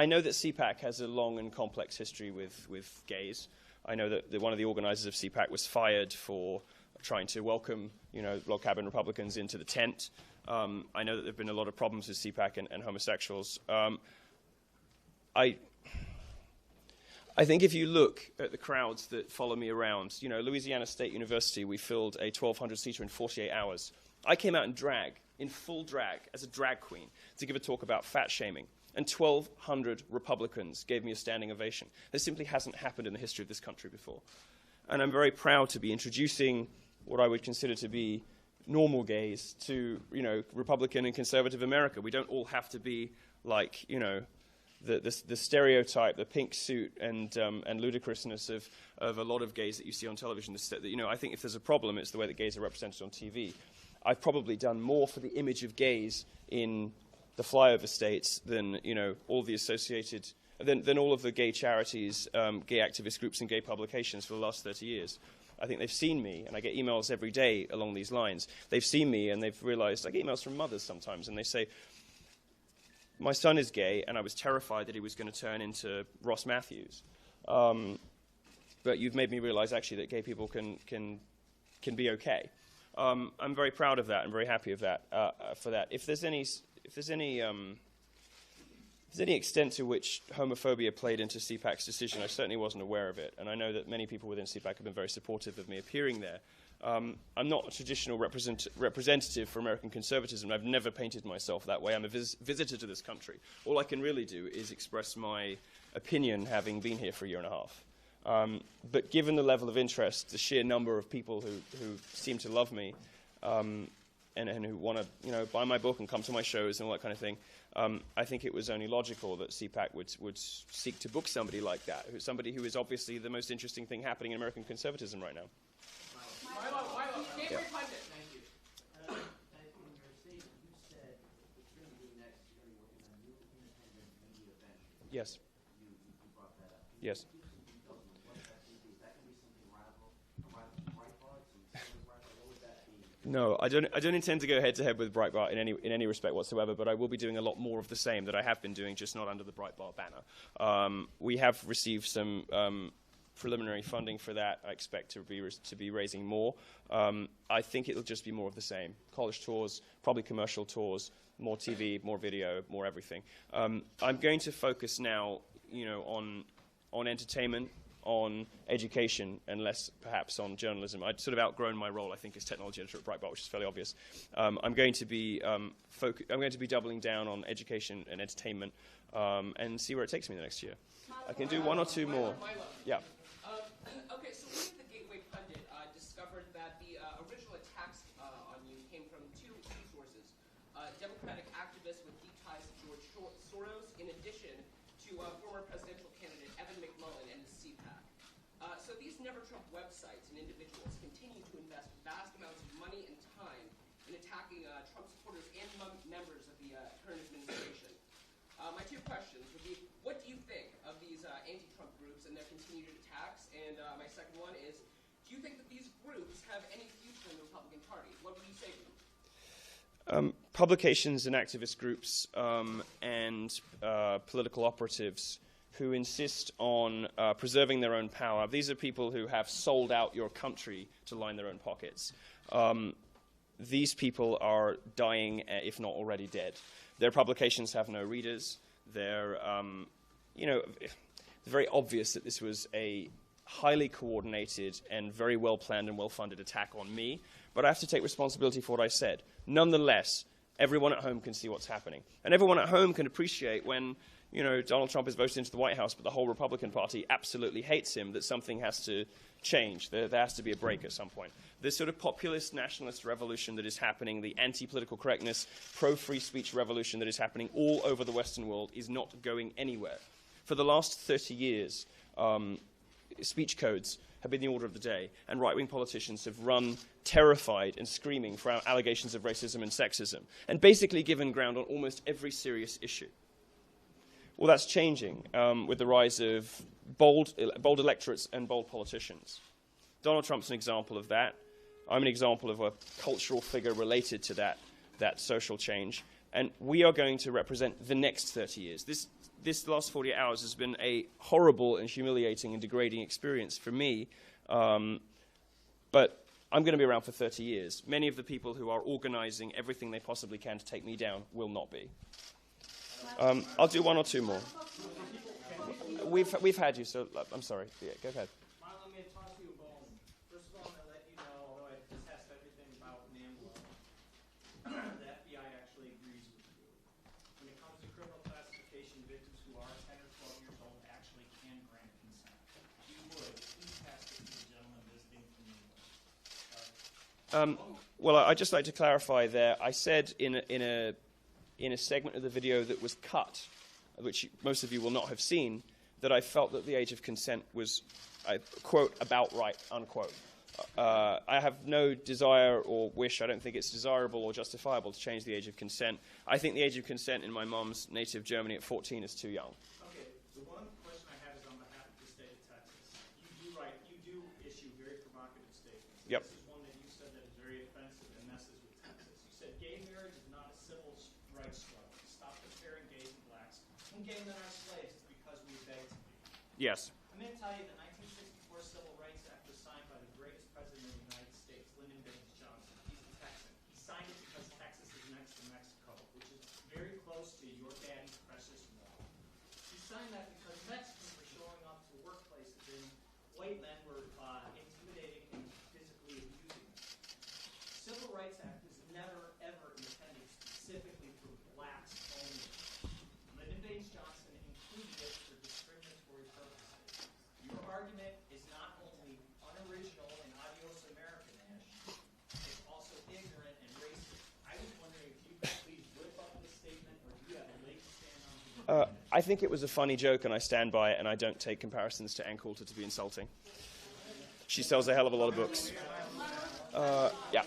know that CPAC has a long and complex history with gays. I know that one of the organizers of CPAC was fired for trying to welcome, log cabin Republicans into the tent. I know that there have been a lot of problems with CPAC and homosexuals. I think if you look at the crowds that follow me around, Louisiana State University, we filled a 1,200-seater in 48 hours. I came out in full drag, as a drag queen, to give a talk about fat shaming. And 1,200 Republicans gave me a standing ovation. This simply hasn't happened in the history of this country before. And I'm very proud to be introducing what I would consider to be normal gays to, Republican and conservative America. We don't all have to be like, the stereotype, the pink suit and ludicrousness of a lot of gays that you see on television. I think if there's a problem, it's the way that gays are represented on TV. I've probably done more for the image of gays in the flyover states than all the associated, than all of the gay charities, gay activist groups, and gay publications for the last 30 years. I think they've seen me, and I get emails every day along these lines. They've seen me, and they've realized. I get emails from mothers sometimes, and they say, "My son is gay, and I was terrified that he was going to turn into Ross Matthews. But you've made me realize actually that gay people can be okay." I'm very proud of that. I'm very happy of that for that. If there's any extent to which homophobia played into CPAC's decision, I certainly wasn't aware of it, and I know that many people within CPAC have been very supportive of me appearing there. I'm not a traditional representative for American conservatism. I've never painted myself that way. I'm a visitor to this country. All I can really do is express my opinion, having been here for a year and a half. But given the level of interest, the sheer number of people who seem to love me, and who want to buy my book and come to my shows and all that kind of thing, I think it was only logical that CPAC would seek to book somebody like that, somebody who is obviously the most interesting thing happening in American conservatism right now. Milo, Gateway Pundit. Thank you. In your statement, you said what you're going to do next, you're going to be working on a new independent media venture. Yes. You brought that up. Yes. Can you give some details on what that would be? Is that going to be something radical, Breitbart, what would that be? No, I don't intend to go head-to-head with Breitbart in any respect whatsoever, but I will be doing a lot more of the same that I have been doing, just not under the Breitbart banner. We have received some preliminary funding for that. I expect to be raising more. I think it'll just be more of the same. College tours, probably commercial tours, more TV, more video, more everything. I'm going to focus now, on entertainment, on education, and less perhaps on journalism. I'd sort of outgrown my role, I think, as technology editor at Breitbart, which is fairly obvious. I'm going to be doubling down on education and entertainment, and see where it takes me the next year. I can do one or two more. Yeah. Okay, so we at the Gateway Pundit discovered that the original attacks on you came from two sources. Democratic activists with deep ties to George Soros, in addition to former presidential candidate Evan McMullen and the CPAC. So these Never-Trump websites and individuals continue to invest vast amounts of money and time in attacking Trump supporters and members of the current administration. My two questions would be, what do you think of these anti-Trump groups and their continued attacks? And my second one is, do you think that these groups have any future in the Republican Party? What would you say to them? Publications and activist groups and political operatives who insist on preserving their own power. These are people who have sold out your country to line their own pockets. These people are dying, if not already dead. Their publications have no readers. They're, it's very obvious that this was a highly coordinated and very well-planned and well-funded attack on me. But I have to take responsibility for what I said. Nonetheless, everyone at home can see what's happening. And everyone at home can appreciate when, Donald Trump is voted into the White House, but the whole Republican Party absolutely hates him, that something has to change. There has to be a break at some point. This sort of populist nationalist revolution that is happening, the anti-political correctness, pro-free speech revolution that is happening all over the Western world is not going anywhere. For the last 30 years, speech codes have been the order of the day, and right-wing politicians have run terrified and screaming for allegations of racism and sexism, and basically given ground on almost every serious issue. Well, that's changing with the rise of bold electorates and bold politicians. Donald Trump's an example of that. I'm an example of a cultural figure related to that social change. And we are going to represent the next 30 years. This last 48 hours has been a horrible and humiliating and degrading experience for me. But I'm going to be around for 30 years. Many of the people who are organizing everything they possibly can to take me down will not be. I'll do one or two more. We've had you, so I'm sorry. Yeah, go ahead. Milo, I'm going to toss you a bone. First of all, I'm going to let you know, although I detest everything about NAMBLA, the FBI actually agrees with you. When it comes to criminal classification, victims who are 10 or 12 years old actually can grant consent. If you would, please pass this to the gentleman visiting from New York. Well, I'd just like to clarify there. I said in a segment of the video that was cut, which most of you will not have seen, that I felt that the age of consent was, quote, about right, unquote. I have no desire or wish, I don't think it's desirable or justifiable to change the age of consent. I think the age of consent in my mom's native Germany at 14 is too young. Okay, the one question I have is on behalf of the state of Texas. You do issue very provocative statements. Yep. This is one that you said that is very offensive and messes with Texas. You said gay marriage is not a civil rights struggle. Stop comparing gays and blacks. When gay men are slaves, it's because we beg to be. Yes. I'm going to tell you the 1964 Civil Rights Act was signed by the greatest president of the United States, Lyndon Baines Johnson. He's a Texan. He signed it because Texas is next to Mexico, which is very close to your daddy's precious wall. He signed that because Mexicans were showing up to workplaces and white men were intimidating and physically abusing them. The Civil Rights Act was never, ever intended specifically for blacks only. Lyndon Baines Johnson included it for discriminatory purposes. Your argument is not only unoriginal and adios Americanish, it's also ignorant and racist. I was wondering if you could please whip up this statement, or do you have a leg to stand on? I think it was a funny joke, and I stand by it, and I don't take comparisons to Ann Coulter to be insulting. She sells a hell of a lot of books. Yeah.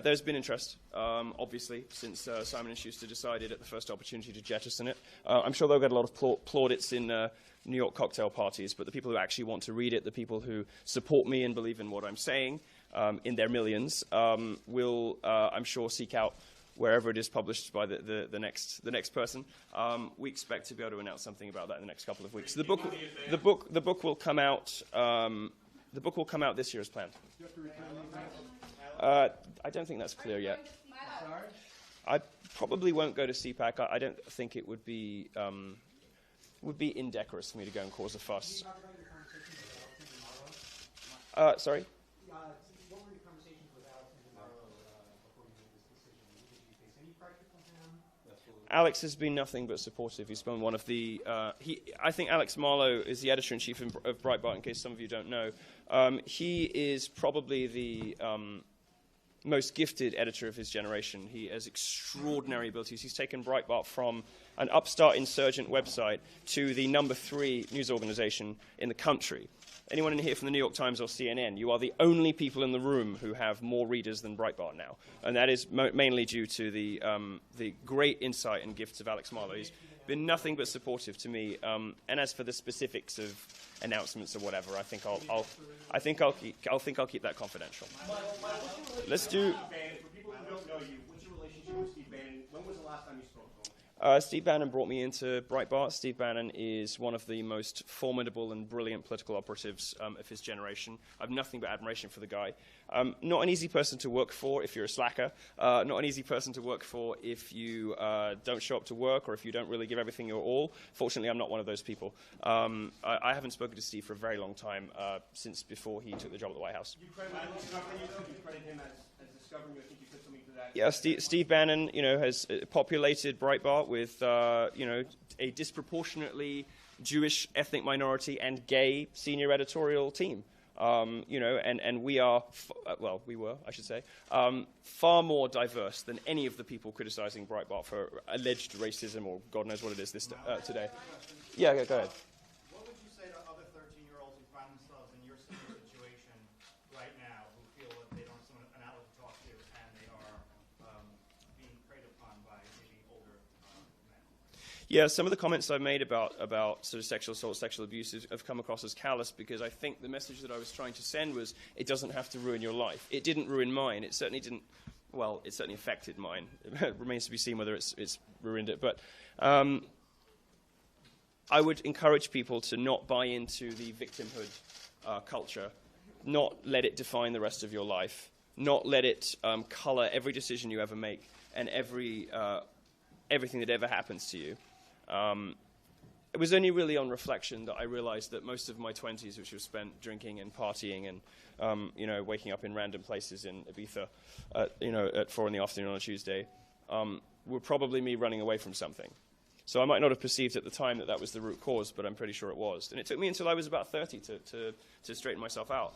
There's been interest, obviously, since Simon & Schuster decided at the first opportunity to jettison it. I'm sure they'll get a lot of plaudits in New York cocktail parties, but the people who actually want to read it, the people who support me and believe in what I'm saying, in their millions, will, I'm sure, seek out wherever it is published by the next person. We expect to be able to announce something about that in the next couple of weeks. The book will come out. The book will come out this year as planned. I don't think that's clear yet. I probably won't go to CPAC. I don't think it would be indecorous for me to go and cause a fuss. Sorry? What were your conversations with Alex and Milo before you made this decision? Did you face any pressure from him? Alex has been nothing but supportive. He's been one of the... I think Alex Marlowe is the editor-in-chief of Breitbart, in case some of you don't know. He is probably the most gifted editor of his generation. He has extraordinary abilities. He's taken Breitbart from an upstart insurgent website to the #3 news organization in the country. Anyone in here from the New York Times or CNN, you are the only people in the room who have more readers than Breitbart now. And that is mainly due to the great insight and gifts of Alex Marlowe. He's been nothing but supportive to me. And as for the specifics of announcements or whatever, I think I'll keep that confidential. Let's do... For people who don't know you, what's your relationship with Steve Bannon? When was the last time you spoke to him? Steve Bannon brought me into Breitbart. Steve Bannon is one of the most formidable and brilliant political operatives of his generation. I have nothing but admiration for the guy. Not an easy person to work for if you're a slacker. Not an easy person to work for if you don't show up to work or if you don't really give everything your all. Fortunately, I'm not one of those people. I haven't spoken to Steve for a very long time, since before he took the job at the White House. You credit him discovering you, though? You credit him as discovering you? I think you said something to that. Yeah, Steve Bannon, has populated Breitbart with, a disproportionately Jewish ethnic minority and gay senior editorial team. And we are, we were, I should say, far more diverse than any of the people criticizing Breitbart for alleged racism or God knows what it is today. Yeah, go ahead. What would you say to other 13-year-olds who find themselves in your similar situation right now, who feel that they don't have an outlet to talk to and they are being preyed upon by maybe older men? Yeah, some of the comments I've made about sort of sexual assault, sexual abuse have come across as callous, because I think the message that I was trying to send was it doesn't have to ruin your life. It didn't ruin mine. It certainly didn't. Well, it certainly affected mine. It remains to be seen whether it's ruined it. But I would encourage people to not buy into the victimhood culture, not let it define the rest of your life, not let it color every decision you ever make and everything that ever happens to you. It was only really on reflection that I realized that most of my 20s, which was spent drinking and partying and, waking up in random places in Ibiza, at 4 p.m. on a Tuesday, were probably me running away from something. So I might not have perceived at the time that was the root cause, but I'm pretty sure it was. And it took me until I was about 30 to straighten myself out.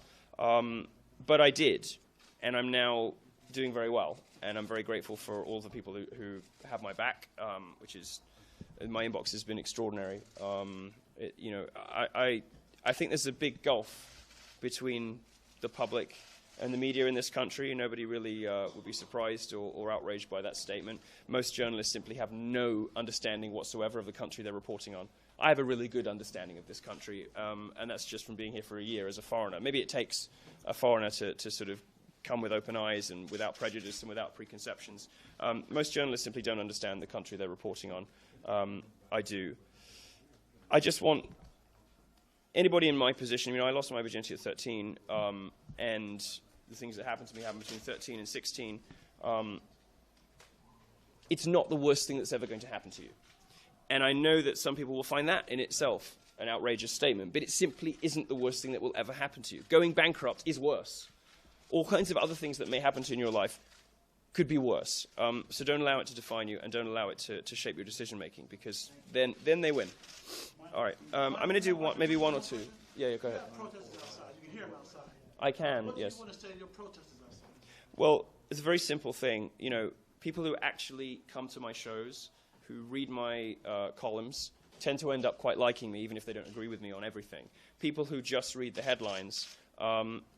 But I did, and I'm now doing very well. And I'm very grateful for all the people who have my back, which is, my inbox has been extraordinary. I think there's a big gulf between the public and the media in this country. Nobody really would be surprised or outraged by that statement. Most journalists simply have no understanding whatsoever of the country they're reporting on. I have a really good understanding of this country, and that's just from being here for a year as a foreigner. Maybe it takes a foreigner to sort of come with open eyes and without prejudice and without preconceptions. Most journalists simply don't understand the country they're reporting on. I do. I just want anybody in my position. I lost my virginity at 13, and the things that happened to me happened between 13 and 16. It's not the worst thing that's ever going to happen to you. And I know that some people will find that in itself an outrageous statement, but it simply isn't the worst thing that will ever happen to you. Going bankrupt is worse. All kinds of other things that may happen to you in your life could be worse. So don't allow it to define you, and don't allow it to shape your decision-making, because then they win. All right. I'm going to do maybe one or two. Yeah, go ahead. Protesters outside. You can hear them outside. I can, What yes. do you want to say to your protesters outside? Well, it's a very simple thing. People who actually come to my shows, who read my columns, tend to end up quite liking me, even if they don't agree with me on everything. People who just read the headlines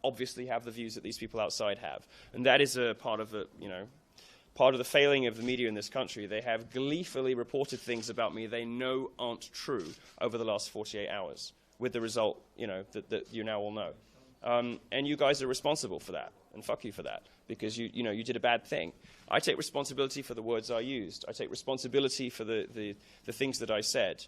obviously have the views that these people outside have, and that is a part of the failing of the media in this country. They have gleefully reported things about me they know aren't true over the last 48 hours, with the result, that you now all know. And you guys are responsible for that, and fuck you for that, because you did a bad thing. I take responsibility for the words I used. I take responsibility for the things that I said.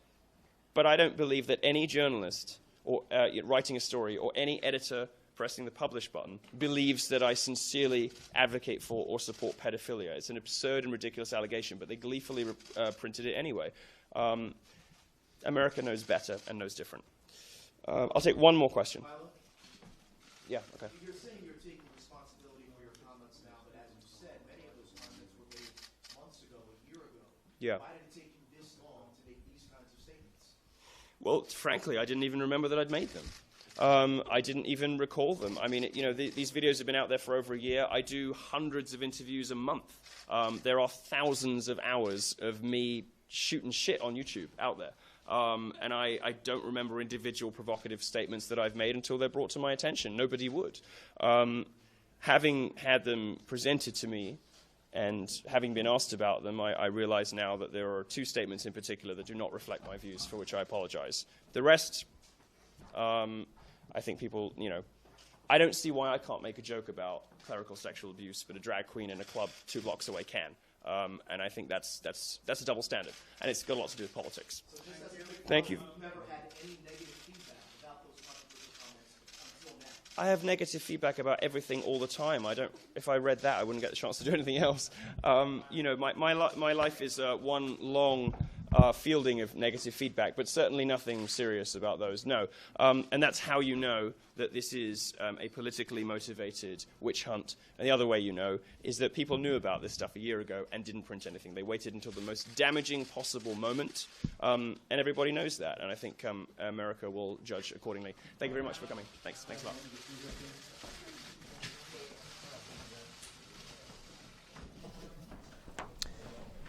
But I don't believe that any journalist or writing a story, or any editor pressing the publish button, believes that I sincerely advocate for or support pedophilia. It's an absurd and ridiculous allegation, but they gleefully printed it anyway. America knows better and knows different. I'll take one more question. Milo? Yeah, okay. You're saying you're taking responsibility for your comments now, but as you said, many of those comments were made months ago, a year ago. Yeah. Why did it take you this long to make these kinds of statements? Well, frankly, I didn't even remember that I'd made them. I didn't even recall them. I mean, these videos have been out there for over a year. I do hundreds of interviews a month. There are thousands of hours of me shooting shit on YouTube out there. And I don't remember individual provocative statements that I've made until they're brought to my attention. Nobody would. Having had them presented to me and having been asked about them, I realize now that there are two statements in particular that do not reflect my views, for which I apologize. The rest, I think people, I don't see why I can't make a joke about clerical sexual abuse, but a drag queen in a club 2 blocks away can. And I think that's a double standard, and it's got a lot to do with politics. So just as a quick Thank you. You've never had any negative feedback about those comments until now? I have negative feedback about everything all the time. If I read that, I wouldn't get the chance to do anything else. My life is one long fielding of negative feedback, but certainly nothing serious about those, no. And that's how you know that this is a politically motivated witch hunt. And the other way you know is that people knew about this stuff a year ago and didn't print anything. They waited until the most damaging possible moment, and everybody knows that. And I think America will judge accordingly. Thank you very much for coming. Thanks a lot.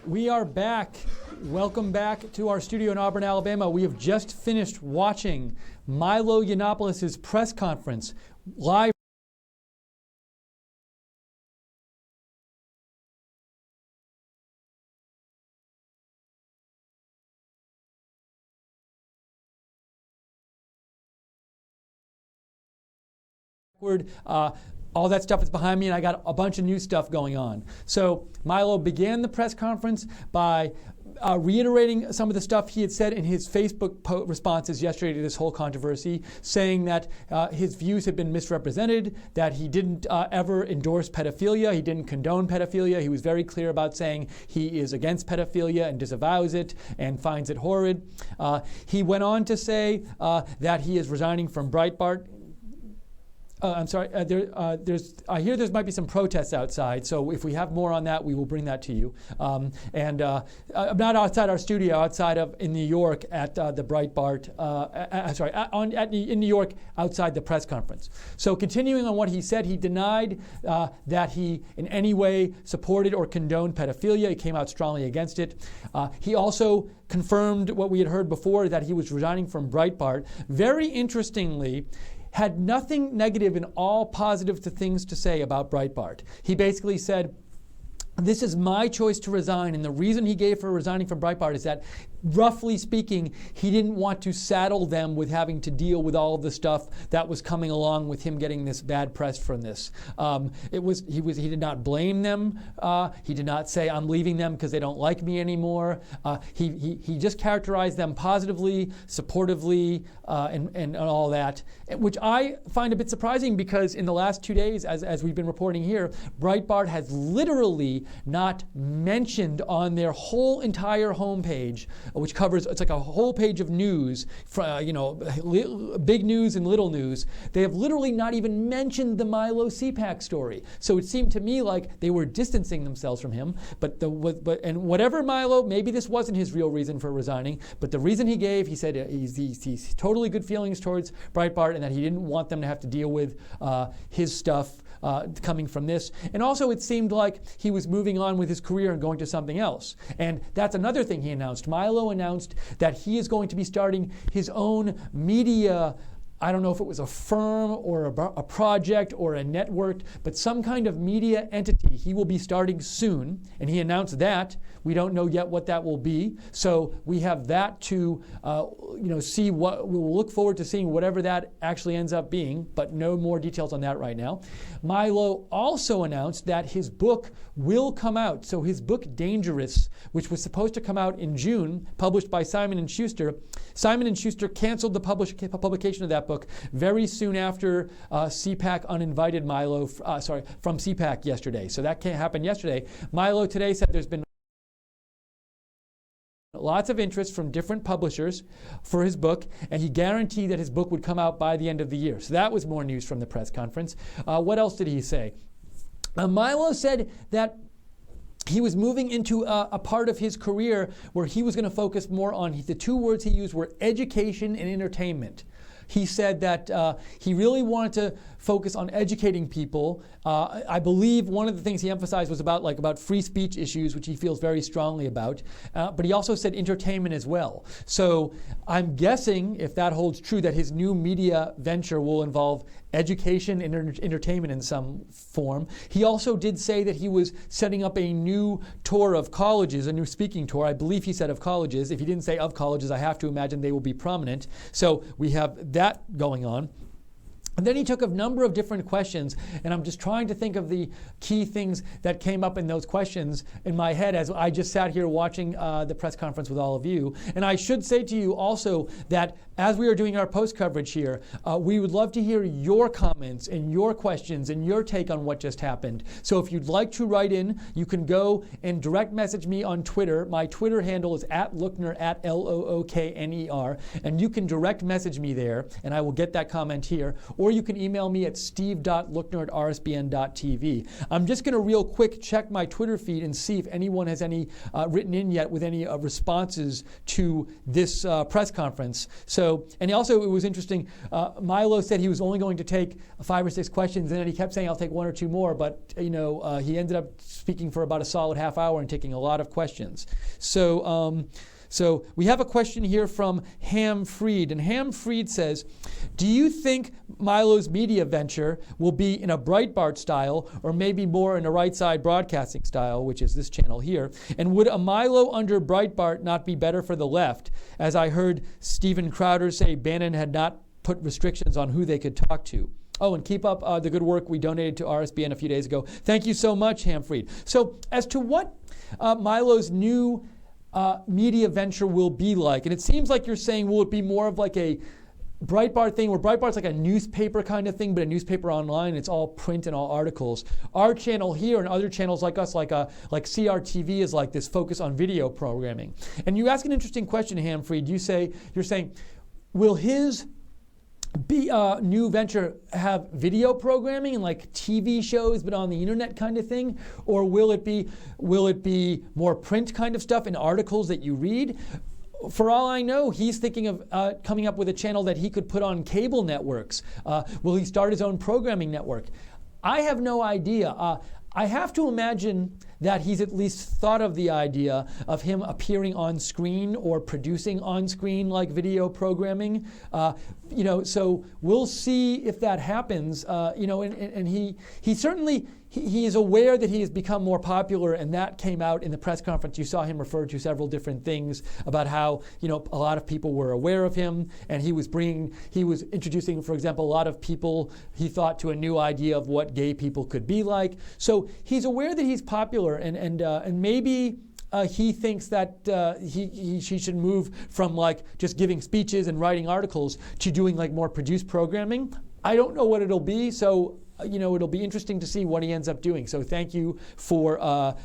We are back. Welcome back to our studio in Auburn, Alabama. We have just finished watching Milo Yiannopoulos' press conference live All that stuff is behind me, and I got a bunch of new stuff going on. So Milo began the press conference by reiterating some of the stuff he had said in his Facebook responses yesterday to this whole controversy, saying that his views had been misrepresented, that he didn't ever endorse pedophilia, he didn't condone pedophilia. He was very clear about saying he is against pedophilia and disavows it and finds it horrid. He went on to say that he is resigning from Breitbart. I'm sorry, I hear there might be some protests outside, so if we have more on that, we will bring that to you. Not outside our studio, outside of in New York at the Breitbart, in New York outside the press conference. So continuing on what he said, he denied that he in any way supported or condoned pedophilia. He came out strongly against it. He also confirmed what we had heard before, that he was resigning from Breitbart. Very interestingly, had nothing negative and all positive things to say about Breitbart. He basically said, this is my choice to resign, and the reason he gave for resigning from Breitbart is that, roughly speaking, he didn't want to saddle them with having to deal with all of the stuff that was coming along with him getting this bad press from this. He did not blame them. He did not say, I'm leaving them because they don't like me anymore. He just characterized them positively, supportively, and all that, which I find a bit surprising because in the last 2 days, as we've been reporting here, Breitbart has literally not mentioned on their whole entire homepage, which covers, it's like a whole page of news, big news and little news. They have literally not even mentioned the Milo CPAC story. So it seemed to me like they were distancing themselves from him. And whatever Milo, maybe this wasn't his real reason for resigning, but the reason he gave, he said he's totally good feelings towards Breitbart and that he didn't want them to have to deal with his stuff coming from this. And also it seemed like he was moving on with his career and going to something else. And that's another thing he announced. Milo announced that he is going to be starting his own media, I don't know if it was a firm or a project or a network, but some kind of media entity he will be starting soon. And he announced that. We don't know yet what that will be. So we have that to see what we'll look forward to seeing whatever that actually ends up being, but no more details on that right now. Milo also announced that his book will come out. So his book Dangerous, which was supposed to come out in June, published by Simon & Schuster. Simon & Schuster canceled the publication of that book very soon after CPAC uninvited Milo from CPAC yesterday. So that can't happen yesterday. Milo today said there's been lots of interest from different publishers for his book, and he guaranteed that his book would come out by the end of the year. So that was more news from the press conference. What else did he say? Milo said that he was moving into a part of his career where he was going to focus more on, the two words he used were education and entertainment. He said that he really wanted to focus on educating people. I believe one of the things he emphasized was about free speech issues, which he feels very strongly about. But he also said entertainment as well. So I'm guessing, if that holds true, that his new media venture will involve education and entertainment in some form. He also did say that he was setting up a new tour of colleges, a new speaking tour. I believe he said of colleges. If he didn't say of colleges, I have to imagine they will be prominent. So we have that going on. And then he took a number of different questions, and I'm just trying to think of the key things that came up in those questions in my head as I just sat here watching the press conference with all of you. And I should say to you also that as we are doing our post coverage here, we would love to hear your comments and your questions and your take on what just happened. So if you'd like to write in, you can go and direct message me on Twitter. My Twitter handle is @Lookner, @LOOKNER, and you can direct message me there, and I will get that comment here. Or you can email me at steve.lookner@rsbn.tv. I'm just going to real quick check my Twitter feed and see if anyone has any written in yet with any responses to this press conference. And also it was interesting, Milo said he was only going to take 5 or 6 questions, and then he kept saying I'll take 1 or 2 more, but he ended up speaking for about a solid half hour and taking a lot of questions. So we have a question here from Ham Freed, and Ham Freed says, do you think Milo's media venture will be in a Breitbart style or maybe more in a right side broadcasting style, which is this channel here? And would a Milo under Breitbart not be better for the left? As I heard Steven Crowder say, Bannon had not put restrictions on who they could talk to. Oh, and keep up the good work we donated to RSBN a few days ago. Thank you so much, Hamfried. So as to what Milo's new media venture will be like, and it seems like you're saying, will it be more of like a Breitbart thing, where Breitbart's like a newspaper kind of thing, but a newspaper online. It's all print and all articles. Our channel here and other channels like us, like CRTV, is like this focus on video programming. And you ask an interesting question, Hamfried. You're saying, will his new venture have video programming and like TV shows, but on the internet kind of thing, or will it be more print kind of stuff in articles that you read? For all I know, he's thinking of coming up with a channel that he could put on cable networks. Will he start his own programming network? I have no idea. I have to imagine that he's at least thought of the idea of him appearing on screen or producing on screen like video programming. So we'll see if that happens. And he certainly he is aware that he has become more popular, and that came out in the press conference. You saw him refer to several different things about how a lot of people were aware of him, and he was introducing, for example, a lot of people he thought to a new idea of what gay people could be like. So he's aware that he's popular, and maybe he thinks that she should move from like just giving speeches and writing articles to doing like more produced programming. I don't know what it'll be, so it'll be interesting to see what he ends up doing. So thank you for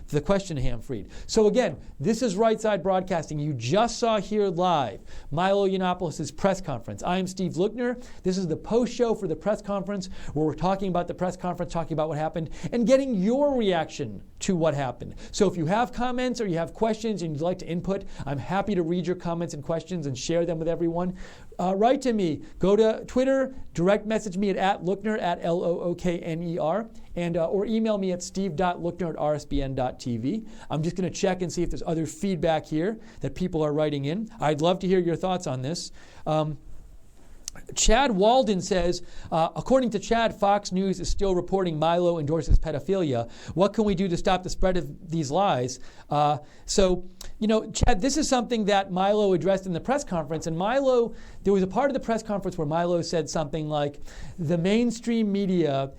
the question, Hamfried. So again, this is Right Side Broadcasting. You just saw here live Milo Yiannopoulos' press conference. I am Steve Lookner. This is the post show for the press conference, where we're talking about the press conference, talking about what happened, and getting your reaction to what happened. So if you have comments or you have questions and you'd like to input, I'm happy to read your comments and questions and share them with everyone. Write to me. Go to Twitter, direct message me at Lookner, at Lookner, and or email me at steve.lookner@rsbn.tv. I'm just going to check and see if there's other feedback here that people are writing in. I'd love to hear your thoughts on this. Chad Walden says, according to Chad, Fox News is still reporting Milo endorses pedophilia. What can we do to stop the spread of these lies? Chad, this is something that Milo addressed in the press conference. And there was a part of the press conference where Milo said something like, the mainstream media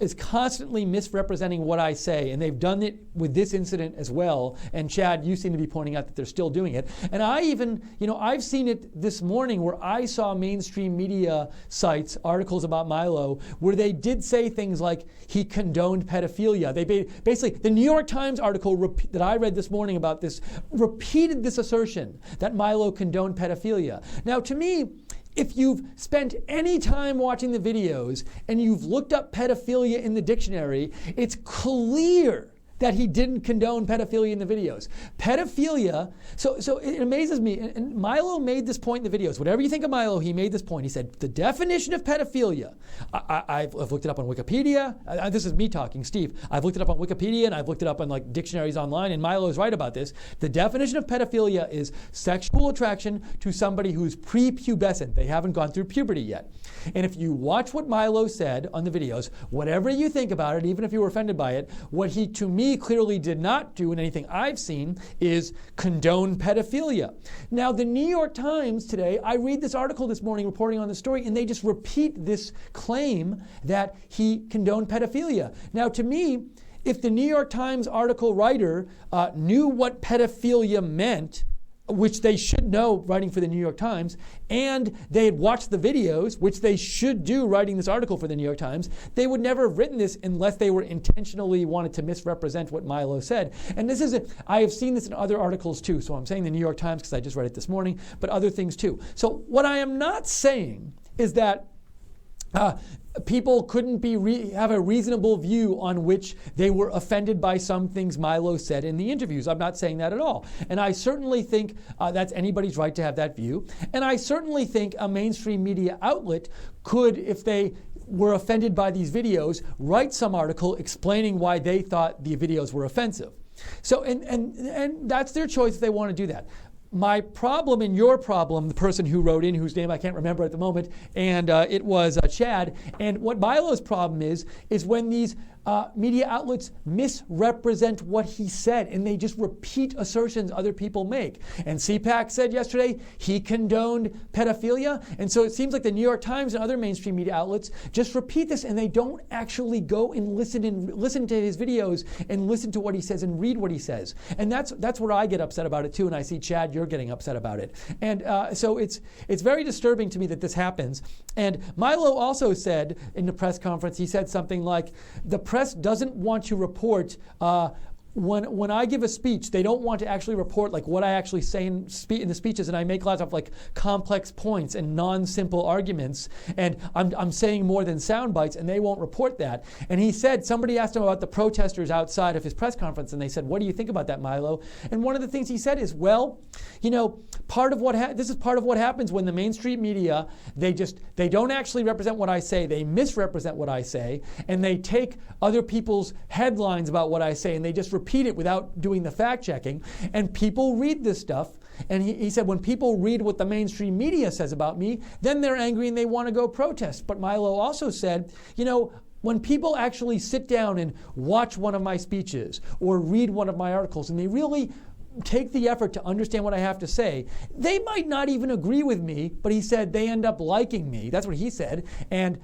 is constantly misrepresenting what I say, and they've done it with this incident as well. And Chad, you seem to be pointing out that they're still doing it. And I even, I've seen it this morning where I saw mainstream media sites, articles about Milo, where they did say things like he condoned pedophilia. They basically, the New York Times article that I read this morning about this repeated this assertion that Milo condoned pedophilia. Now, to me, if you've spent any time watching the videos and you've looked up pedophilia in the dictionary, it's clear that he didn't condone pedophilia in the videos. Pedophilia, so it amazes me, and Milo made this point in the videos. Whatever you think of Milo, he made this point. He said, the definition of pedophilia, I've looked it up on Wikipedia. This is me talking, Steve. I've looked it up on Wikipedia, and I've looked it up on like dictionaries online, and Milo's right about this. The definition of pedophilia is sexual attraction to somebody who's prepubescent. They haven't gone through puberty yet. And if you watch what Milo said on the videos, whatever you think about it, even if you were offended by it, what he, to me, clearly did not do in anything I've seen is condone pedophilia. Now, the New York Times today, I read this article this morning reporting on the story, and they just repeat this claim that he condoned pedophilia. Now, to me, if the New York Times article writer knew what pedophilia meant, which they should know writing for the New York Times, and they had watched the videos, which they should do writing this article for the New York Times, they would never have written this unless they were intentionally wanted to misrepresent what Milo said. And I have seen this in other articles too, so I'm saying the New York Times because I just read it this morning, but other things too. So what I am not saying is that people couldn't have a reasonable view on which they were offended by some things Milo said in the interviews. I'm not saying that at all. And I certainly think that's anybody's right to have that view. And I certainly think a mainstream media outlet could, if they were offended by these videos, write some article explaining why they thought the videos were offensive. So, and that's their choice if they want to do that. My problem and your problem, the person who wrote in, whose name I can't remember at the moment, and it was Chad, and what Milo's problem is when these media outlets misrepresent what he said, and they just repeat assertions other people make. And CPAC said yesterday he condoned pedophilia, and so it seems like the New York Times and other mainstream media outlets just repeat this, and they don't actually go and listen to his videos and listen to what he says and read what he says. And that's where I get upset about it too, and I see, Chad, you're getting upset about it. And so it's very disturbing to me that this happens. And Milo also said in the press conference, he said something like, the press doesn't want to report when I give a speech, they don't want to actually report like what I actually say in the speeches, and I make lots of like complex points and non-simple arguments, and I'm saying more than sound bites, and they won't report that. And he said, somebody asked him about the protesters outside of his press conference, and they said, what do you think about that, Milo? And one of the things he said is, well, you know, this is part of what happens when the mainstream media, they don't actually represent what I say, they misrepresent what I say, and they take other people's headlines about what I say, and they just repeat it without doing the fact checking, and people read this stuff. And he said, when people read what the mainstream media says about me, then they're angry and they want to go protest. But Milo also said, you know, when people actually sit down and watch one of my speeches or read one of my articles, and they really take the effort to understand what I have to say, they might not even agree with me, but he said they end up liking me. That's what he said. And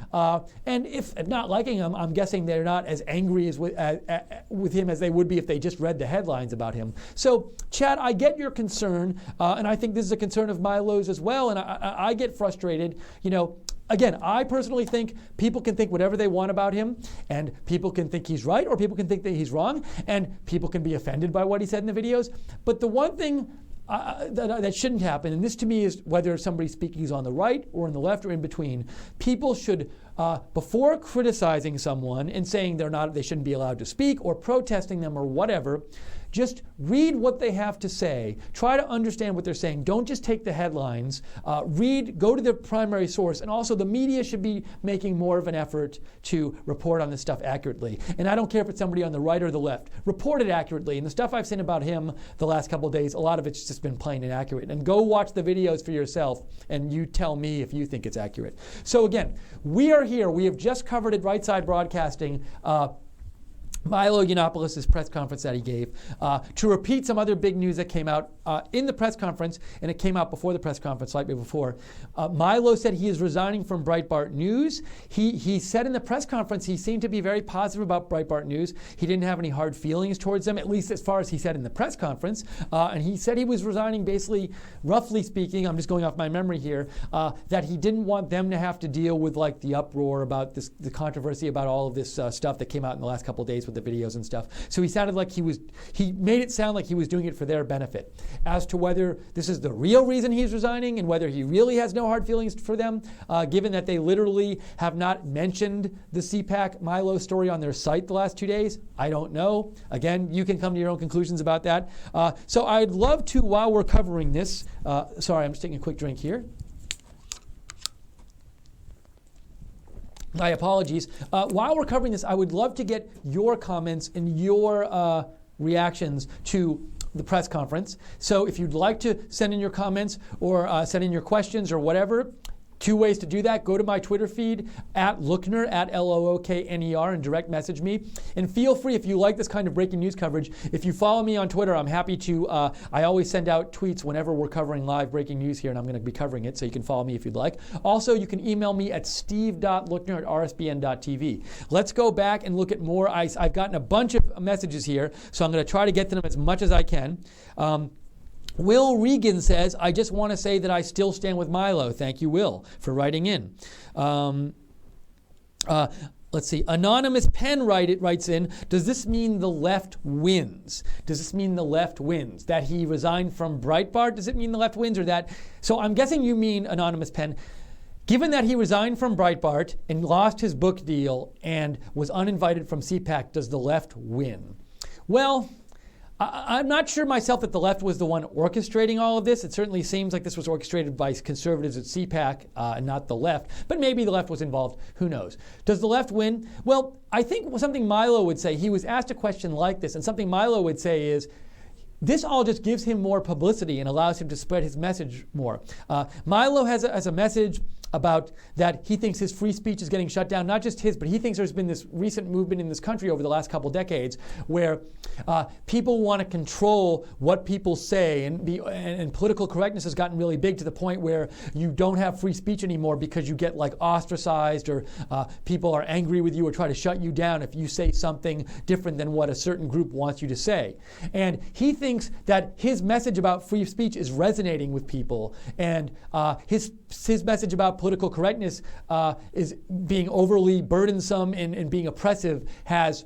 if not liking him, I'm guessing they're not as angry with him as they would be if they just read the headlines about him. So, Chad, I get your concern, and I think this is a concern of Milo's as well, and I get frustrated. You know, again, I personally think people can think whatever they want about him, and people can think he's right, or people can think that he's wrong, and people can be offended by what he said in the videos. But the one thing that shouldn't happen, and this to me is whether somebody's speaking is on the right or on the left or in between, people should, before criticizing someone and saying they shouldn't be allowed to speak or protesting them or whatever, just read what they have to say. Try to understand what they're saying. Don't just take the headlines. Go to the primary source. And also the media should be making more of an effort to report on this stuff accurately. And I don't care if it's somebody on the right or the left. Report it accurately. And the stuff I've seen about him the last couple of days, a lot of it's just been plain inaccurate. And go watch the videos for yourself, and you tell me if you think it's accurate. So again, we are here. We have just covered at Right Side Broadcasting Milo Yiannopoulos' press conference that he gave. To repeat some other big news that came out in the press conference, and it came out before the press conference, slightly before, Milo said he is resigning from Breitbart News. He said in the press conference he seemed to be very positive about Breitbart News. He didn't have any hard feelings towards them, at least as far as he said in the press conference. And he said he was resigning basically, roughly speaking, I'm just going off my memory here, that he didn't want them to have to deal with like the uproar about the controversy about all of this stuff that came out in the last couple of days with the videos and stuff. So he sounded like he made it sound like he was doing it for their benefit. As to whether this is the real reason he's resigning and whether he really has no hard feelings for them, given that they literally have not mentioned the CPAC Milo story on their site the last 2 days, I don't know. Again, you can come to your own conclusions about that. So I'd love to, while we're covering this, sorry, I'm just taking a quick drink here. My apologies. While we're covering this, I would love to get your comments and your reactions to the press conference. So if you'd like to send in your comments or send in your questions or whatever, two ways to do that. Go to my Twitter feed, @Lookner, @LOOKNER, and direct message me. And feel free, if you like this kind of breaking news coverage, if you follow me on Twitter, I'm happy to, I always send out tweets whenever we're covering live breaking news here, and I'm going to be covering it, so you can follow me if you'd like. Also, you can email me at steve.lookner@rsbn.tv. Let's go back and look at more. I've gotten a bunch of messages here, so I'm going to try to get to them as much as I can. Will Regan says, I just want to say that I still stand with Milo. Thank you, Will, for writing in. Let's see. Anonymous Pen writes in, does this mean the left wins? Does this mean the left wins? That he resigned from Breitbart? Does it mean the left wins or that? So I'm guessing you mean, Anonymous Pen, given that he resigned from Breitbart and lost his book deal and was uninvited from CPAC, does the left win? Well, I'm not sure myself that the left was the one orchestrating all of this. It certainly seems like this was orchestrated by conservatives at CPAC and not the left. But maybe the left was involved. Who knows? Does the left win? Well, I think something Milo would say, he was asked a question like this, and something Milo would say is, this all just gives him more publicity and allows him to spread his message more. Milo has a message about that he thinks his free speech is getting shut down. Not just his, but he thinks there's been this recent movement in this country over the last couple decades where people want to control what people say, and political correctness has gotten really big to the point where you don't have free speech anymore because you get like ostracized, or people are angry with you or try to shut you down if you say something different than what a certain group wants you to say. And he thinks that his message about free speech is resonating with people, and his message about political correctness is being overly burdensome and being oppressive has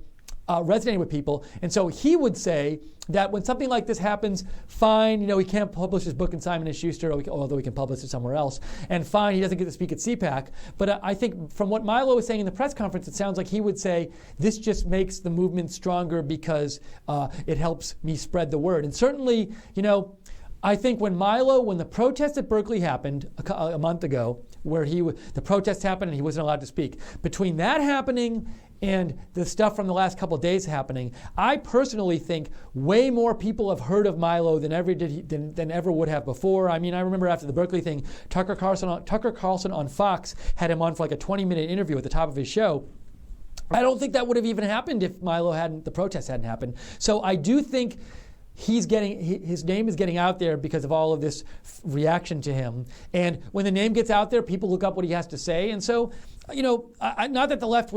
resonated with people. And so he would say that when something like this happens, fine, he can't publish his book in Simon & Schuster, although he can publish it somewhere else, and fine, he doesn't get to speak at CPAC. But I think from what Milo was saying in the press conference, it sounds like he would say this just makes the movement stronger because it helps me spread the word. And certainly, I think when the protest at Berkeley happened a month ago, where the protest happened and he wasn't allowed to speak, between that happening and the stuff from the last couple of days happening, I personally think way more people have heard of Milo than ever would have before. I mean, I remember after the Berkeley thing, Tucker Carlson on Fox had him on for like a 20-minute interview at the top of his show. I don't think that would have even happened if the protest hadn't happened. So I do think his name is getting out there because of all of this reaction to him. And when the name gets out there, people look up what he has to say. And so, not that the left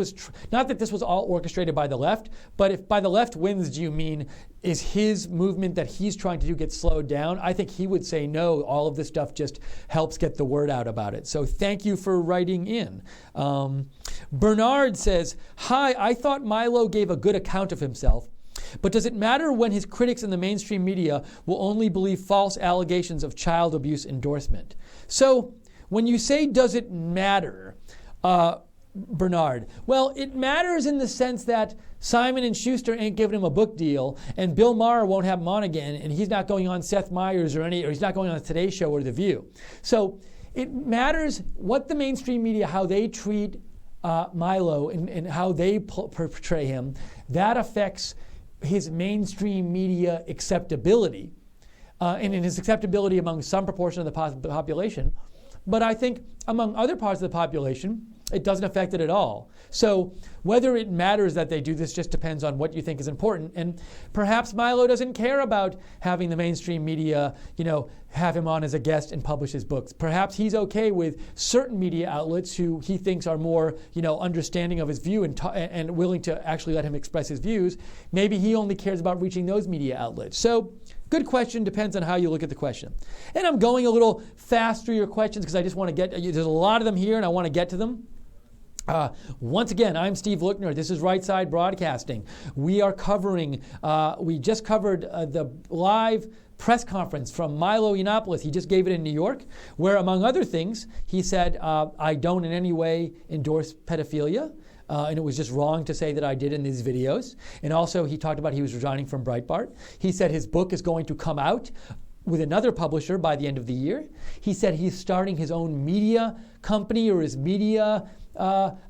not that this was all orchestrated by the left, but if by the left wins, do you mean is his movement that he's trying to do get slowed down? I think he would say no. All of this stuff just helps get the word out about it. So thank you for writing in. Bernard says, "Hi, I thought Milo gave a good account of himself. But does it matter when his critics in the mainstream media will only believe false allegations of child abuse endorsement?" So when you say does it matter, Bernard, well, it matters in the sense that Simon & Schuster ain't giving him a book deal, and Bill Maher won't have him on again, and he's not going on Seth Meyers or he's not going on the Today Show or The View. So it matters what the mainstream media, how they treat Milo and how they portray him. That affects his mainstream media acceptability, and in his acceptability among some proportion of the population. But I think among other parts of the population, it doesn't affect it at all. So whether it matters that they do this just depends on what you think is important. And perhaps Milo doesn't care about having the mainstream media, have him on as a guest and publish his books. Perhaps he's okay with certain media outlets who he thinks are more, understanding of his view and willing to actually let him express his views. Maybe he only cares about reaching those media outlets. So good question, depends on how you look at the question. And I'm going a little fast through your questions because I just want to there's a lot of them here and I want to get to them. Once again, I'm Steve Lookner. This is Right Side Broadcasting. We are covering, we just covered the live press conference from Milo Yiannopoulos. He just gave it in New York, where, among other things, he said, I don't in any way endorse pedophilia. And it was just wrong to say that I did in these videos. And also, he talked about he was resigning from Breitbart. He said his book is going to come out with another publisher by the end of the year. He said he's starting his own media company or his media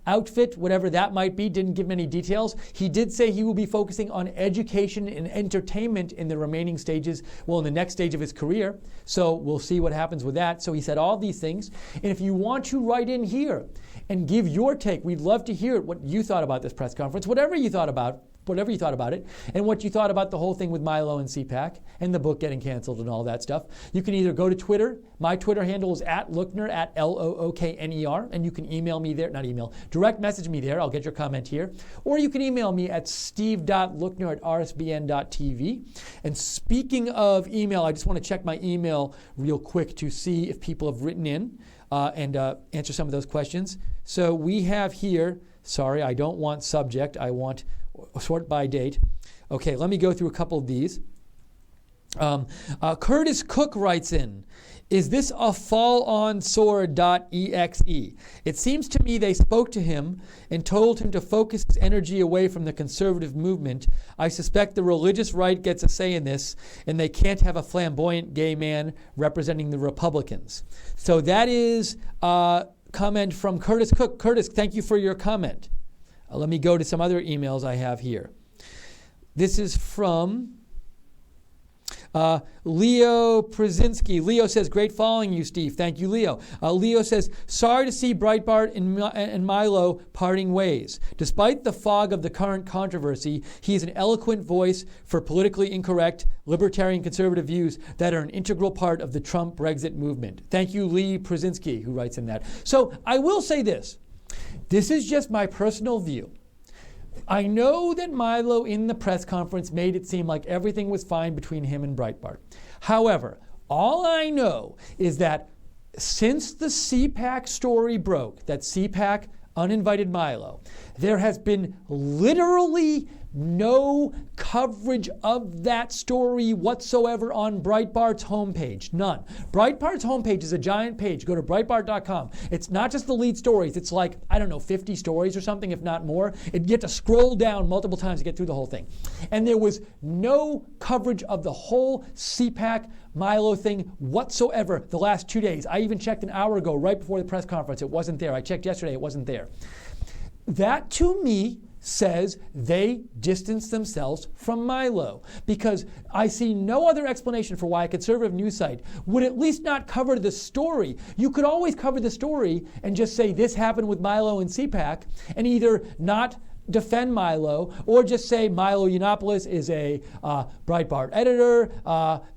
outfit, whatever that might be. Didn't give many details. He did say he will be focusing on education and entertainment in the remaining stages, in the next stage of his career. So we'll see what happens with that. So he said all these things. And if you want to write in here and give your take, we'd love to hear what you thought about this press conference, whatever you thought about it, and what you thought about the whole thing with Milo and CPAC and the book getting canceled and all that stuff. You can either go to Twitter. My Twitter handle is @Lookner, @LOOKNER, and you can email me there, direct message me there. I'll get your comment here. Or you can email me at steve.lookner@rsbn.tv. And speaking of email, I just want to check my email real quick to see if people have written in and answer some of those questions. So we have here, sorry, I don't want subject, I want sort by date. Okay, let me go through a couple of these. Curtis Cook writes in, is this a fall-on-sword.exe? It seems to me they spoke to him and told him to focus his energy away from the conservative movement. I suspect the religious right gets a say in this, and they can't have a flamboyant gay man representing the Republicans. So that is a comment from Curtis Cook. Curtis, thank you for your comment. Let me go to some other emails I have here. This is from Leo Przinski. Leo says, great following you, Steve. Thank you, Leo. Leo says, sorry to see Breitbart and Milo parting ways. Despite the fog of the current controversy, he is an eloquent voice for politically incorrect, libertarian conservative views that are an integral part of the Trump Brexit movement. Thank you, Lee Przinski, who writes in that. So I will say this. This is just my personal view. I know that Milo in the press conference made it seem like everything was fine between him and Breitbart. However, all I know is that since the CPAC story broke, that CPAC uninvited Milo, there has been literally no coverage of that story whatsoever on Breitbart's homepage. None. Breitbart's homepage is a giant page. Go to Breitbart.com. It's not just the lead stories. It's like, I don't know, 50 stories or something, if not more. You have to scroll down multiple times to get through the whole thing. And there was no coverage of the whole CPAC Milo thing whatsoever the last 2 days. I even checked an hour ago, right before the press conference. It wasn't there. I checked yesterday. It wasn't there. That, to me, says they distanced themselves from Milo, because I see no other explanation for why a conservative news site would at least not cover the story. You could always cover the story and just say this happened with Milo and CPAC and either not defend Milo or just say Milo Yiannopoulos is a Breitbart editor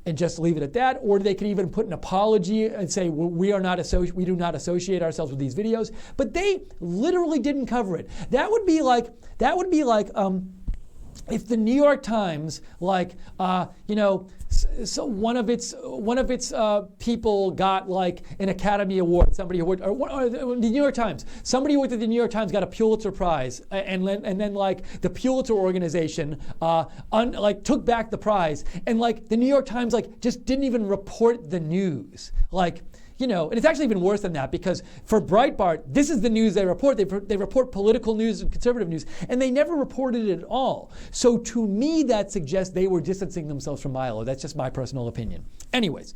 and just leave it at that. Or they could even put an apology and say we do not associate ourselves with these videos. But they literally didn't cover it. That would be like if the New York Times, so one of its people got like an Academy Award. Somebody who worked, or the New York Times. Somebody who worked at the New York Times got a Pulitzer Prize, and then like the Pulitzer organization took back the prize, and like the New York Times just didn't even report the news. And it's actually even worse than that, because for Breitbart, this is the news they report. They report political news and conservative news, and they never reported it at all. So to me, that suggests they were distancing themselves from Milo. That's just my personal opinion. Anyways,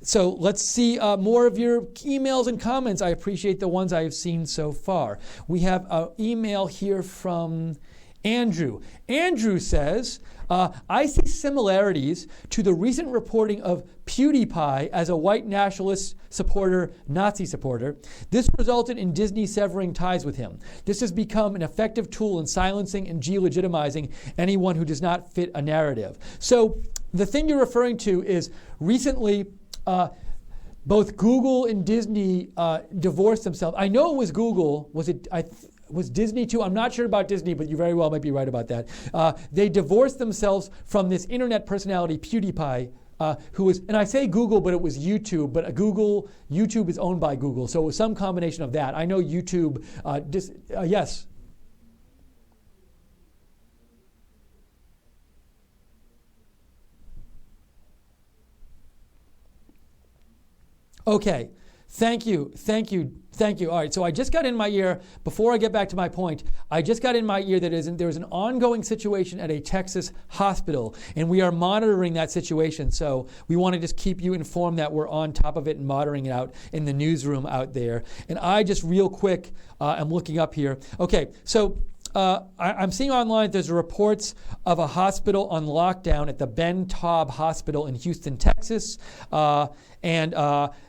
so let's see more of your emails and comments. I appreciate the ones I have seen so far. We have an email here from Andrew. Andrew says, I see similarities to the recent reporting of PewDiePie as a white nationalist supporter, Nazi supporter. This resulted in Disney severing ties with him. This has become an effective tool in silencing and delegitimizing anyone who does not fit a narrative. So the thing you're referring to is recently both Google and Disney divorced themselves. I know it was Google. Was Disney too? I'm not sure about Disney, but you very well might be right about that. They divorced themselves from this internet personality, PewDiePie, who was, and I say Google, but it was YouTube, but YouTube is owned by Google, so it was some combination of that. I know YouTube, yes? Okay, thank you. All right, so I just got in my ear, before I get back to my point, I just got in my ear that there's an ongoing situation at a Texas hospital, and we are monitoring that situation. So we want to just keep you informed that we're on top of it and monitoring it out in the newsroom out there. And I just real quick, I'm looking up here. Okay, so I'm seeing online there's reports of a hospital on lockdown at the Ben Taub Hospital in Houston, Texas. And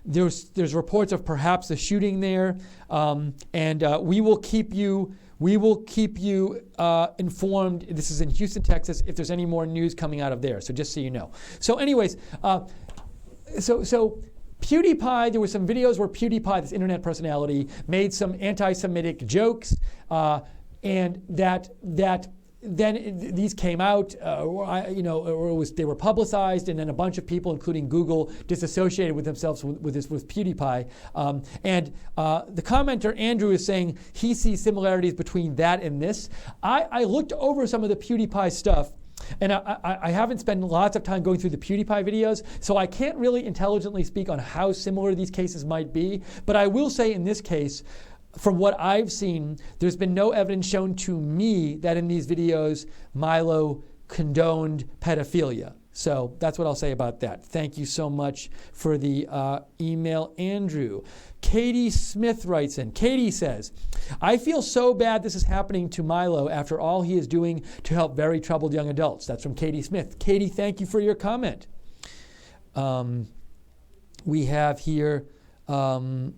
there's reports of perhaps a shooting there, and we will keep you informed. This is in Houston, Texas. If there's any more news coming out of there, so just so you know. So, anyways, so PewDiePie. There were some videos where PewDiePie, this internet personality, made some anti-Semitic jokes, and then these came out, they were publicized, and then a bunch of people, including Google, disassociated with themselves with PewDiePie. The commenter Andrew is saying he sees similarities between that and this. I looked over some of the PewDiePie stuff, and I haven't spent lots of time going through the PewDiePie videos, so I can't really intelligently speak on how similar these cases might be. But I will say in this case, from what I've seen, there's been no evidence shown to me that in these videos Milo condoned pedophilia. So that's what I'll say about that. Thank you so much for the email, Andrew. Katie Smith writes in. Katie says, I feel so bad this is happening to Milo after all he is doing to help very troubled young adults. That's from Katie Smith. Katie, thank you for your comment. We have here, hold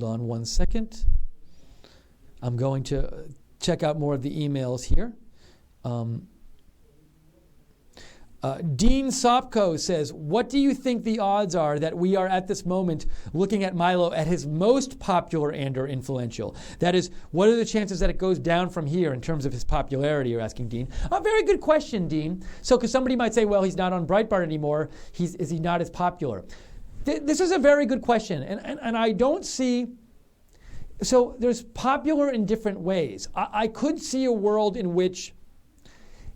on one second. I'm going to check out more of the emails here. Dean Sopko says, what do you think the odds are that we are at this moment looking at Milo at his most popular and or influential? That is, what are the chances that it goes down from here in terms of his popularity, you're asking Dean. A very good question, Dean. So, because somebody might say, well, he's not on Breitbart anymore. Is he not as popular? This is a very good question. And I don't see... So there's popular in different ways. I could see a world in which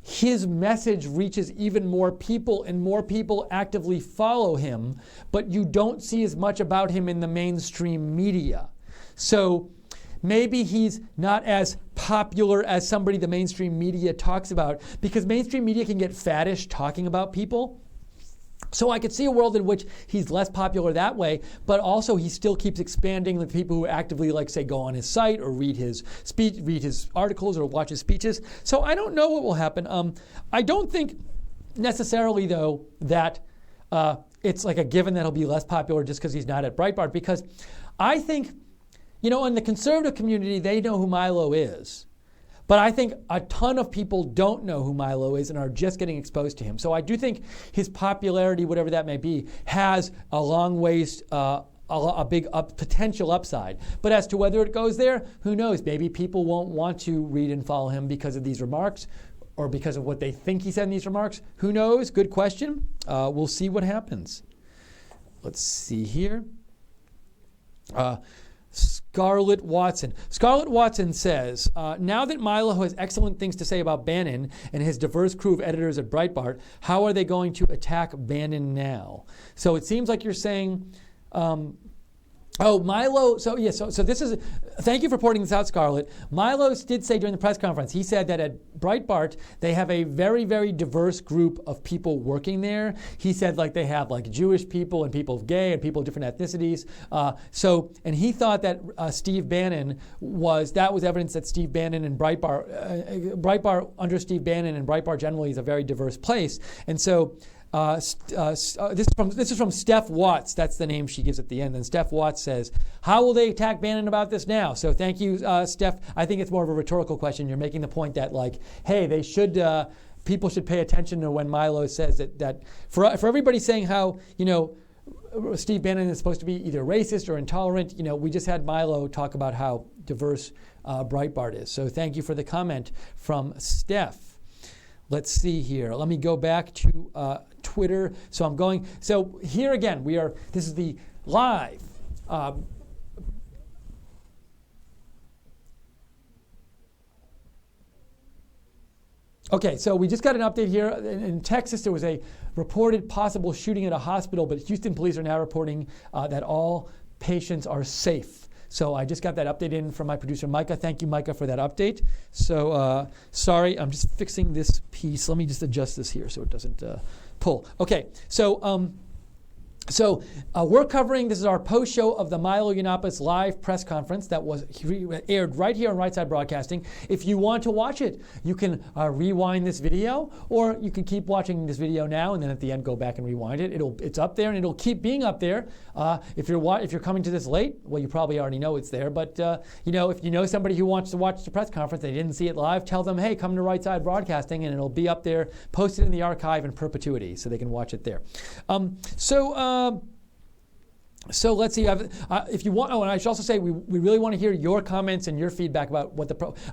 his message reaches even more people and more people actively follow him, but you don't see as much about him in the mainstream media. So maybe he's not as popular as somebody the mainstream media talks about, because mainstream media can get faddish talking about people. So I could see a world in which he's less popular that way, but also he still keeps expanding the people who actively, like, say, go on his site or read his speech, read his articles or watch his speeches. So I don't know what will happen. I don't think necessarily, though, that it's like a given that he'll be less popular just because he's not at Breitbart, because I think, in the conservative community, they know who Milo is. But I think a ton of people don't know who Milo is and are just getting exposed to him. So I do think his popularity, whatever that may be, has a long ways, a big potential upside. But as to whether it goes there, who knows? Maybe people won't want to read and follow him because of these remarks or because of what they think he said in these remarks. Who knows? Good question. We'll see what happens. Let's see here. Scarlett Watson. Scarlett Watson says, now that Milo has excellent things to say about Bannon and his diverse crew of editors at Breitbart, how are they going to attack Bannon now? So it seems like you're saying, Milo, so this is, thank you for pointing this out, Scarlett. Milo did say during the press conference, he said that at Breitbart, they have a very, very diverse group of people working there. He said they have Jewish people and people of gay and people of different ethnicities. And he thought that Steve Bannon was evidence that Steve Bannon and Breitbart under Steve Bannon and Breitbart generally is a very diverse place. And so, this is from Steph Watts. That's the name she gives at the end. And Steph Watts says, how will they attack Bannon about this now? So thank you, Steph. I think it's more of a rhetorical question. You're making the point that hey, they should people should pay attention to when Milo says that for everybody saying how Steve Bannon is supposed to be either racist or intolerant. We just had Milo talk about how diverse Breitbart is. So thank you for the comment from Steph. Let's see here. Let me go back to Twitter. So here again, this is the live. Okay, so we just got an update here. In Texas, there was a reported possible shooting at a hospital, but Houston police are now reporting that all patients are safe. So I just got that update in from my producer, Micah. Thank you, Micah, for that update. So sorry, I'm just fixing this piece. Let me just adjust this here so it doesn't pull. Okay, so we're covering, this is our post-show of the Milo Yiannopoulos live press conference that was aired right here on Right Side Broadcasting. If you want to watch it, you can rewind this video, or you can keep watching this video now and then at the end go back and rewind it. It's up there and it'll keep being up there. If you're coming to this late, well, you probably already know it's there. But if you know somebody who wants to watch the press conference, they didn't see it live, tell them, hey, come to Right Side Broadcasting, and it'll be up there, posted in the archive in perpetuity, so they can watch it there. So let's see. If you want, and I should also say we really want to hear your comments and your feedback about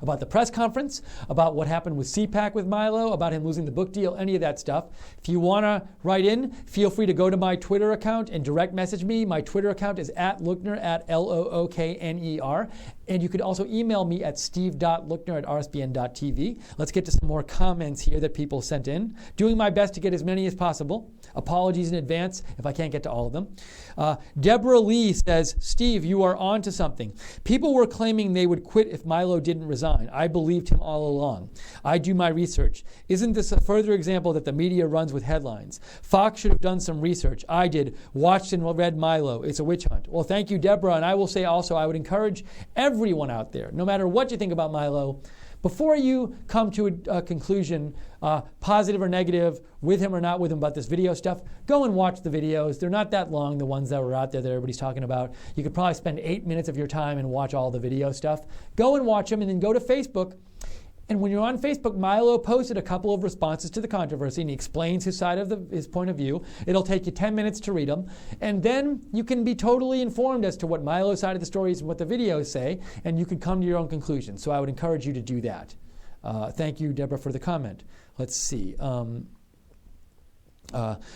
about the press conference, about what happened with CPAC with Milo, about him losing the book deal, any of that stuff. If you want to write in, feel free to go to my Twitter account and direct message me. My Twitter account is @Lookner, @LOOKNER. And you could also email me at steve.lookner@rsbn.tv. Let's get to some more comments here that people sent in. Doing my best to get as many as possible. Apologies in advance if I can't get to all of them. Deborah Lee says, Steve, you are on to something. People were claiming they would quit if Milo didn't resign. I believed him all along. I do my research. Isn't this a further example that the media runs with headlines? Fox should have done some research. I did. Watched and read Milo. It's a witch hunt. Well, thank you, Deborah. And I will say also, I would encourage everyone out there, no matter what you think about Milo, before you come to a conclusion, positive or negative, with him or not with him about this video stuff, go and watch the videos. They're not that long, the ones that were out there that everybody's talking about. You could probably spend 8 minutes of your time and watch all the video stuff. Go and watch them and then go to Facebook. And when you're on Facebook, Milo posted a couple of responses to the controversy, and he explains his side of his point of view. It'll take you 10 minutes to read them. And then you can be totally informed as to what Milo's side of the story is and what the videos say, and you can come to your own conclusions. So I would encourage you to do that. Thank you, Deborah, for the comment. Let's see.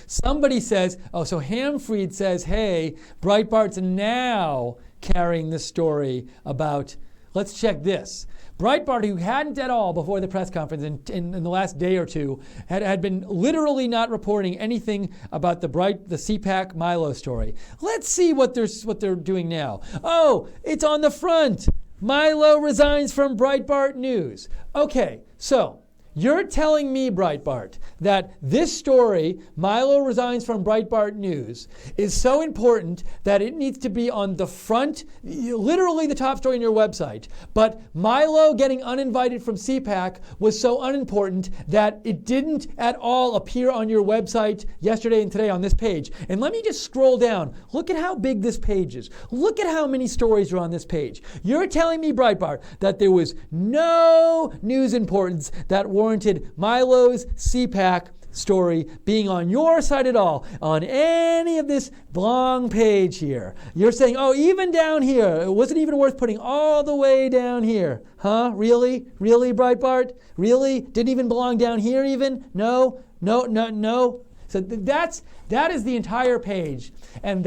Somebody says, so Hamfried says, hey, Breitbart's now carrying the story about, let's check this. Breitbart, who hadn't at all before the press conference in the last day or two, had been literally not reporting anything about the CPAC Milo story. Let's see what they're doing now. Oh, it's on the front. Milo resigns from Breitbart News. Okay, so you're telling me, Breitbart, that this story, Milo resigns from Breitbart News, is so important that it needs to be on the front, literally the top story on your website. But Milo getting uninvited from CPAC was so unimportant that it didn't at all appear on your website yesterday and today on this page. And let me just scroll down. Look at how big this page is. Look at how many stories are on this page. You're telling me, Breitbart, that there was no news importance that warranted Milo's CPAC story being on your site at all, on any of this long page here. You're saying, oh, even down here, it wasn't even worth putting all the way down here. Huh? Really? Really, Breitbart? Really? Didn't even belong down here even? No? No. So that is the entire page, and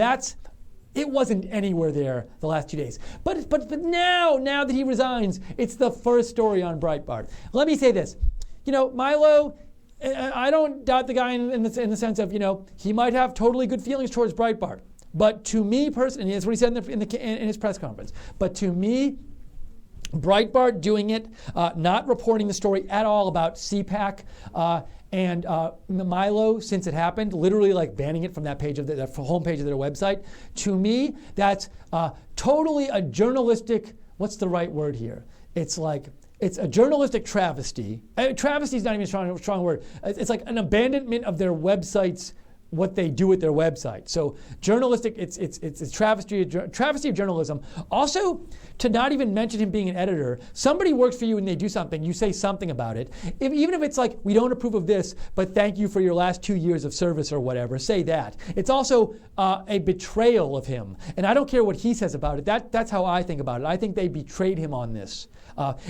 it wasn't anywhere there the last 2 days. But now that he resigns, it's the first story on Breitbart. Let me say this. Milo, I don't doubt the guy in the sense of, he might have totally good feelings towards Breitbart. But to me personally, that's what he said in his press conference. But to me, Breitbart doing it, not reporting the story at all about CPAC and Milo since it happened, literally like banning it from that page of the homepage of their website. To me, that's totally a journalistic, what's the right word here? It's a journalistic travesty. Travesty is not even a strong word. It's like an abandonment of their websites, what they do with their website. So journalistic, it's a travesty of journalism. Also, to not even mention him being an editor. Somebody works for you and they do something, you say something about it. Even if it's like, we don't approve of this, but thank you for your last 2 years of service or whatever, say that. It's also a betrayal of him. And I don't care what he says about it. That's how I think about it. I think they betrayed him on this.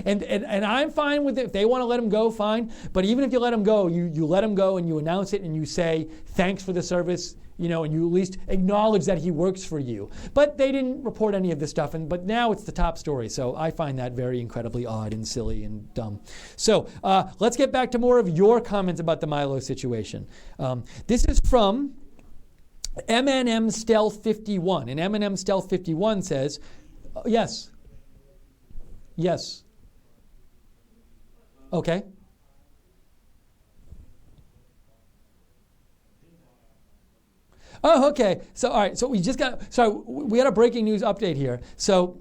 And I'm fine with it. If they want to let him go, fine. But even if you let him go, you let him go and you announce it and you say thanks for the service, and you at least acknowledge that he works for you. But they didn't report any of this stuff, but now it's the top story. So I find that very incredibly odd and silly and dumb. So let's get back to more of your comments about the Milo situation. This is from MNM Stealth 51, and MNM Stealth 51 says, yes. Okay. Oh, okay. So, all right. So we had a breaking news update here. So,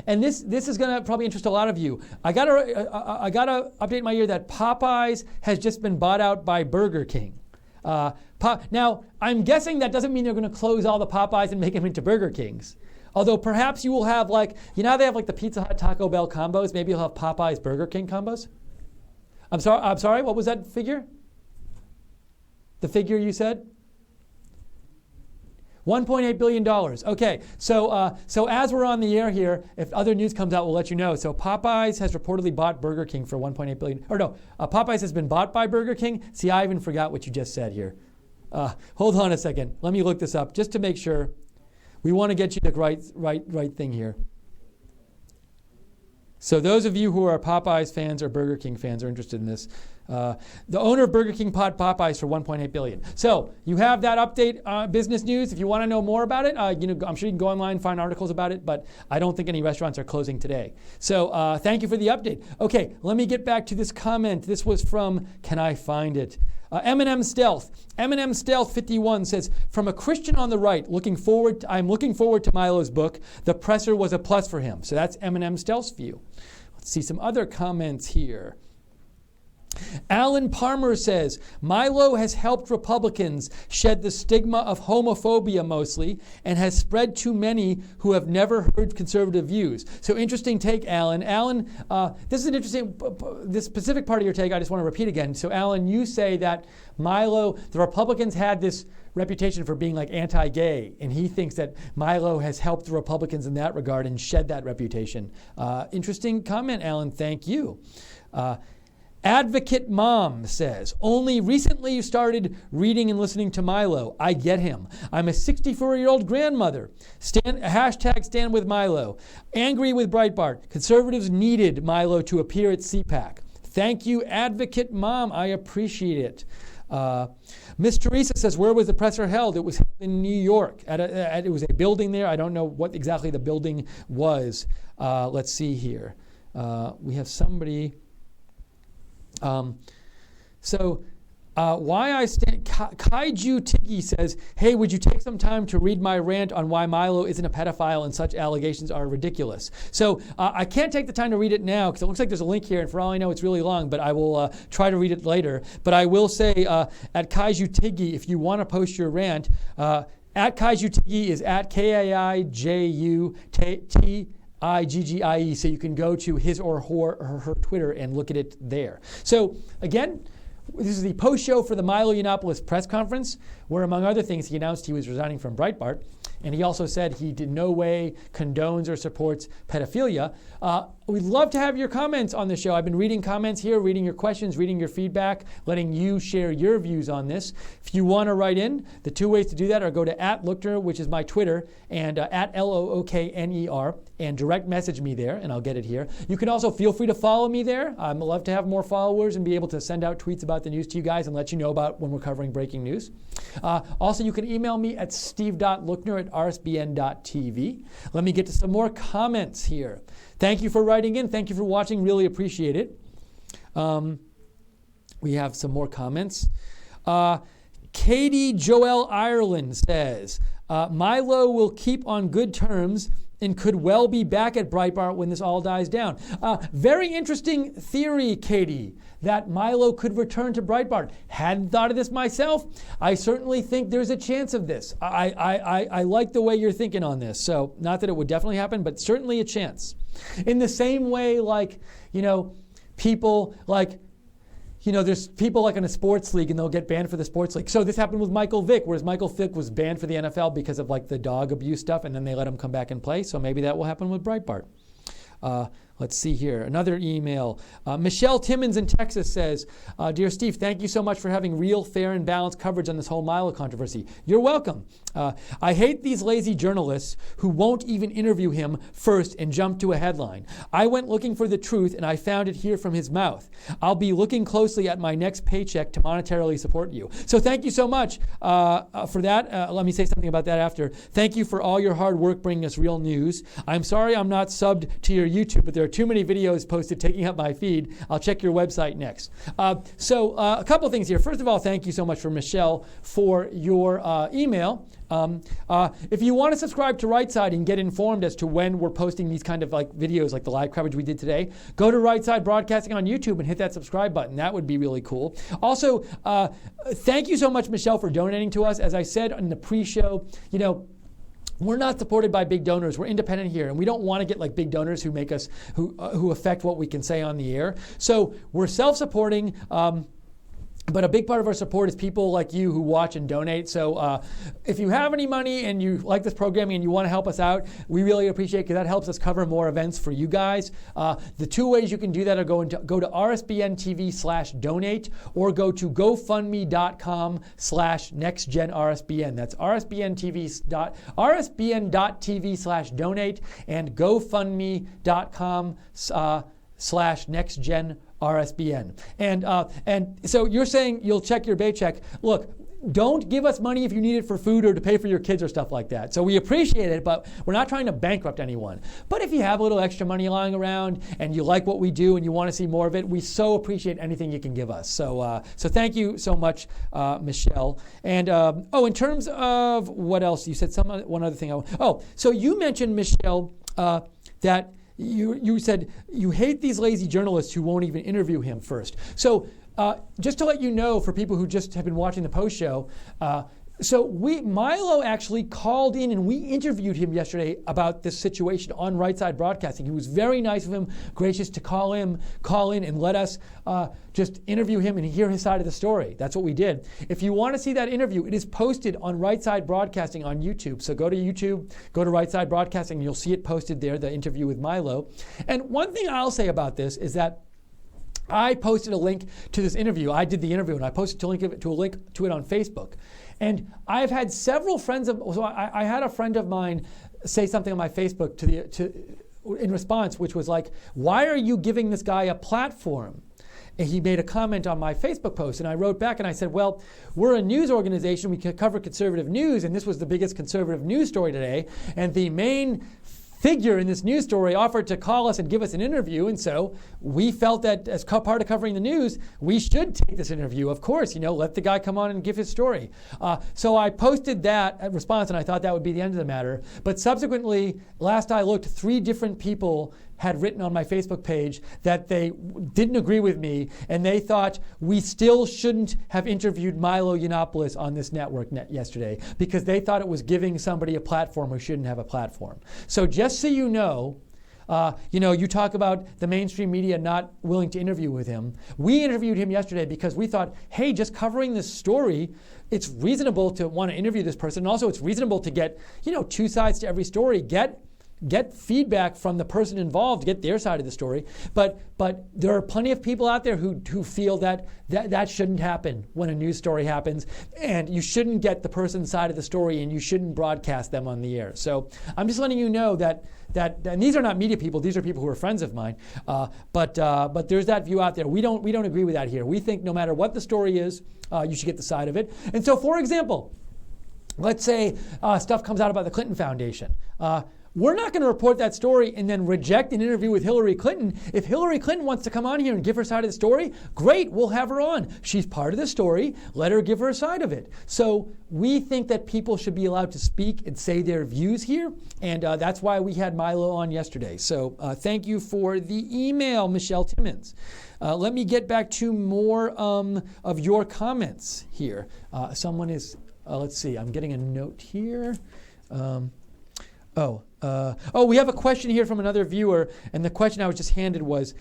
and this is going to probably interest a lot of you. I got to update my ear that Popeyes has just been bought out by Burger King. Now, I'm guessing that doesn't mean they're going to close all the Popeyes and make them into Burger Kings. Although perhaps you will have how they have the Pizza Hut Taco Bell combos. Maybe you'll have Popeyes Burger King combos. I'm sorry. What was that figure? The figure you said? $1.8 billion. Okay, so as we're on the air here, if other news comes out, we'll let you know. So Popeyes has reportedly bought Burger King for $1.8 billion. Or no, Popeyes has been bought by Burger King. See, I even forgot what you just said here. Hold on a second. Let me look this up just to make sure. We want to get you the right thing here. So those of you who are Popeyes fans or Burger King fans are interested in this. The owner of Burger King bought Popeyes for $1.8 billion. So you have that update, business news. If you want to know more about it, I'm sure you can go online and find articles about it, but I don't think any restaurants are closing today. So thank you for the update. Okay, let me get back to this comment. This was from, can I find it? M&M Stealth 51 says, from a Christian on the right, I'm looking forward to Milo's book. The presser was a plus for him. So that's M&M Stealth's view. Let's see some other comments here. Alan Palmer says, Milo has helped Republicans shed the stigma of homophobia mostly and has spread to many who have never heard conservative views. So interesting take, Alan. Alan, this is an interesting, this specific part of your take I just want to repeat again. So Alan, you say that Milo, the Republicans had this reputation for being like anti-gay, and he thinks that Milo has helped the Republicans in that regard and shed that reputation. Interesting comment, Alan. Thank you. Advocate Mom says, only recently started reading and listening to Milo. I get him. I'm a 64-year-old grandmother. Hashtag stand with Milo. Angry with Breitbart. Conservatives needed Milo to appear at CPAC. Thank you, Advocate Mom. I appreciate it. Miss Teresa says, where was the presser held? It was held in New York. It was a building there. I don't know what exactly the building was. Let's see here. We have somebody... why I stand, Kaiju Tiggy says, hey, would you take some time to read my rant on why Milo isn't a pedophile and such allegations are ridiculous? So I can't take the time to read it now because it looks like there's a link here, and for all I know, it's really long, but I will try to read it later. But I will say at Kaiju Tiggy, if you want to post your rant, at Kaiju Tiggy is at KAIJUTIGGIE, so you can go to his or her Twitter and look at it there. So again, this is the post show for the Milo Yiannopoulos Press Conference, where among other things he announced he was resigning from Breitbart, and he also said he in no way condones or supports pedophilia. We'd love to have your comments on the show. I've been reading comments here, reading your questions, reading your feedback, letting you share your views on this. If you want to write in, the two ways to do that are go to @Lookner, which is my Twitter, and @LOOKNER, and direct message me there, and I'll get it here. You can also feel free to follow me there. I'd love to have more followers and be able to send out tweets about the news to you guys and let you know about when we're covering breaking news. Also, you can email me at steve.lookner@rsbn.tv. Let me get to some more comments here. Thank you for writing in. Thank you for watching. Really appreciate it. We have some more comments. Katie Joelle Ireland says, Milo will keep on good terms and could well be back at Breitbart when this all dies down. Very interesting theory, Katie, that Milo could return to Breitbart. Hadn't thought of this myself. I certainly think there's a chance of this. I like the way you're thinking on this. So not that it would definitely happen, but certainly a chance. In the same way, like, people like, there's people like in a sports league and they'll get banned for the sports league. So this happened with Michael Vick, whereas Michael Vick was banned for the NFL because of like the dog abuse stuff, and then they let him come back and play. So maybe that will happen with Breitbart. Let's see here. Another email. Michelle Timmons in Texas says, Dear Steve, thank you so much for having real, fair, and balanced coverage on this whole Milo controversy. You're welcome. I hate these lazy journalists who won't even interview him first and jump to a headline. I went looking for the truth and I found it here from his mouth. I'll be looking closely at my next paycheck to monetarily support you. So thank you so much for that. Let me say something about that after. Thank you for all your hard work bringing us real news. I'm sorry I'm not subbed to your YouTube, but there are too many videos posted taking up my feed. I'll check your website next. So a couple things here. First of all, thank you so much for Michelle for your email. If you want to subscribe to Right Side and get informed as to when we're posting these kind of like videos like the live coverage we did today, go to Right Side Broadcasting on YouTube and hit that subscribe button. That would be really cool. Also, thank you so much, Michelle, for donating to us. As I said in the pre-show, we're not supported by big donors. We're independent here, and we don't want to get like big donors who make us who affect what we can say on the air. So we're self-supporting. But a big part of our support is people like you who watch and donate. So if you have any money and you like this programming and you want to help us out, we really appreciate it because that helps us cover more events for you guys. The two ways you can do that are go to RSBN TV/donate or go to GoFundMe.com/NextGenRSBN. That's RSBN.TV/donate and GoFundMe.com/NextGenRSBN. And so you're saying you'll check your paycheck. Look, don't give us money if you need it for food or to pay for your kids or stuff like that. So we appreciate it, but we're not trying to bankrupt anyone. But if you have a little extra money lying around and you like what we do and you want to see more of it, we so appreciate anything you can give us. So thank you so much, Michelle. And in terms of what else? You said one other thing. So you mentioned, Michelle, that you said you hate these lazy journalists who won't even interview him first. So just to let you know, for people who just have been watching the post show, Milo actually called in and we interviewed him yesterday about this situation on Right Side Broadcasting. He was very nice of him, gracious to call in and let us just interview him and hear his side of the story. That's what we did. If you want to see that interview, it is posted on Right Side Broadcasting on YouTube. So go to YouTube, go to Right Side Broadcasting, and you'll see it posted there, the interview with Milo. And one thing I'll say about this is that I posted a link to this interview. I did the interview and I posted a link to it on Facebook. And I've had several friends I had a friend of mine say something on my Facebook in response, which was like, why are you giving this guy a platform? And he made a comment on my Facebook post, and I wrote back and I said, well, we're a news organization. We cover conservative news, and this was the biggest conservative news story today. And the main figure in this news story offered to call us and give us an interview, and so we felt that as part of covering the news, we should take this interview. Of course, let the guy come on and give his story. So I posted that response, and I thought that would be the end of the matter. But subsequently, last I looked, 3 different people had written on my Facebook page that they didn't agree with me, and they thought we still shouldn't have interviewed Milo Yiannopoulos on this network yesterday because they thought it was giving somebody a platform who shouldn't have a platform. So just so you know, you talk about the mainstream media not willing to interview with him. We interviewed him yesterday because we thought, hey, just covering this story, it's reasonable to want to interview this person. And also it's reasonable to get, 2 sides to every story. Get feedback from the person involved, get their side of the story. But there are plenty of people out there who feel that shouldn't happen when a news story happens, and you shouldn't get the person's side of the story, and you shouldn't broadcast them on the air. So I'm just letting you know that and these are not media people; these are people who are friends of mine. But there's that view out there. We don't agree with that here. We think no matter what the story is, you should get the side of it. And so, for example, let's say stuff comes out about the Clinton Foundation. We're not going to report that story and then reject an interview with Hillary Clinton. If Hillary Clinton wants to come on here and give her side of the story, great, we'll have her on. She's part of the story. Let her give her side of it. So we think that people should be allowed to speak and say their views here, and that's why we had Milo on yesterday. So thank you for the email, Michelle Timmons. Let me get back to more of your comments here. Someone is, let's see, I'm getting a note here. We have a question here from another viewer, and the question I was just handed was,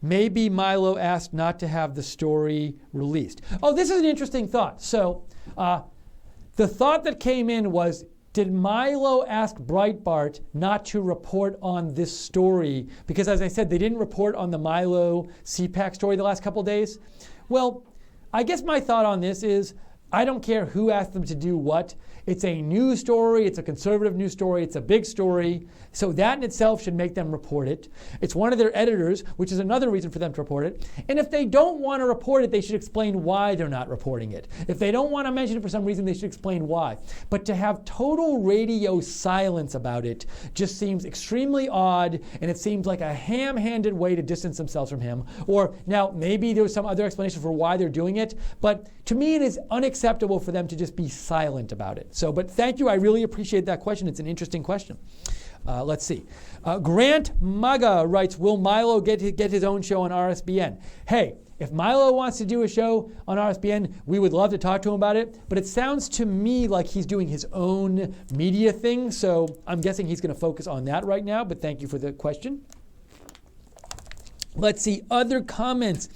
maybe Milo asked not to have the story released. Oh, this is an interesting thought. So the thought that came in was, did Milo ask Breitbart not to report on this story? Because as I said, they didn't report on the Milo CPAC story the last couple days. Well, I guess my thought on this is, I don't care who asked them to do what. It's a news story. It's a conservative news story. It's a big story. So that in itself should make them report it. It's one of their editors, which is another reason for them to report it. And if they don't want to report it, they should explain why they're not reporting it. If they don't want to mention it for some reason, they should explain why. But to have total radio silence about it just seems extremely odd, and it seems like a ham-handed way to distance themselves from him. Or now maybe there's some other explanation for why they're doing it, but to me it is unacceptable for them to just be silent about it. So, but thank you. I really appreciate that question. It's an interesting question. Let's see. Grant Maga writes, will Milo get his own show on RSBN? Hey, if Milo wants to do a show on RSBN, we would love to talk to him about it. But it sounds to me like he's doing his own media thing. So I'm guessing he's going to focus on that right now. But thank you for the question. Let's see other comments.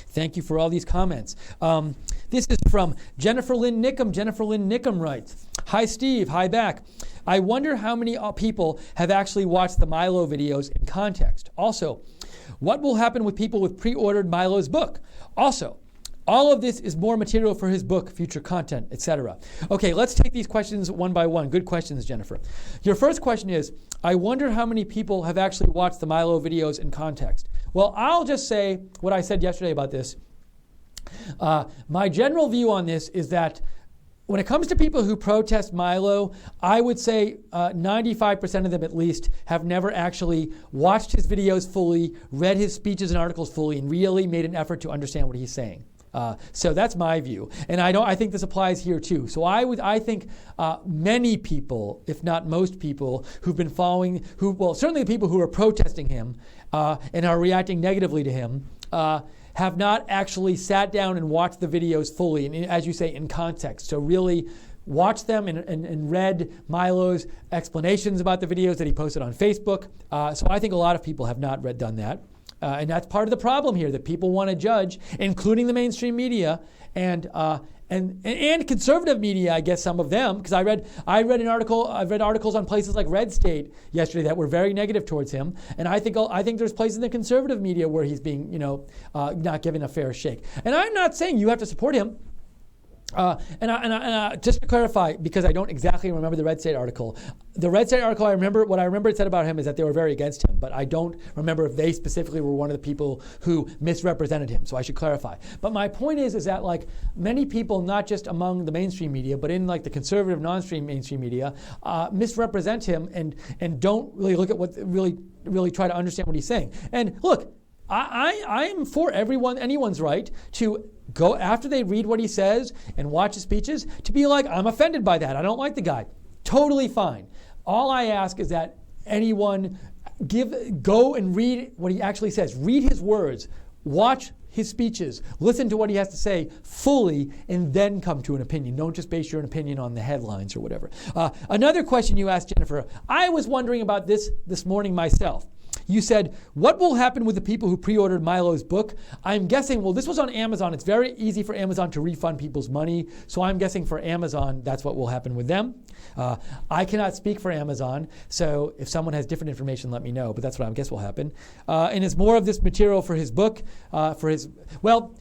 Thank you for all these comments. This is from Jennifer Lynn Nickham. Jennifer Lynn Nickham writes, "Hi Steve, hi back. I wonder how many people have actually watched the Milo videos in context. Also, what will happen with people with pre-ordered Milo's book? Also, all of this is more material for his book, future content, etc." Okay, let's take these questions one by one. Good questions, Jennifer. Your first question is, I wonder how many people have actually watched the Milo videos in context. Well, I'll just say what I said yesterday about this. My general view on this is that when it comes to people who protest Milo, I would say 95% of them at least have never actually watched his videos fully, read his speeches and articles fully, and really made an effort to understand what he's saying. So that's my view, and I think this applies here too. So I think many people, if not most people, who've been following, certainly the people who are protesting him and are reacting negatively to him, have not actually sat down and watched the videos fully, and as you say, in context. So really watched them and read Milo's explanations about the videos that he posted on Facebook. So I think a lot of people have not done that. And that's part of the problem here, that people want to judge, including the mainstream media and conservative media, I guess some of them, because I've read articles on places like Red State yesterday that were very negative towards him, and I think there's places in the conservative media where he's being, not given a fair shake. And I'm not saying you have to support him. And just to clarify, because I don't exactly remember the Red State article. The Red State article, what I remember it said about him is that they were very against him, but I don't remember if they specifically were one of the people who misrepresented him, so I should clarify. But my point is that like many people, not just among the mainstream media, but in like the conservative mainstream media, misrepresent him and don't really look at what really try to understand what he's saying. And look, I am for anyone's right to go after they read what he says and watch his speeches to be like, I'm offended by that. I don't like the guy. Totally fine. All I ask is that anyone go and read what he actually says. Read his words. Watch his speeches. Listen to what he has to say fully and then come to an opinion. Don't just base your opinion on the headlines or whatever. Another question you asked, Jennifer. I was wondering about this morning myself. You said, what will happen with the people who pre-ordered Milo's book? I'm guessing, this was on Amazon. It's very easy for Amazon to refund people's money. So I'm guessing for Amazon, that's what will happen with them. I cannot speak for Amazon. So if someone has different information, let me know. But that's what I guess will happen. And it's more of this material for his book, well,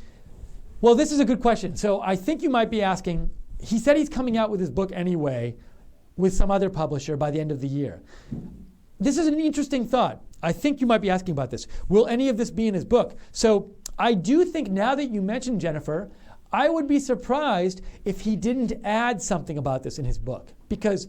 this is a good question. So I think you might be asking, he said he's coming out with his book anyway with some other publisher by the end of the year. This is an interesting thought. I think you might be asking about this. Will any of this be in his book? So I do think now that you mentioned Jennifer, I would be surprised if he didn't add something about this in his book. Because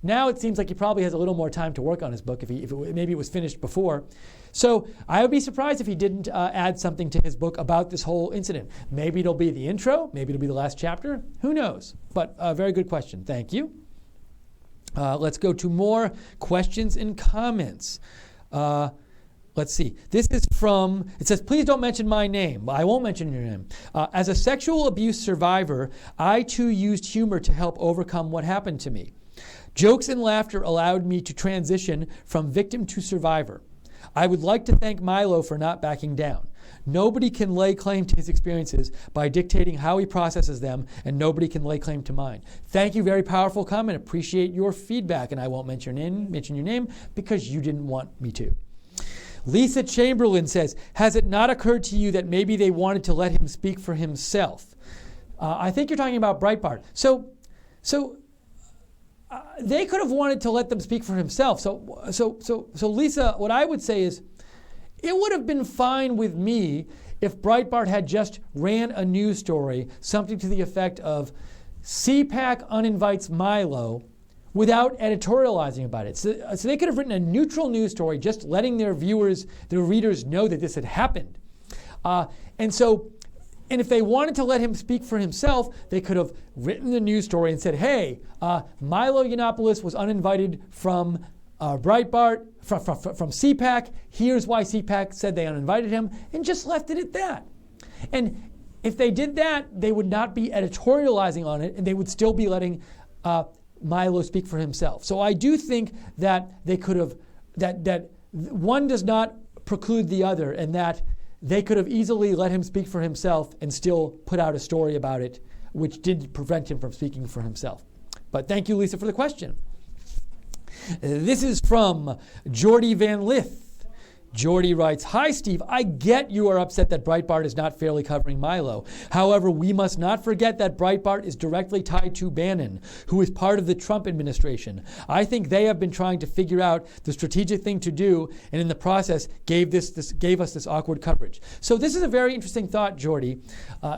now it seems like he probably has a little more time to work on his book, maybe it was finished before. So I would be surprised if he didn't add something to his book about this whole incident. Maybe it'll be the intro. Maybe it'll be the last chapter. Who knows? But a very good question. Thank you. Let's go to more questions and comments. Let's see. This is from, it says, please don't mention my name. I won't mention your name. As a sexual abuse survivor, I too used humor to help overcome what happened to me. Jokes and laughter allowed me to transition from victim to survivor. I would like to thank Milo for not backing down. Nobody can lay claim to his experiences by dictating how he processes them, and nobody can lay claim to mine. Thank you, very powerful comment. Appreciate your feedback, and I won't mention your name because you didn't want me to. Lisa Chamberlain says, has it not occurred to you that maybe they wanted to let him speak for himself? I think you're talking about Breitbart. So they could have wanted to let them speak for himself. So Lisa, what I would say is, it would have been fine with me if Breitbart had just ran a news story, something to the effect of CPAC uninvites Milo, without editorializing about it. So they could have written a neutral news story, just letting their readers know that this had happened. And if they wanted to let him speak for himself, they could have written the news story and said, hey, Milo Yiannopoulos was uninvited from Breitbart, from CPAC. Here's why CPAC said they uninvited him, and just left it at that. And if they did that, they would not be editorializing on it, and they would still be letting Milo speak for himself. So I do think that they could have, that one does not preclude the other, and that they could have easily let him speak for himself and still put out a story about it, which did prevent him from speaking for himself. But thank you, Lisa, for the question. This is from Jordy Van Lith. Jordy writes, "Hi, Steve. I get you are upset that Breitbart is not fairly covering Milo. However, we must not forget that Breitbart is directly tied to Bannon, who is part of the Trump administration. I think they have been trying to figure out the strategic thing to do, and in the process gave us this awkward coverage." So this is a very interesting thought, Jordy.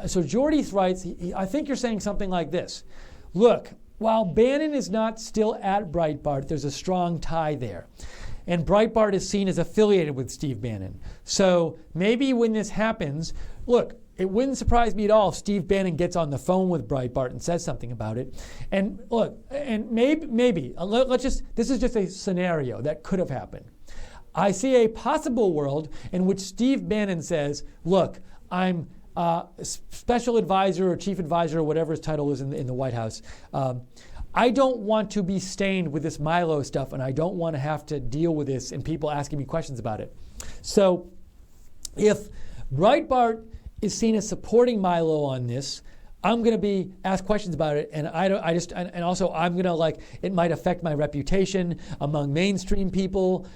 So Jordy writes, I think you're saying something like this. Look, while Bannon is not still at Breitbart, there's a strong tie there. And Breitbart is seen as affiliated with Steve Bannon. So maybe when this happens, look, it wouldn't surprise me at all if Steve Bannon gets on the phone with Breitbart and says something about it. And look, and maybe this is just a scenario that could have happened. I see a possible world in which Steve Bannon says, look, I'm special advisor or chief advisor or whatever his title is in the White House. I don't want to be stained with this Milo stuff, and I don't want to have to deal with this and people asking me questions about it. So if Breitbart is seen as supporting Milo on this, I'm going to be asked questions about it, and also I'm going to it might affect my reputation among mainstream people,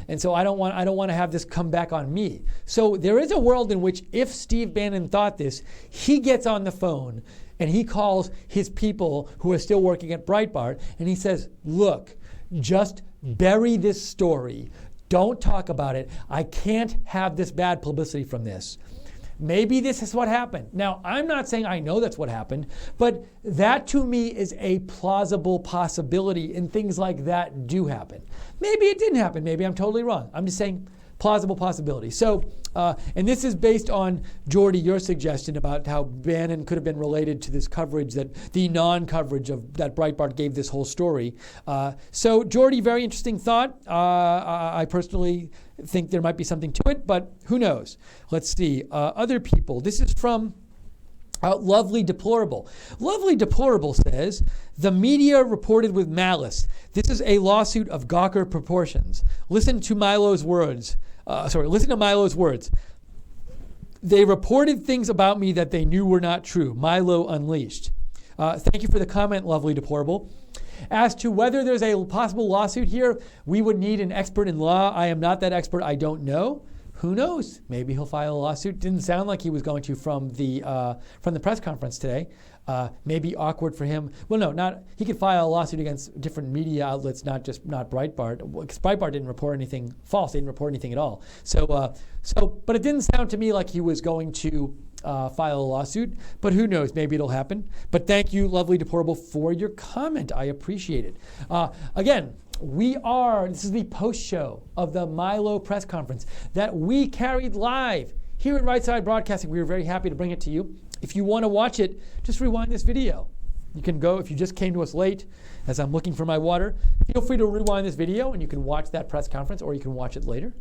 and so I don't want to have this come back on me. So there is a world in which if Steve Bannon thought this, he gets on the phone and he calls his people who are still working at Breitbart, and he says, look, just bury this story. Don't talk about it. I can't have this bad publicity from this. Maybe this is what happened. Now, I'm not saying I know that's what happened, but that to me is a plausible possibility, and things like that do happen. Maybe it didn't happen. Maybe I'm totally wrong. I'm just saying plausible possibility. So, and this is based on, Jordy, your suggestion about how Bannon could have been related to this coverage, that the non-coverage of that Breitbart gave this whole story. So, Jordy, very interesting thought. I personally think there might be something to it, but who knows? Let's see. Other people. This is from Lovely Deplorable. Lovely Deplorable says, the media reported with malice. This is a lawsuit of Gawker proportions. Listen to Milo's words. They reported things about me that they knew were not true. Milo unleashed. Thank you for the comment, Lovely Deplorable. As to whether there's a possible lawsuit here, we would need an expert in law. I am not that expert. I don't know. Who knows? Maybe he'll file a lawsuit. Didn't sound like he was going to from the press conference today. Maybe awkward for him. Well, no, not. He could file a lawsuit against different media outlets, not Breitbart. Because Breitbart didn't report anything false. They didn't report anything at all. But it didn't sound to me like he was going to file a lawsuit. But who knows? Maybe it'll happen. But thank you, Lovely Deplorable, for your comment. I appreciate it. Again, this is the post-show of the Milo press conference that we carried live here at Right Side Broadcasting. We were very happy to bring it to you. If you want to watch it, just rewind this video. You can go, if you just came to us late, as I'm looking for my water, feel free to rewind this video and you can watch that press conference, or you can watch it later.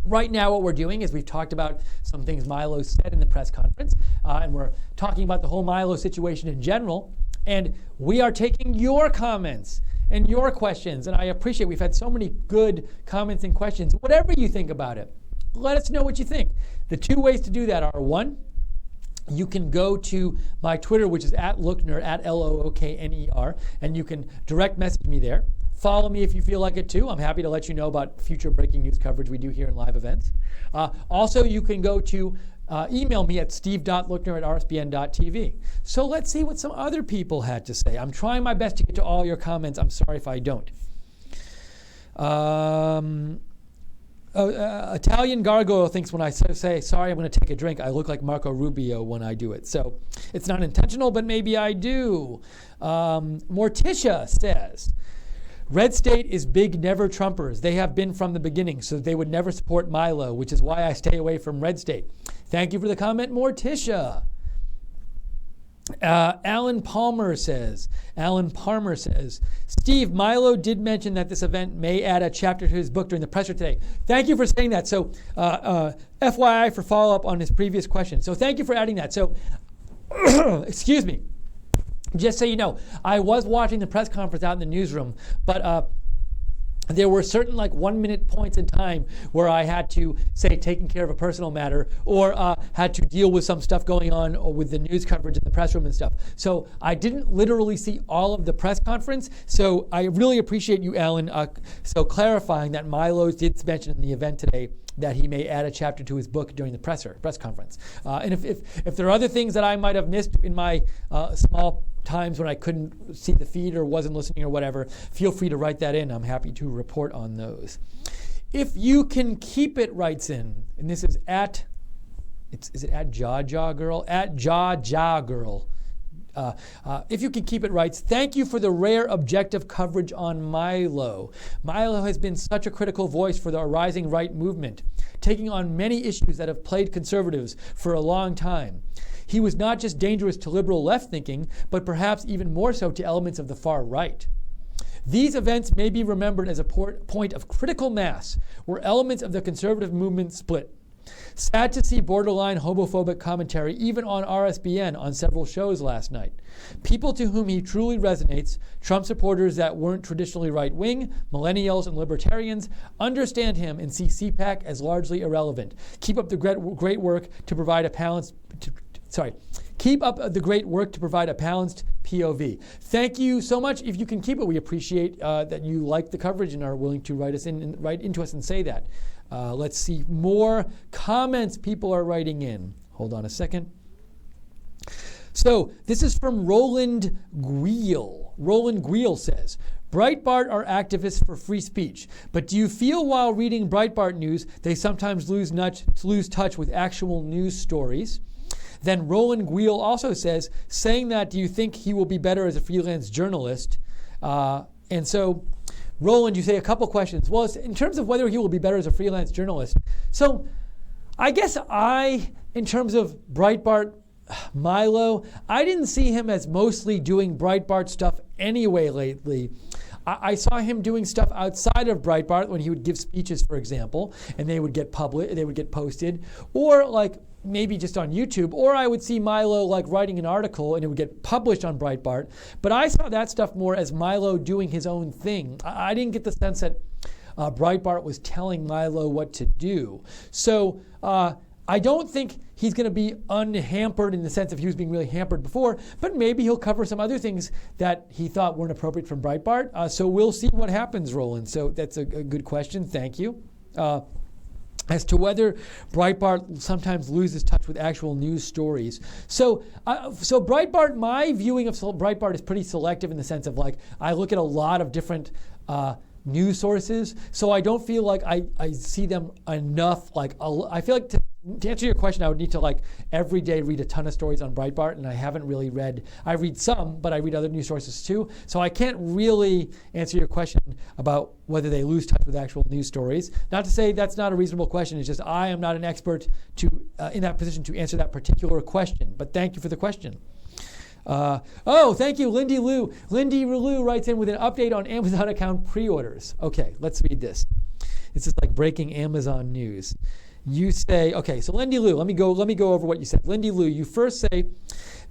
Right now what we're doing is we've talked about some things Milo said in the press conference, and we're talking about the whole Milo situation in general. And we are taking your comments and your questions. And I appreciate we've had so many good comments and questions. Whatever you think about it, let us know what you think. The two ways to do that are, one, you can go to my Twitter, which is @Lookner, @LOOKNER, and you can direct message me there. Follow me if you feel like it too. I'm happy to let you know about future breaking news coverage we do here in live events. Also, you can go to email me at steve.lookner@rsbn.tv. So let's see what some other people had to say. I'm trying my best to get to all your comments. I'm sorry if I don't. Italian Gargoyle thinks when I say, sorry, I'm going to take a drink, I look like Marco Rubio when I do it. So it's not intentional, but maybe I do. Morticia says, Red State is big never Trumpers. They have been from the beginning, so they would never support Milo, which is why I stay away from Red State. Thank you for the comment, Morticia. Alan Palmer says, Steve, Milo did mention that this event may add a chapter to his book during the presser today. Thank you for saying that. So FYI for follow-up on his previous question. So thank you for adding that. So, excuse me. Just so you know, I was watching the press conference out in the newsroom, but there were certain 1 minute points in time where I had to, say, taking care of a personal matter or had to deal with some stuff going on or with the news coverage in the press room and stuff. So I didn't literally see all of the press conference. So I really appreciate you, Alan, so clarifying that Milo did mention in the event today that he may add a chapter to his book during the press conference. And if there are other things that I might have missed in my small times when I couldn't see the feed or wasn't listening or whatever, feel free to write that in. I'm happy to report on those. If you can keep it, writes in, and this is is it at Jaw Girl? At Jaw Girl. If you can keep it, writes, thank you for the rare objective coverage on Milo. Milo has been such a critical voice for the rising right movement, taking on many issues that have plagued conservatives for a long time. He was not just dangerous to liberal left thinking, but perhaps even more so to elements of the far right. These events may be remembered as a point of critical mass where elements of the conservative movement split. Sad to see borderline homophobic commentary even on RSBN on several shows last night. People to whom he truly resonates, Trump supporters that weren't traditionally right-wing, millennials and libertarians, understand him and see CPAC as largely irrelevant. Keep up the great work to provide a balanced POV. Thank you so much. If you can keep it, we appreciate that you like the coverage and are willing to write into us and say that. Let's see more comments people are writing in. Hold on a second. So this is from Roland Greel. Roland Greel says, Breitbart are activists for free speech, but do you feel while reading Breitbart news they sometimes lose touch with actual news stories? Then Roland Greel also says, saying that, do you think he will be better as a freelance journalist? And so, Roland, you say a couple questions. Well, in terms of whether he will be better as a freelance journalist. So I guess in terms of Breitbart, Milo, I didn't see him as mostly doing Breitbart stuff anyway lately. I saw him doing stuff outside of Breitbart when he would give speeches, for example, and they would get posted, or maybe just on YouTube, or I would see Milo writing an article and it would get published on Breitbart. But I saw that stuff more as Milo doing his own thing. I didn't get the sense that Breitbart was telling Milo what to do. So I don't think he's going to be unhampered in the sense of he was being really hampered before, but maybe he'll cover some other things that he thought weren't appropriate from Breitbart. So we'll see what happens, Roland. So that's a good question. Thank you. As to whether Breitbart sometimes loses touch with actual news stories. So Breitbart, my viewing of Breitbart is pretty selective in the sense of I look at a lot of different news sources, so I don't feel like I see them enough. I feel like to answer your question, I would need to every day read a ton of stories on Breitbart, and I haven't really read. I read some, but I read other news sources too. So I can't really answer your question about whether they lose touch with actual news stories. Not to say that's not a reasonable question. It's just I am not an expert in that position to answer that particular question. But thank you for the question. Thank you, Lindy Lou. Lindy Lou writes in with an update on Amazon account pre-orders. Okay, let's read this. This is like breaking Amazon news. You say, okay, so Lindy Lou, let me go over what you said. Lindy Lou, you first say,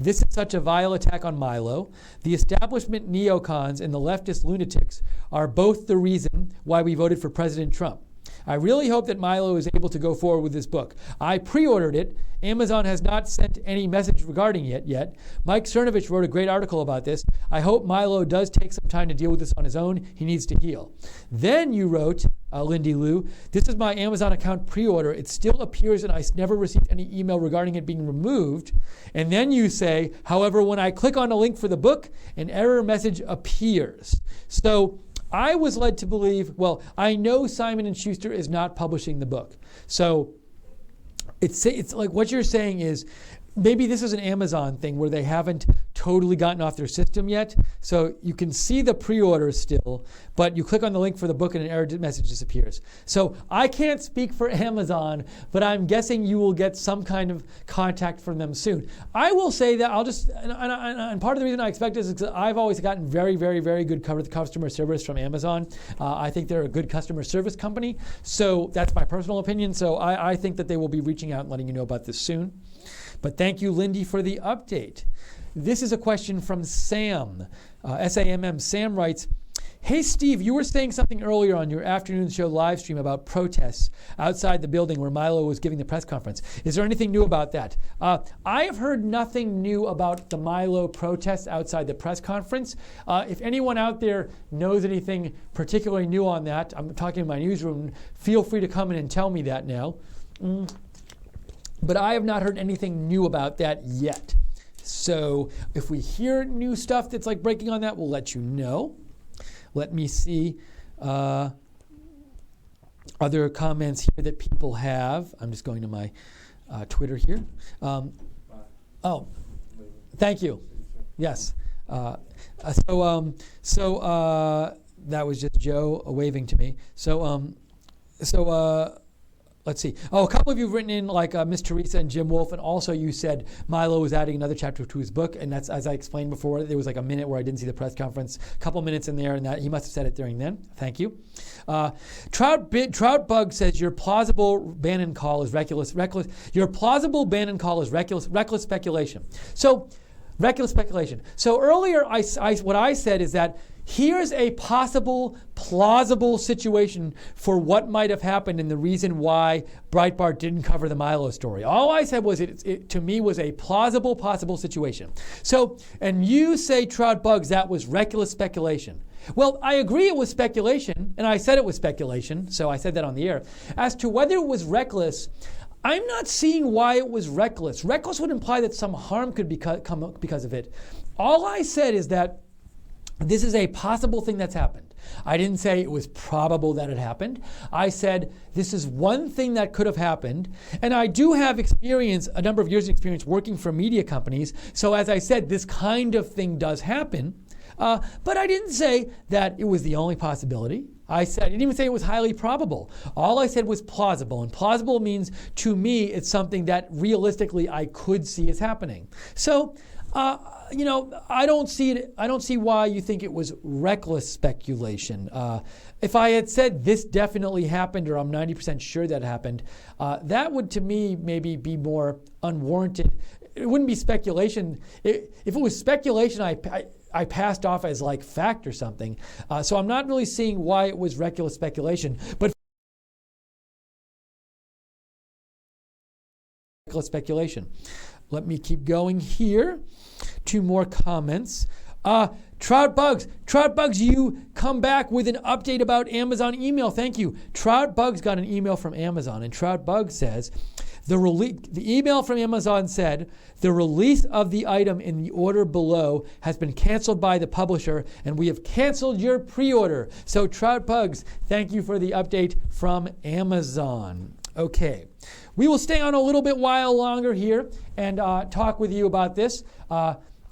this is such a vile attack on Milo. The establishment neocons and the leftist lunatics are both the reason why we voted for President Trump. I really hope that Milo is able to go forward with this book. I pre-ordered it. Amazon has not sent any message regarding it yet. Mike Cernovich wrote a great article about this. I hope Milo does take some time to deal with this on his own. He needs to heal. Then you wrote, Lindy Lou, this is my Amazon account pre-order. It still appears that I never received any email regarding it being removed. And then you say, however, when I click on a link for the book, an error message appears. So I was led to believe, well, I know Simon & Schuster is not publishing the book. So it's like what you're saying is maybe this is an Amazon thing where they haven't totally gotten off their system yet. So you can see the pre-order still, but you click on the link for the book and an error message disappears. So I can't speak for Amazon, but I'm guessing you will get some kind of contact from them soon. I will say that and part of the reason I expect this is because I've always gotten very, very, very good customer service from Amazon. I think they're a good customer service company. So that's my personal opinion. So I think that they will be reaching out and letting you know about this soon. But thank you, Lindy, for the update. This is a question from Sam, SAMM. Sam writes, Hey, Steve, you were saying something earlier on your afternoon show live stream about protests outside the building where Milo was giving the press conference. Is there anything new about that? I have heard nothing new about the Milo protests outside the press conference. If anyone out there knows anything particularly new on that, I'm talking in my newsroom, feel free to come in and tell me that now. But I have not heard anything new about that yet. So if we hear new stuff that's like breaking on that, we'll let you know. Let me see other comments here that people have. I'm just going to my Twitter here. Oh, thank you. Yes. So that was just Joe waving to me. Let's see. Oh, a couple of you have written in, like Miss Teresa and Jim Wolf, and also you said Milo was adding another chapter to his book, and that's, as I explained before, there was like a minute where I didn't see the press conference, a couple minutes in there, and that he must have said it during then. Thank you. Troutbug says your plausible Bannon call is reckless. Your plausible Bannon call is reckless speculation. So, reckless speculation. So earlier, what I said is that here's a possible, plausible situation for what might have happened and the reason why Breitbart didn't cover the Milo story. All I said was it to me was a plausible, possible situation. So, and you say, Troutbugs, that was reckless speculation. Well, I agree it was speculation, and I said it was speculation, so I said that on the air. As to whether it was reckless, I'm not seeing why it was reckless. Reckless would imply that some harm could come because of it. All I said is that this is a possible thing that's happened. I didn't say it was probable that it happened. I said this is one thing that could have happened. And I do have experience, a number of years of experience working for media companies. So as I said, this kind of thing does happen. But I didn't say that it was the only possibility. I didn't even say it was highly probable. All I said was plausible. And plausible means, to me, it's something that realistically I could see as happening. So, I don't see why you think it was reckless speculation. If I had said this definitely happened, or I'm 90% sure that happened, that would, to me, maybe be more unwarranted. It wouldn't be speculation. If it was speculation, I passed off as like fact or something. So I'm not really seeing why it was reckless speculation. But reckless speculation. Let me keep going here. 2 more comments. Troutbugs, you come back with an update about Amazon email. Thank you. Troutbugs got an email from Amazon, and Troutbug says, the email from Amazon said, the release of the item in the order below has been canceled by the publisher, and we have canceled your pre-order. So Troutbugs, thank you for the update from Amazon. Okay. We will stay on a little bit while longer here and talk with you about this.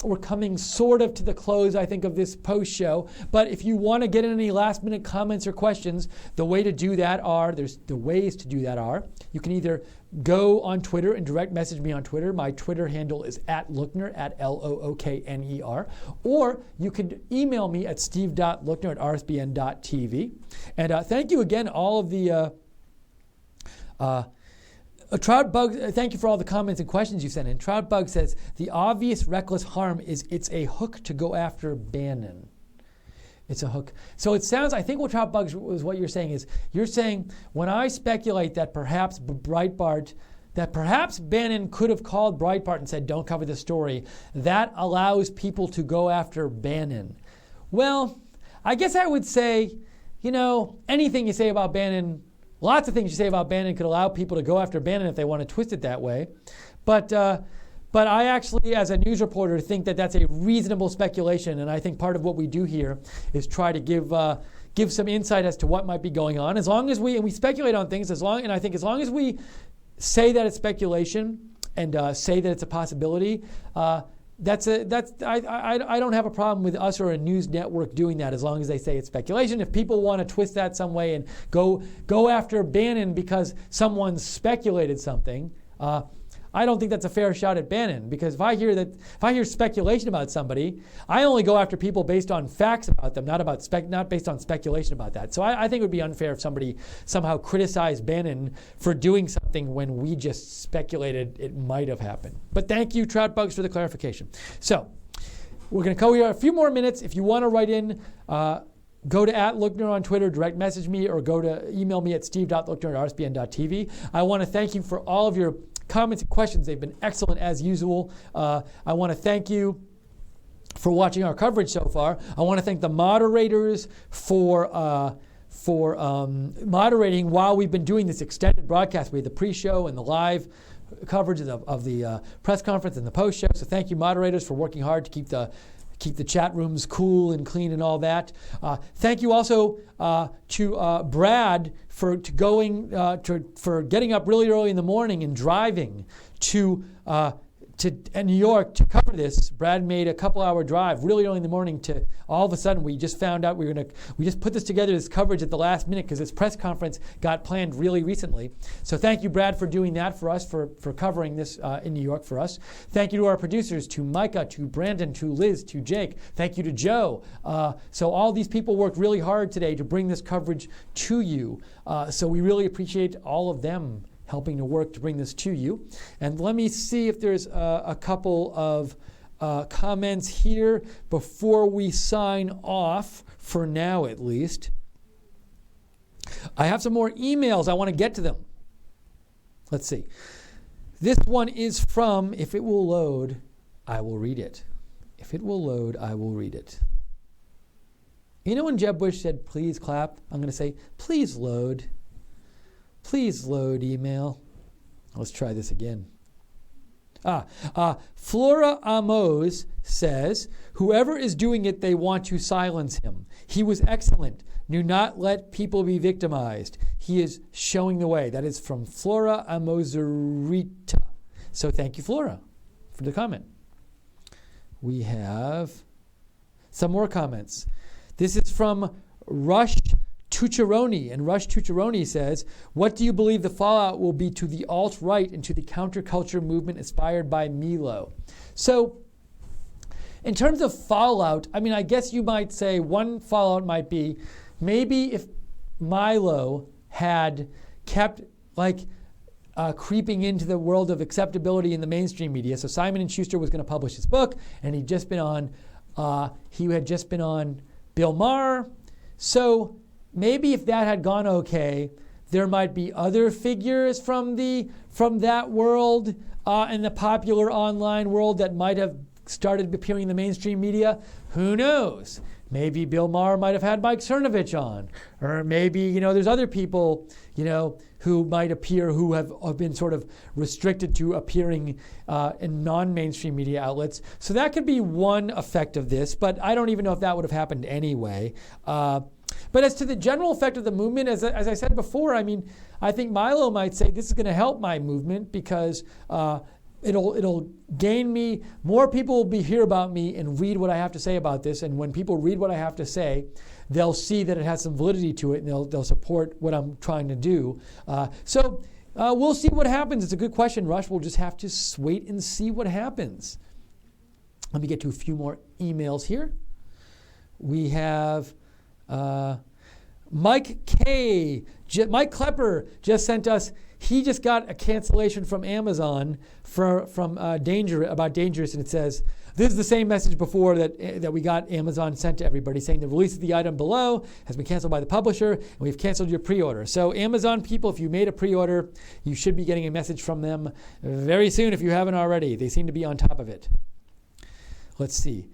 We're coming sort of to the close, I think, of this post show. But if you want to get in any last minute comments or questions, the ways to do that are, you can either go on Twitter and direct message me on Twitter. My Twitter handle is @Lookner, @LOOKNER. Or you can email me at steve.lookner@rsbn.tv. And thank you again, all of the Troutbug, thank you for all the comments and questions you sent in. Troutbug says, the obvious reckless harm is it's a hook to go after Bannon. It's a hook. So it sounds, I think what Troutbug was what you're saying is, you're saying when I speculate that perhaps Bannon could have called Breitbart and said, don't cover the story, that allows people to go after Bannon. Well, I guess I would say, anything you say about Bannon, lots of things you say about Bannon could allow people to go after Bannon if they want to twist it that way. But I actually, as a news reporter, think that that's a reasonable speculation. And I think part of what we do here is try to give some insight as to what might be going on. As long as we speculate on things, and I think as long as we say that it's speculation and say that it's a possibility, I don't have a problem with us or a news network doing that as long as they say it's speculation. If people want to twist that some way and go after Bannon because someone speculated something, I don't think that's a fair shot at Bannon, because if I hear speculation about somebody, I only go after people based on facts about them, not based on speculation about that. So I think it would be unfair if somebody somehow criticized Bannon for doing something when we just speculated it might have happened. But thank you, Troutbugs, for the clarification. So we're going to go here a few more minutes. If you want to write in, go to @Lookner on Twitter, direct message me, or go to email me at steve.lookner@rsbn.tv. I want to thank you for all of your comments and questions. They've been excellent as usual. I want to thank you for watching our coverage so far. I want to thank the moderators for moderating while we've been doing this extended broadcast. We had the pre-show and the live coverage of the press conference and the post-show. So thank you, moderators, for working hard to keep the chat rooms cool and clean and all that. Thank you also to Brad for getting up really early in the morning and driving to New York to cover this. Brad made a couple-hour drive really early in the morning to all of a sudden we just found out we just put this together, this coverage at the last minute because this press conference got planned really recently. So thank you, Brad, for doing that for us, for covering this in New York for us. Thank you to our producers, to Micah, to Brandon, to Liz, to Jake. Thank you to Joe. So all these people worked really hard today to bring this coverage to you. So we really appreciate all of them helping to work to bring this to you. And let me see if there's a couple of comments here before we sign off, for now at least. I have some more emails. I want to get to them. Let's see. This one is from, if it will load, I will read it. If it will load, I will read it. You know when Jeb Bush said, please clap? I'm going to say, please load. Please load email. Let's try this again. Flora Amos says, whoever is doing it, they want to silence him. He was excellent. Do not let people be victimized. He is showing the way. That is from Flora Amozurita. So thank you, Flora, for the comment. We have some more comments. This is from Rush Tucciaroni, and Rush Tucciaroni says, what do you believe the fallout will be to the alt-right and to the counterculture movement inspired by Milo? So, in terms of fallout, I mean, I guess you might say one fallout might be maybe if Milo had kept creeping into the world of acceptability in the mainstream media. So Simon & Schuster was going to publish his book, and he had just been on Bill Maher. So maybe if that had gone okay, there might be other figures from that world in the popular online world that might have started appearing in the mainstream media. Who knows? Maybe Bill Maher might have had Mike Cernovich on, or maybe there's other people who might appear who have been sort of restricted to appearing in non-mainstream media outlets. So that could be one effect of this, but I don't even know if that would have happened anyway. But as to the general effect of the movement, as I said before, I mean, I think Milo might say this is going to help my movement because it'll gain me, more people will hear about me and read what I have to say about this. And when people read what I have to say, they'll see that it has some validity to it, and they'll support what I'm trying to do. So we'll see what happens. It's a good question, Rush. We'll just have to wait and see what happens. Let me get to a few more emails here. We have Mike K. Mike Klepper just sent us. He just got a cancellation from Amazon from Dangerous, and it says, this is the same message before that we got Amazon sent to everybody, saying the release of the item below has been canceled by the publisher, and we've canceled your pre-order. So Amazon people, if you made a pre-order, you should be getting a message from them very soon if you haven't already. They seem to be on top of it. Let's see.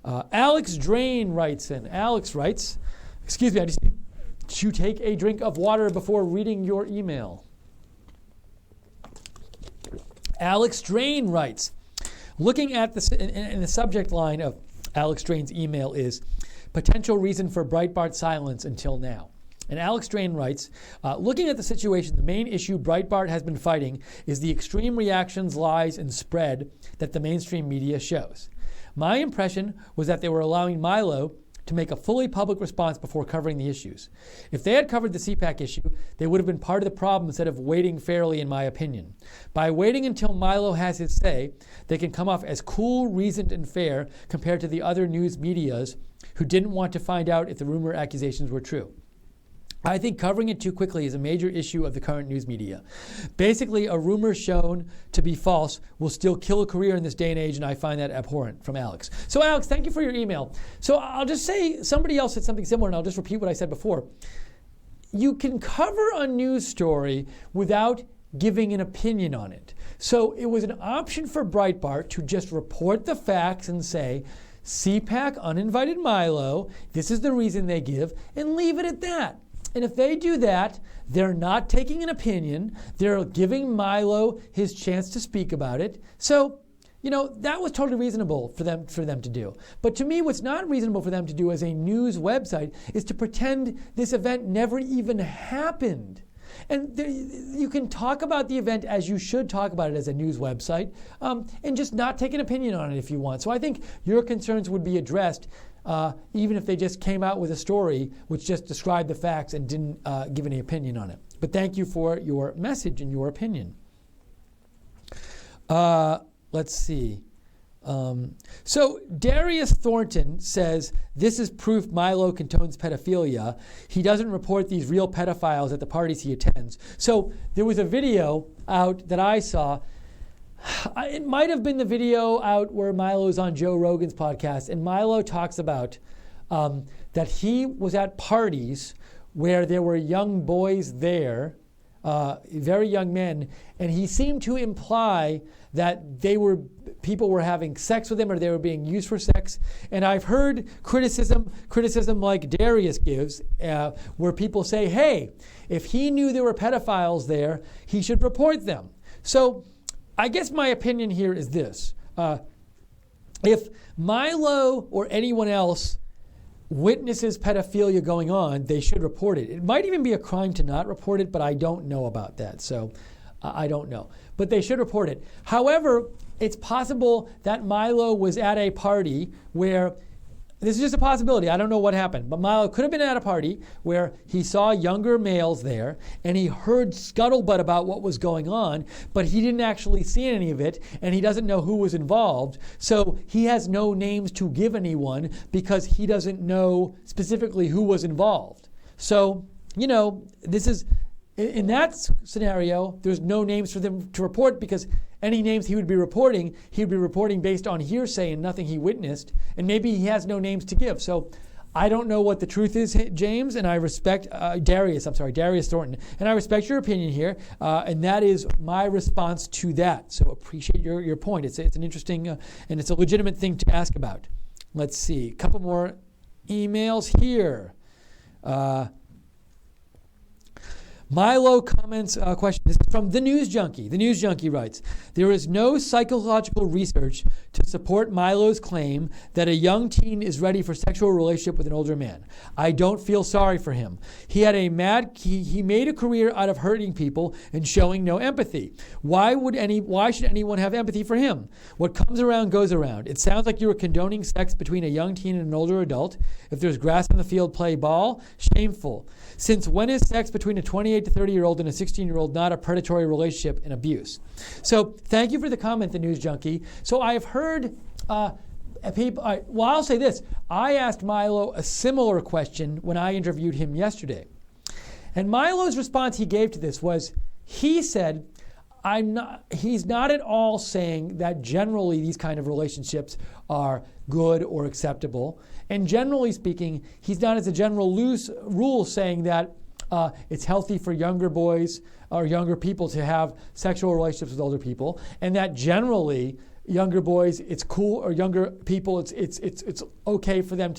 Alex Drain writes in. Alex writes, excuse me, I just need to take a drink of water before reading your email. Alex Drain writes, looking at the subject line of Alex Drain's email is potential reason for Breitbart silence until now. And Alex Drain writes, looking at the situation, the main issue Breitbart has been fighting is the extreme reactions, lies, and spread that the mainstream media shows. My impression was that they were allowing Milo to make a fully public response before covering the issues. If they had covered the CPAC issue, they would have been part of the problem instead of waiting fairly, in my opinion. By waiting until Milo has his say, they can come off as cool, reasoned, and fair compared to the other news medias who didn't want to find out if the rumor accusations were true. I think covering it too quickly is a major issue of the current news media. Basically, a rumor shown to be false will still kill a career in this day and age, and I find that abhorrent, from Alex. So Alex, thank you for your email. So I'll just say, somebody else said something similar, and I'll just repeat what I said before. You can cover a news story without giving an opinion on it. So it was an option for Breitbart to just report the facts and say, CPAC uninvited Milo, this is the reason they give, and leave it at that. And if they do that, they're not taking an opinion. They're giving Milo his chance to speak about it. So, that was totally reasonable for them to do. But to me, what's not reasonable for them to do as a news website is to pretend this event never even happened. And you can talk about the event as you should talk about it as a news website, and just not take an opinion on it if you want. So I think your concerns would be addressed even if they just came out with a story which just described the facts and didn't give any opinion on it. But thank you for your message and your opinion. Let's see. So Darius Thornton says, this is proof Milo condones pedophilia. He doesn't report these real pedophiles at the parties he attends. So there was a video out that I saw. It might have been the video out where Milo's on Joe Rogan's podcast, and Milo talks about that he was at parties where there were young boys there, very young men, and he seemed to imply that people were having sex with him or they were being used for sex. And I've heard criticism like Darius gives, where people say, hey, if he knew there were pedophiles there, he should report them. So I guess my opinion here is this. If Milo or anyone else witnesses pedophilia going on, they should report it. It might even be a crime to not report it, but I don't know about that. So I don't know. But they should report it. However, it's possible that Milo was at a party where, this is just a possibility, I don't know what happened, but Milo could have been at a party where he saw younger males there and he heard scuttlebutt about what was going on, but he didn't actually see any of it and he doesn't know who was involved. So he has no names to give anyone because he doesn't know specifically who was involved. So, this is, in that scenario, there's no names for them to report because any names he would be reporting based on hearsay and nothing he witnessed, and maybe he has no names to give. So I don't know what the truth is, James, and I respect Darius Thornton, and I respect your opinion here, and that is my response to that. So appreciate your point. It's an interesting and it's a legitimate thing to ask about. Let's see, a couple more emails here. Milo comments a question. This is from The News Junkie. The News Junkie writes, there is no psychological research to support Milo's claim that a young teen is ready for sexual relationship with an older man. I don't feel sorry for him. He made a career out of hurting people and showing no empathy. Why should anyone have empathy for him? What comes around goes around. It sounds like you are condoning sex between a young teen and an older adult. If there's grass on the field, play ball. Shameful. Since when is sex between a 28 to 30-year-old and a 16-year-old not a predatory relationship and abuse? So thank you for the comment, The News Junkie. So I have heard people, I'll say this. I asked Milo a similar question when I interviewed him yesterday. And Milo's response he gave to this was, he said, he's not at all saying that generally these kind of relationships are good or acceptable. And generally speaking, he's not as a general loose rule saying that it's healthy for younger boys or younger people to have sexual relationships with older people, and that generally younger boys, it's cool, or younger people, it's okay for them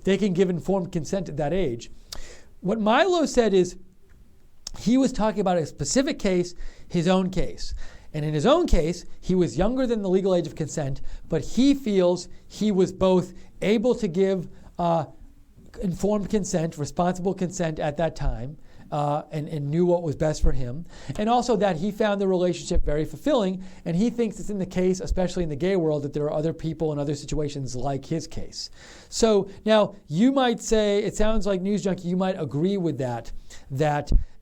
they can give informed consent at that age. What Milo said is he was talking about a specific case, his own case. And in his own case, he was younger than the legal age of consent, but he feels he was both able to give informed consent, responsible consent at that time, and knew what was best for him. And also that he found the relationship very fulfilling, and he thinks it's in the case, especially in the gay world, that there are other people in other situations like his case. So now you might say, it sounds like News Junkie, you might agree with that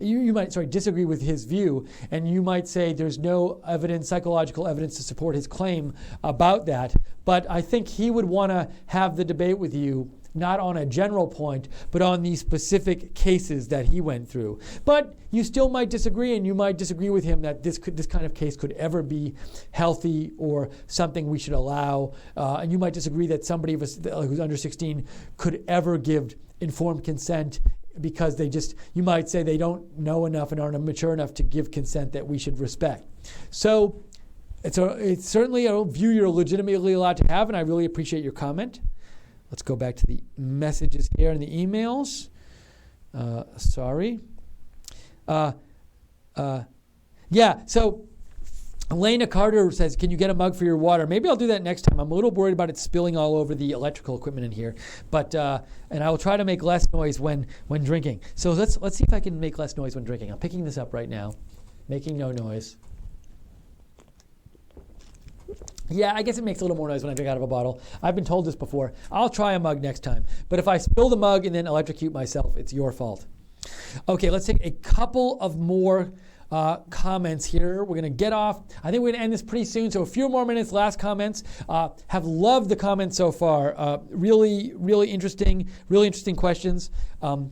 you might disagree with his view, and you might say there's no psychological evidence to support his claim about that. But I think he would want to have the debate with you not on a general point, but on the specific cases that he went through. But you still might disagree, and you might disagree with him that this kind of case could ever be healthy or something we should allow. And you might disagree that somebody who's under 16 could ever give informed consent, because you might say they don't know enough and aren't mature enough to give consent that we should respect. So it's certainly a view you're legitimately allowed to have, and I really appreciate your comment. Let's go back to the messages here and the emails. Sorry. So Elena Carter says, can you get a mug for your water? Maybe I'll do that next time. I'm a little worried about it spilling all over the electrical equipment in here. But and I will try to make less noise when drinking. So let's see if I can make less noise when drinking. I'm picking this up right now, making no noise. Yeah, I guess it makes a little more noise when I drink out of a bottle. I've been told this before. I'll try a mug next time. But if I spill the mug and then electrocute myself, it's your fault. Okay, let's take a couple of more comments here. We're going to get off. I think we're going to end this pretty soon. So a few more minutes, last comments. Have loved the comments so far. Really interesting questions. Peter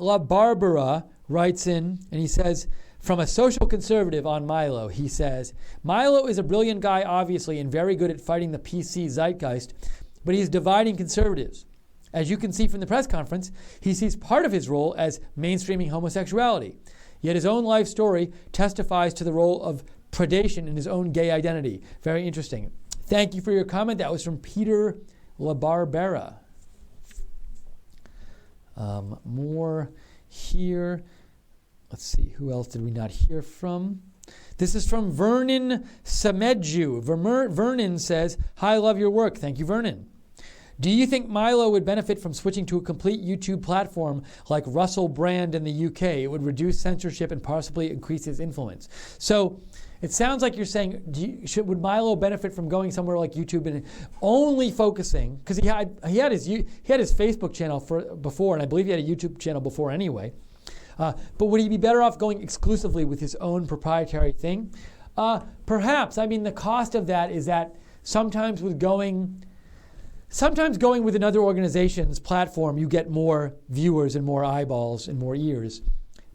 LaBarbera writes in, and he says, from a social conservative on Milo, he says, Milo is a brilliant guy, obviously, and very good at fighting the PC zeitgeist, but he's dividing conservatives. As you can see from the press conference, he sees part of his role as mainstreaming homosexuality. Yet his own life story testifies to the role of predation in his own gay identity. Very interesting. Thank you for your comment. That was from Peter LaBarbera. More here. Let's see, who else did we not hear from? This is from Vernon Samedju. Vernon says, hi, love your work. Thank you, Vernon. Do you think Milo would benefit from switching to a complete YouTube platform like Russell Brand in the UK? It would reduce censorship and possibly increase his influence. So it sounds like you're saying, would Milo benefit from going somewhere like YouTube and only focusing, because he had his Facebook channel before, and I believe he had a YouTube channel before anyway. But would he be better off going exclusively with his own proprietary thing? Perhaps. I mean, the cost of that is that sometimes going with another organization's platform, you get more viewers and more eyeballs and more ears.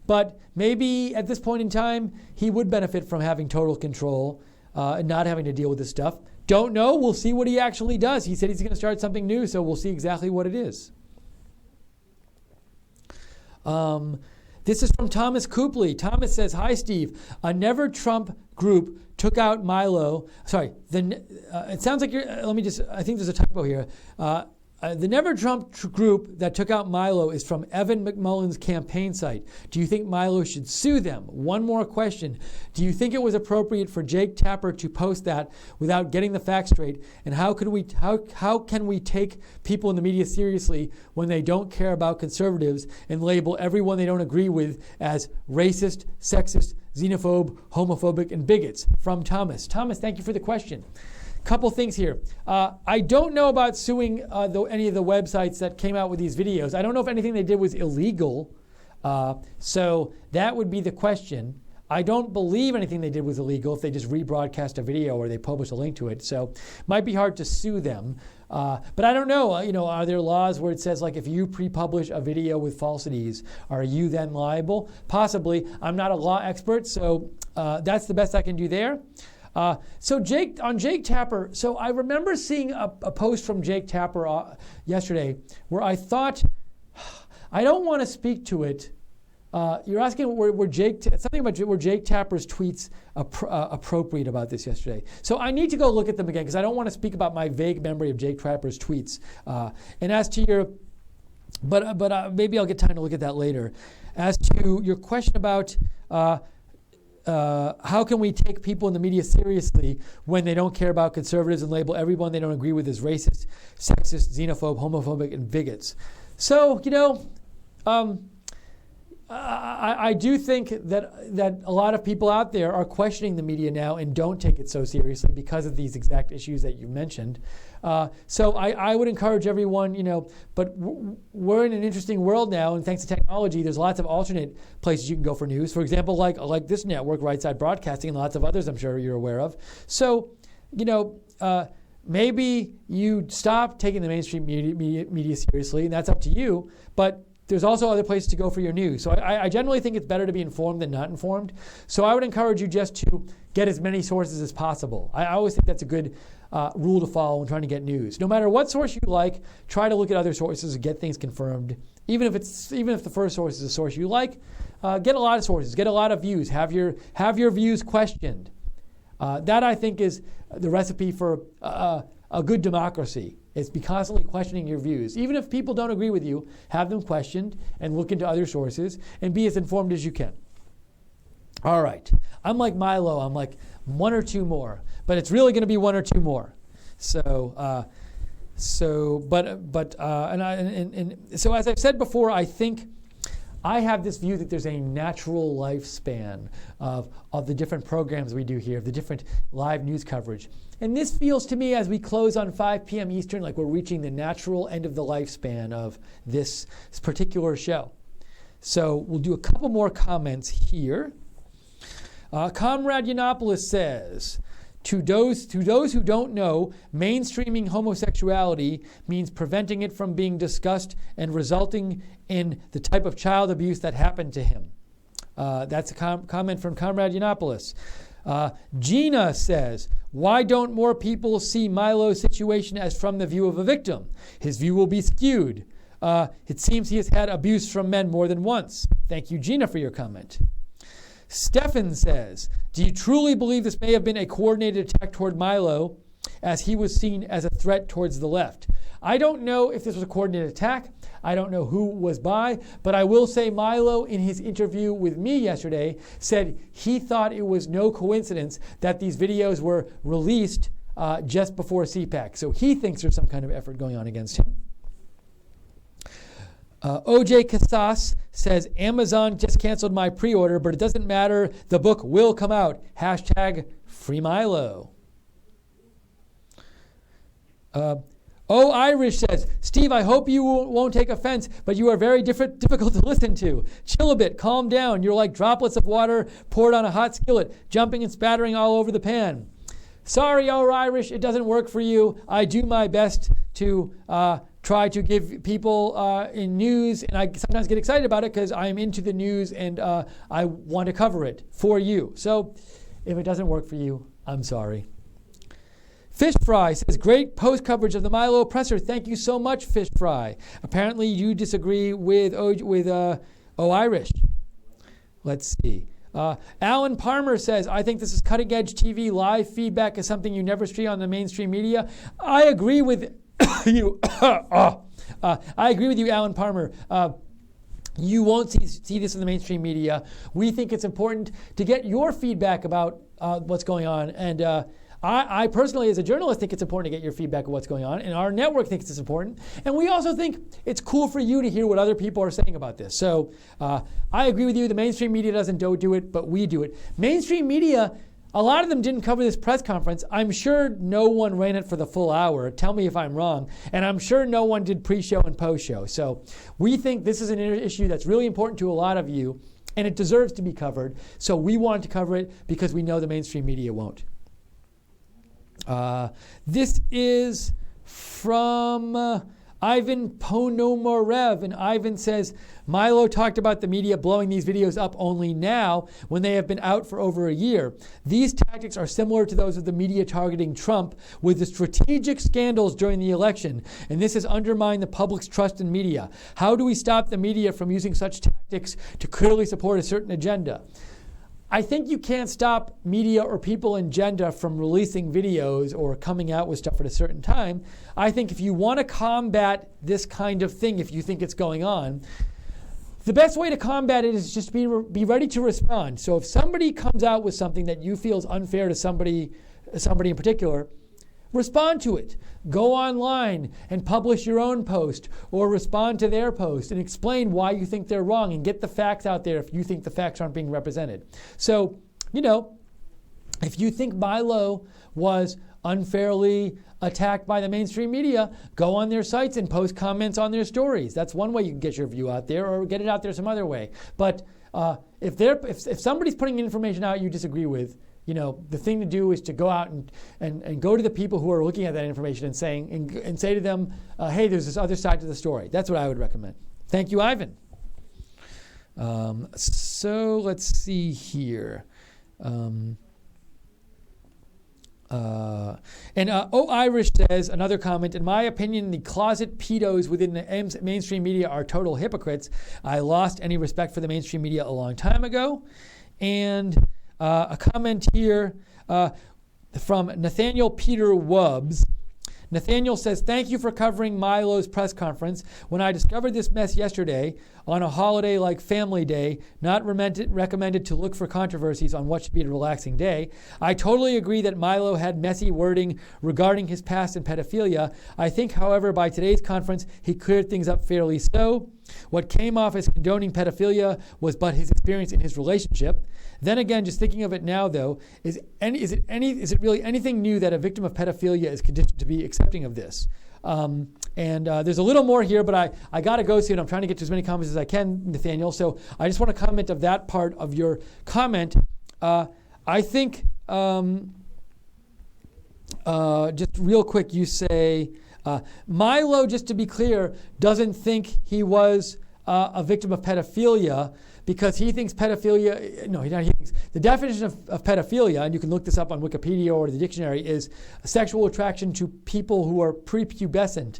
But maybe at this point in time, he would benefit from having total control and not having to deal with this stuff. Don't know. We'll see what he actually does. He said he's going to start something new, so we'll see exactly what it is. This is from Thomas Copley. Thomas says, hi, Steve. A Never Trump group took out Milo. Sorry, it sounds like I think there's a typo here. The Never Trump group that took out Milo is from Evan McMullen's campaign site. Do you think Milo should sue them? One more question. Do you think it was appropriate for Jake Tapper to post that without getting the facts straight? And how can we take people in the media seriously when they don't care about conservatives and label everyone they don't agree with as racist, sexist, xenophobe, homophobic, and bigots? From Thomas. Thomas, thank you for the question. Couple things here. I don't know about suing any of the websites that came out with these videos. I don't know if anything they did was illegal. So that would be the question. I don't believe anything they did was illegal if they just rebroadcast a video or they published a link to it. So it might be hard to sue them. But I don't know. Are there laws where it says, like, if you pre-publish a video with falsities, are you then liable? Possibly. I'm not a law expert, so that's the best I can do there. So Jake Tapper, so I remember seeing a post from Jake Tapper yesterday where I thought, I don't want to speak to it. You're asking were Jake Tapper's tweets appropriate about this yesterday. So I need to go look at them again because I don't want to speak about my vague memory of Jake Tapper's tweets. And as to your, but maybe I'll get time to look at that later. As to your question about how can we take people in the media seriously when they don't care about conservatives and label everyone they don't agree with as racist, sexist, xenophobe, homophobic, and bigots? So, I do think that a lot of people out there are questioning the media now and don't take it so seriously because of these exact issues that you mentioned. So I would encourage everyone, but we're in an interesting world now, and thanks to technology, there's lots of alternate places you can go for news. For example, like this network, Right Side Broadcasting, and lots of others I'm sure you're aware of. So, maybe you stop taking the mainstream media seriously, and that's up to you. But there's also other places to go for your news. So I generally think it's better to be informed than not informed. So I would encourage you just to get as many sources as possible. I always think that's a good rule to follow when trying to get news. No matter what source you like, try to look at other sources and get things confirmed. Even if the first source is a source you like, get a lot of sources, get a lot of views, have your views questioned. That I think is the recipe for a good democracy. Is be constantly questioning your views. Even if people don't agree with you, have them questioned and look into other sources and be as informed as you can. All right. I'm like Milo. I'm like one or two more, but it's really going to be one or two more. So as I've said before, I think I have this view that there's a natural lifespan of the different programs we do here, of the different live news coverage. And this feels to me, as we close on 5 p.m. Eastern, like we're reaching the natural end of the lifespan of this particular show. So we'll do a couple more comments here. Comrade Yiannopoulos says, to those who don't know, mainstreaming homosexuality means preventing it from being discussed and resulting in the type of child abuse that happened to him. That's a comment from Comrade Yiannopoulos. Gina says, why don't more people see Milo's situation as from the view of a victim? His view will be skewed. It seems he has had abuse from men more than once. Thank you, Gina, for your comment. Stefan says, do you truly believe this may have been a coordinated attack toward Milo as he was seen as a threat towards the left? I don't know if this was a coordinated attack. I don't know who was by, but I will say Milo, in his interview with me yesterday, said he thought it was no coincidence that these videos were released just before CPAC. So he thinks there's some kind of effort going on against him. OJ Casas says, Amazon just canceled my pre-order, but it doesn't matter. The book will come out. Hashtag Free Milo. Irish says, Steve, I hope you won't take offense, but you are very difficult to listen to. Chill a bit, calm down. You're like droplets of water poured on a hot skillet, jumping and spattering all over the pan. Sorry, Irish, it doesn't work for you. I do my best to try to give people in news, and I sometimes get excited about it because I'm into the news and I want to cover it for you. So if it doesn't work for you, I'm sorry. Fish Fry says, great post coverage of the Milo oppressor. Thank you so much, Fish Fry. Apparently you disagree with Irish. Let's see. Alan Palmer says, I think this is cutting edge TV. Live feedback is something you never see on the mainstream media. I agree with you. I agree with you, Alan Palmer. You won't see this in the mainstream media. We think it's important to get your feedback about what's going on. And I personally, as a journalist, think it's important to get your feedback of what's going on. And our network thinks it's important. And we also think it's cool for you to hear what other people are saying about this. So I agree with you. The mainstream media doesn't do it, but we do it. Mainstream media, a lot of them didn't cover this press conference. I'm sure no one ran it for the full hour. Tell me if I'm wrong. And I'm sure no one did pre-show and post-show. So we think this is an issue that's really important to a lot of you, and it deserves to be covered. So we want to cover it because we know the mainstream media won't. This is from Ivan Ponomarev, and Ivan says, Milo talked about the media blowing these videos up only now when they have been out for over a year. These tactics are similar to those of the media targeting Trump with the strategic scandals during the election, and this has undermined the public's trust in media. How do we stop the media from using such tactics to clearly support a certain agenda? I think you can't stop media or people in agenda from releasing videos or coming out with stuff at a certain time. I think if you want to combat this kind of thing, if you think it's going on, the best way to combat it is just be ready to respond. So if somebody comes out with something that you feel is unfair to somebody in particular, respond to it. Go online and publish your own post or respond to their post and explain why you think they're wrong and get the facts out there if you think the facts aren't being represented. So, if you think Milo was unfairly attacked by the mainstream media, go on their sites and post comments on their stories. That's one way you can get your view out there, or get it out there some other way. But if somebody's putting information out you disagree with, the thing to do is to go out and go to the people who are looking at that information and say to them, hey, there's this other side to the story. That's what I would recommend. Thank you, Ivan. So let's see here. Irish says, another comment, in my opinion, the closet pedos within the mainstream media are total hypocrites. I lost any respect for the mainstream media a long time ago. And a comment here from Nathaniel Peter Wubbs. Nathaniel says, thank you for covering Milo's press conference. When I discovered this mess yesterday, on a holiday like Family Day, not recommended to look for controversies on what should be a relaxing day, I totally agree that Milo had messy wording regarding his past and pedophilia. I think, however, by today's conference, he cleared things up fairly so. What came off as condoning pedophilia was but his experience in his relationship. Then again, just thinking of it now, though, is it really anything new that a victim of pedophilia is conditioned to be accepting of this? There's a little more here, but I got to go soon. I'm trying to get to as many comments as I can, Nathaniel. So I just want to comment of that part of your comment. I think, just real quick, you say, Milo, just to be clear, doesn't think he was a victim of pedophilia because he thinks pedophilia, no, he thinks the definition of pedophilia, and you can look this up on Wikipedia or the dictionary, is a sexual attraction to people who are prepubescent.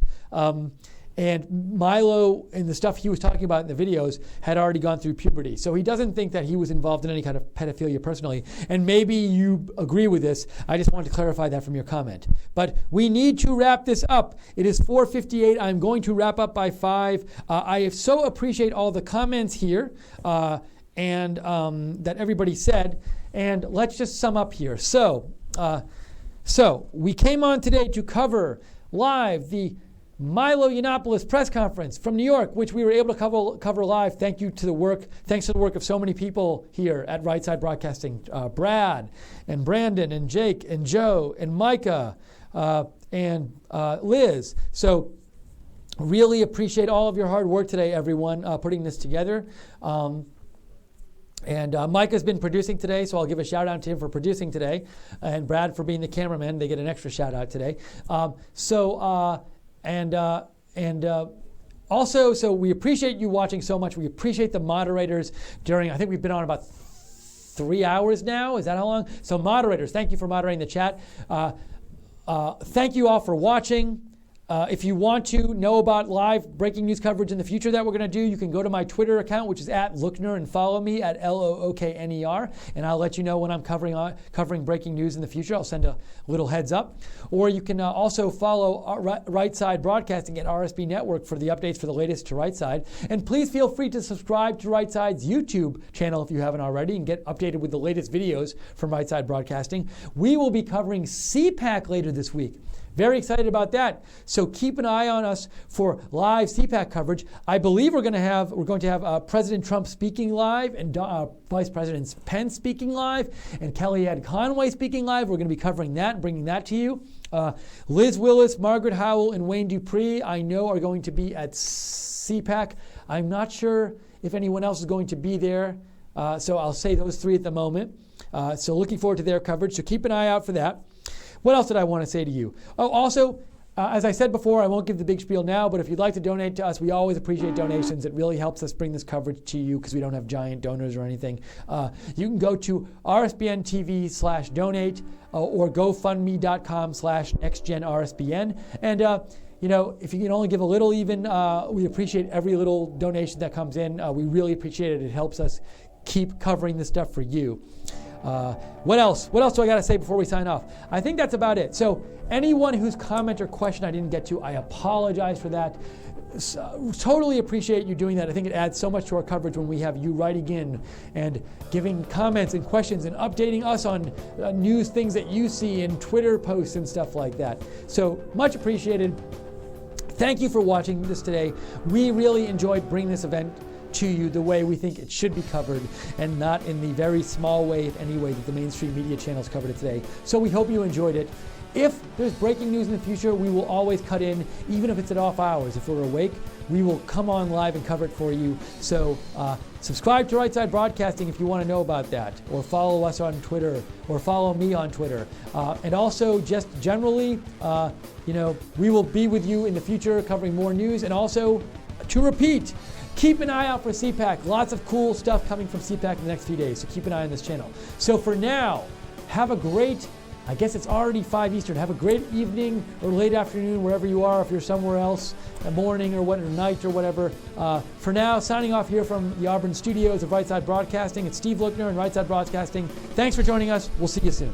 And Milo, in the stuff he was talking about in the videos, had already gone through puberty. So he doesn't think that he was involved in any kind of pedophilia personally. And maybe you agree with this. I just wanted to clarify that from your comment. But we need to wrap this up. It is 4:58. I'm going to wrap up by 5. I so appreciate all the comments here and that everybody said. And let's just sum up here. So we came on today to cover live the Milo Yiannopoulos Press Conference from New York, which we were able to cover live. Thanks to the work of so many people here at Right Side Broadcasting, Brad and Brandon and Jake and Joe and Micah and Liz. So really appreciate all of your hard work today, everyone, putting this together. And Micah's been producing today, so I'll give a shout out to him for producing today, and Brad for being the cameraman. They get an extra shout out today. Also, so we appreciate you watching so much. We appreciate the moderators I think we've been on about 3 hours now. Is that how long? So moderators, thank you for moderating the chat. Thank you all for watching. If you want to know about live breaking news coverage in the future that we're going to do, you can go to my Twitter account, which is @Lookner, and follow me at LOOKNER, and I'll let you know when I'm covering breaking news in the future. I'll send a little heads up. Or you can also follow Right Side Broadcasting at RSB Network for the updates for the latest to Right Side. And please feel free to subscribe to Right Side's YouTube channel if you haven't already and get updated with the latest videos from Right Side Broadcasting. We will be covering CPAC later this week. Very excited about that. So keep an eye on us for live CPAC coverage. I believe we're going to have President Trump speaking live and Vice President Pence speaking live and Kellyanne Conway speaking live. We're going to be covering that and bringing that to you. Liz Willis, Margaret Howell, and Wayne Dupree, I know, are going to be at CPAC. I'm not sure if anyone else is going to be there. So I'll say those three at the moment. So looking forward to their coverage. So keep an eye out for that. What else did I want to say to you? Oh, also, as I said before, I won't give the big spiel now, but if you'd like to donate to us, we always appreciate donations. It really helps us bring this coverage to you because we don't have giant donors or anything. You can go to rsbn.tv/donate or gofundme.com/nextgenrsbn. And if you can only give a little even, we appreciate every little donation that comes in. We really appreciate it. It helps us keep covering this stuff for you. What else? What else do I got to say before we sign off? I think that's about it. So anyone whose comment or question I didn't get to, I apologize for that. Totally appreciate you doing that. I think it adds so much to our coverage when we have you writing in and giving comments and questions and updating us on news things that you see in Twitter posts and stuff like that. So much appreciated. Thank you for watching this today. We really enjoyed bringing this event to you the way we think it should be covered and not in the very small way, if any way, that the mainstream media channels covered it today. So we hope you enjoyed it. If there's breaking news in the future, we will always cut in, even if it's at off hours. If we're awake, we will come on live and cover it for you. So subscribe to Right Side Broadcasting if you want to know about that, or follow us on Twitter, or follow me on Twitter. And also, just generally, we will be with you in the future covering more news. And also, to repeat, keep an eye out for CPAC. Lots of cool stuff coming from CPAC in the next few days, so keep an eye on this channel. So for now, have a great, I guess it's already 5 Eastern. Have a great evening or late afternoon, wherever you are, if you're somewhere else, a morning or night or whatever. For now, signing off here from the Auburn studios of Right Side Broadcasting. It's Steve Lookner and Right Side Broadcasting. Thanks for joining us. We'll see you soon.